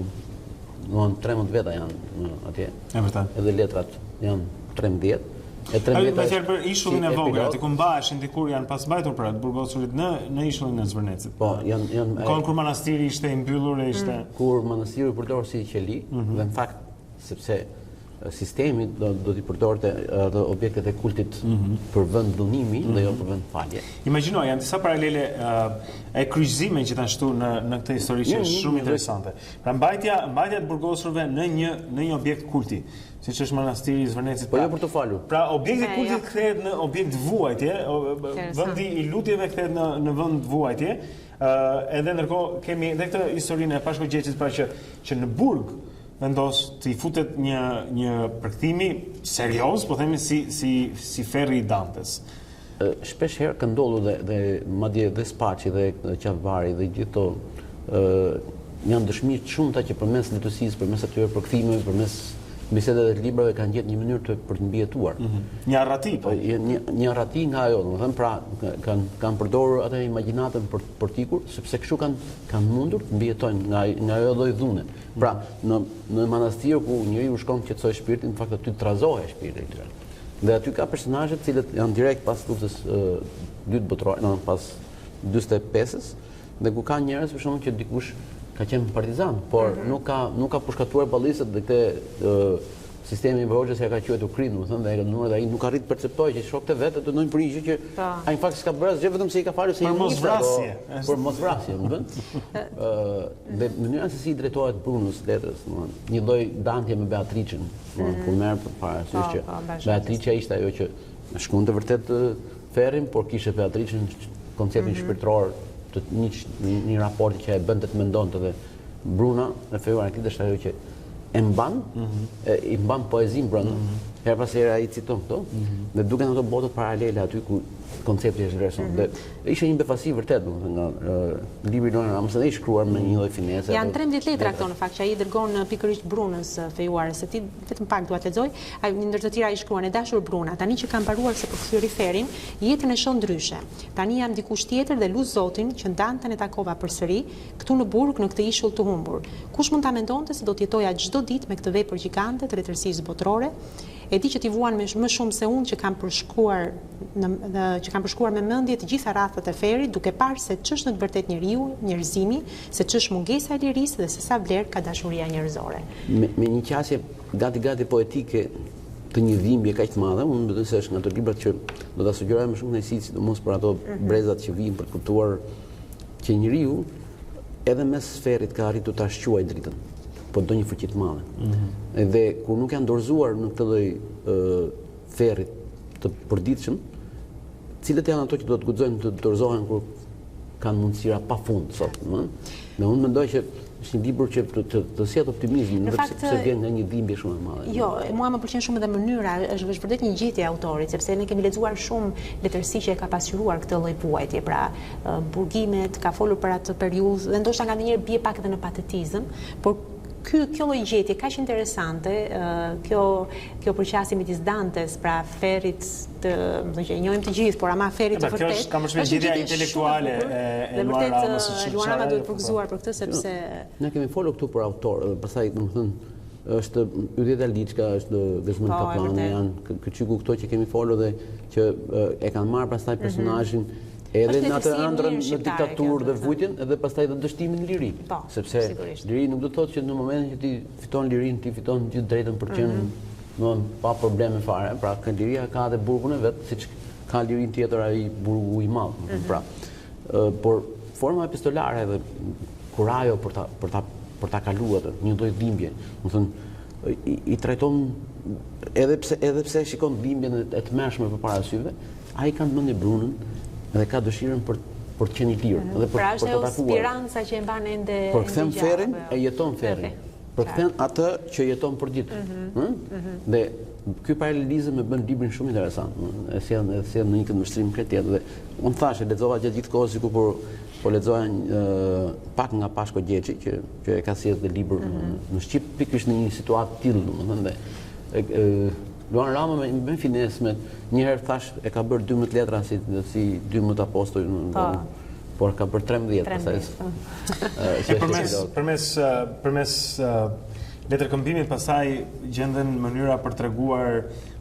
Domthon 13 veta janë atje. E vërtet. Edhe letrat janë 13. Me fjalë për ishullin e vogël, aty ku mbaheshin dikur janë pas mbajtur pra të burgosurit në ishullin e Zvërnecit. Po, janë kur manastiri ishte i mbyllur e ishte. Kur manastiri u përdor si qeli, dhe në fakt sepse sistemi do t'i përdorte ato objektet e kultit për vend dhunimi dhe jo për vend falje. Imagjino, janë disa paralele e kryqëzime gjithashtu në këtë histori që është shumë interesante. Pra mbajtja e burgosurve në një objekt kulti, siç është manastiri i Zvërnecit. Po jo për të falur. Pra objekti i kultit kthehet në objekt vuajtje, vendi i lutjeve kthehet në vend vuajtje. Edhe ndërkohë kemi edhe këtë historinë e Pashkogjeçit, pra që në burg vendos të i futet një përkthimi serioz, po themi si Ferri i Dantes. Shpesh herë ka ndodhur dhe madje dhe Spaçi dhe Qafbari dhe gjithë janë dëshmi të shumta që përmes letësisë, përmes atyre përkthimeve, përmes bisedave të librave kanë gjetë një mënyrë për të mbijetuar. Një arrati, po. Një arrati nga ajo, domethënë pra kanë përdorur atë imagjinatën për t'ikur, sepse kështu kanë mundur të mbijetojnë nga ajo lloj dhune. Pra, në manastir ku njeriu shkon të qetësoj shpirtin, në fakt aty trazohej shpirti i tyre. Dhe aty ka personazhe të cilët janë direkt pas luftës dytë botërore, pas 45-s, dhe ku ka njerëz për shembull që dikush ka qenë partizan, por nuk ka përshkatuar ballisët dhe këtë sistemi i Vogës ja ka quajtur krim, domethënë dhe ai nuk arrit të perceptojë që shokët e vet të ndonjë përgjigje që ai në fakt s'ka bërë asgjë vetëm se i ka falur se i mosvrasje. Për mosvrasje, domethënë. Dhe mënyra se si drejtohet Brunës letrës, domethënë, një lloj dantje me Beatricën, domethënë kur merr parasysh që Beatricia ishte ajo që shkonte vërtet Ferrin, por kishte Beatricën konceptin shpirtëror të një raporti që e bënte të mendonte dhe Bruna në fejuar e është ajo që i mban poezinë brenda. Her pas here ai citon këto, dhe duken ato botët paralele aty ku koncepti është vlerësuar. Dhe ishte një befasi vërtet, domethënë nga libri i Lorën Ramës, dhe i shkruar me një lloj finese. Janë 13 letra këto në fakt që ai dërgon pikërisht Brunës fejuare, se ti vetëm pak dua të lexoj. Ai ndër të tjera i shkruan: "E dashur Bruna, tani që kam mbaruar se përkthyeri Ferrin, jetën e shoh ndryshe. Tani jam dikush tjetër dhe lut Zotin që Danten e takova përsëri këtu në burg në këtë ishull të humbur. Kush mund ta mendonte se do të jetoja çdo ditë me këtë vepër gjigante të letërsisë botërore? E di që ti vuan më shumë se unë që kam përshkruar me mendje të gjitha rrethat e Ferrit, duke parë se ç'është në të vërtetë njeriu, njerëzimi, se ç'është mungesa e lirisë dhe se sa vlerë ka dashuria njerëzore." Me një qasje gati poetike të një dhimbje kaq të madhe, unë mendoj se është nga ato librat që do ta sugjeroj më shumë kënaqësi, sidomos për ato brezat që vijnë për të kuptuar që njeriu edhe mes Ferrit ka arritur ta shquajë dritën, po do një fuqi të madhe. Dhe kur nuk janë dorëzuar në këtë lloj Ferrit të përditshëm, cilët janë ato që do të guxojnë të dorëzohen kur kanë mundësira pafund sot, Me unë mendoj që është një libër që të sjell optimizmin, sepse vjen nga një dhimbje shumë e madhe. Jo, mua më pëlqen shumë edhe mënyra, është vërtet një gjetje e autorit, sepse ne kemi lexuar shumë letërsi që e ka pasqyruar këtë lloj vuajtje, pra burgimet, ka folur për atë periudhë, dhe ndoshta nganjëherë bie pak edhe në patetizëm, por kjo lloj gjetje kaq interesante, kjo përqasje midis Dantes, pra Ferrit të, do të thënë, njohim të gjithë, por ama Ferrit të vërtet. Kjo është gjendja intelektuale e Luan Ramës. Luan Rama duhet përgëzuar për këtë sepse ne kemi folur këtu për autor, pastaj domethënë është Ylida Liçka, është Vezmën Kaplani, janë këtyku këto që kemi folur dhe që e kanë marrë pastaj personazhin edhe në atë ëndrrën në diktaturë dhe vujtjen, edhe pastaj dhe dështimin liri. Sepse liri nuk do të thotë që në momentin që ti fiton lirin, ti fiton gjithë drejtën për qenë pa probleme fare. Pra, liria ka edhe burgun e vet, siç ka lirin tjetër ai burgu i madh. Pra, por forma epistolare dhe kurajo për ta kaluar një lloj dhimbje, do të thënë i trajton edhe pse shikon dhimbjen e tmerrshme përpara syve, ai ka në mendje Brunën dhe ka dëshirën për të qenë i lirë dhe për të takuar. Pra është speranca që e mban ende. Por kthen Ferrin, e jeton Ferrin. Por kthen atë që jeton për ditë. Dhe ky paralelizëm e bën librin shumë interesant. E sjell në një këndvështrim konkret dhe unë thashë lexova gjatë gjithë kohës sikur po lexoja pak nga Pashko Gjeçi që e ka sjellë dhe libër në Shqip pikërisht në një situatë të tillë, domethënë Luan Rama me finesme, njëherë thash e ka bërë 12 letra si 12 apostoj, por ka bërë 13. Përmes letërkëmbimit pasaj gjenden mënyra për treguar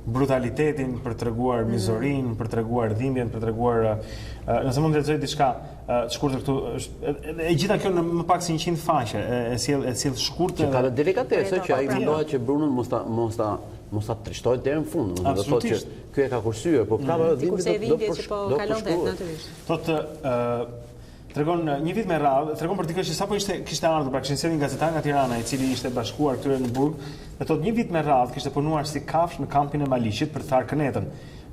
brutalitetin, për treguar mizorin, për treguar dhimbjen, për treguar nëse mund të lexoj diçka të shkurtër këtu, e gjitha kjo në më pak si 100 faqe, e sjell shkurtër. Që ka dhe delikatese që ai mundohet që Brunën mos ta trishtoj deri në fund, do të thotë që ky e ka kursyer, por ka dhimbje që po kalon vet natyrisht. Thotë tregon një vit me radhë, tregon për dikë që sapo kishte ardhur, pra kishin sjellin gazetar nga Tirana, i cili ishte bashkuar këtyre në burg, dhe thotë një vit me radhë kishte punuar si kafsh në kampin e Maliqit për të tharë kënetën.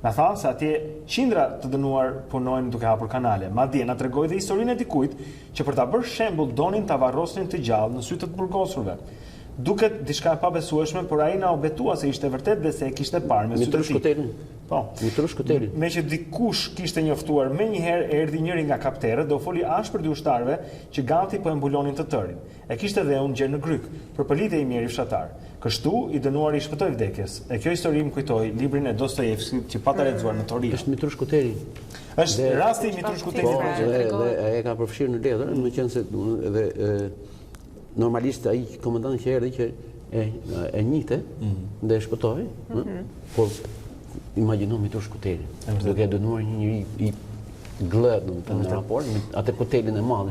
Na tha se atje qindra të dënuar punojnë duke hapur kanale. Madje na tregoi dhe historinë e dikujt që për ta bërë shembull donin ta varrosnin të gjallë në sy të burgosurve. Duket diçka e pabesueshme, por ai na u betua se ishte vërtet dhe se e kishte parë me sy të tij. Po, me që dikush kishte njoftuar menjëherë erdhi njëri nga kapterët dhe u foli ashpër dy ushtarëve që gati po e mbulonin të tërin. E kishte dhe unë gjë në gryk, përpëlite i mjeri fshatar. Kështu i dënuari shpëtoi vdekjes. E kjo histori më kujtoi librin e Dostojevskit që pata lexuar në Toria. Është Mitrush Kuteri. Është rasti i Mitrush Kuterit. Dhe e ka përfshirë në letër, më qenë se edhe normalisht ai komandanti që erdhi që e njihte dhe e shpëtoi, por imagjino Mitrush Kuteri, duke e dënuar një njeri i glëd në raport, atë kotelin e madh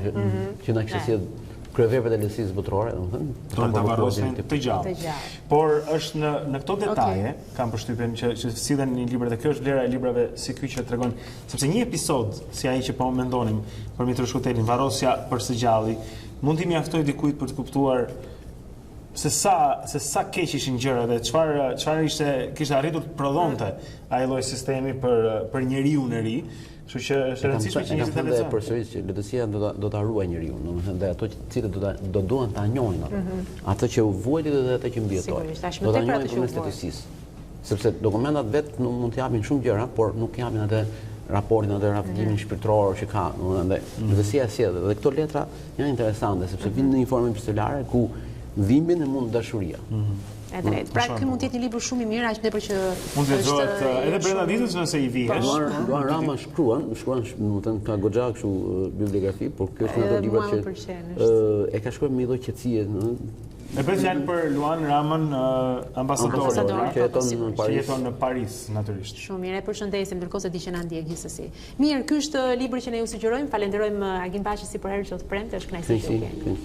që na kishte sjell kryevepet e lehtësisë botërore, domethënë, ta varrosin të gjallë. Por është në këto detaje, kam përshtypjen që sillen në librat dhe kjo është vlera e librave si ky që tregon, sepse një episod si ai që po mendonim për Mitrush Kutelin, varrosja për së gjalli, mund t'i mjaftoj dikujt për të kuptuar se sa keq ishin gjërat dhe çfarë kishte arritur të prodhonte ai lloj sistemi për njeriu në ri. Kështu që është e rëndësishme që njerëzit të lexojnë. Përsëris që letësia do ta ruajë njeriu, domethënë dhe ato të cilët do duan ta njohin atë që u vuajti dhe atë që mbijetoi. Do ta njohin përmes letësisë. Sepse dokumentat vet mund të japin shumë gjëra, por nuk japin atë raportin atë raftimin shpirtëror që ka, domethënë letësia sjell dhe këto letra janë interesante sepse vijnë në një formë epistolare ku dhimbjen e mund dashuria. E drejt. Pra ky mund të jetë një libër shumë i mirë, aq tepër që mund të lexohet edhe brenda ditës nëse i vihesh. Luan Rama shkruan, domethënë ka goxha kështu bibliografi, por kjo është një ato libra që e ka shkruar me një lloj qetësie. E bëj fjalë për Luan Ramën, ambasador që jeton në Paris natyrisht. Shumë mirë, e përshëndesim ndërkohë se di që na ndjek gjithsesi. Mirë, ky është libri që ne ju sugjerojmë. Falenderojmë Agin Bashi si për herë që të premte, është kënaqësi që kemi.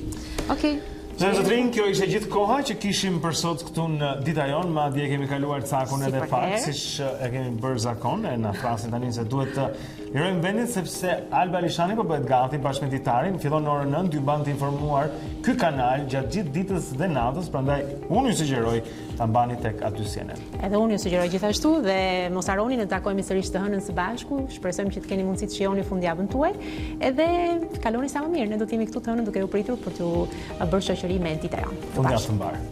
Okej. Zënë të rinjë, kjo ishte gjithë koha që kishim për sot këtu në Dita Jonë, madje kemi kaluar cakun edhe pak, siç e kemi bërë zakon, e na flasin tani se duhet të lirojmë vendin sepse Alba Lishani po bëhet gati bashkë me Ditarin, fillon në orën 9, ju mban të informuar ky kanal gjatë gjithë ditës dhe natës, prandaj unë ju sugjeroj ta mbani tek aty CNN. Edhe unë ju sugjeroj gjithashtu dhe mos harroni, ne takojmë sërish të hënën së bashku, shpresojmë që të keni mundësi të shijoni fundjavën tuaj, edhe kaloni sa më mirë, ne do të jemi këtu të hënën duke u pritur për t'u bërë shoqëri me Dita Jonë. Fundjavë të mbarë.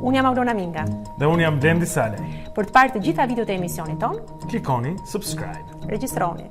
Unë jam Aurona Minga. Dhe unë jam Dendi Saleh. Për të parë të gjitha videot e emisionit ton, klikoni subscribe. Regjistroni.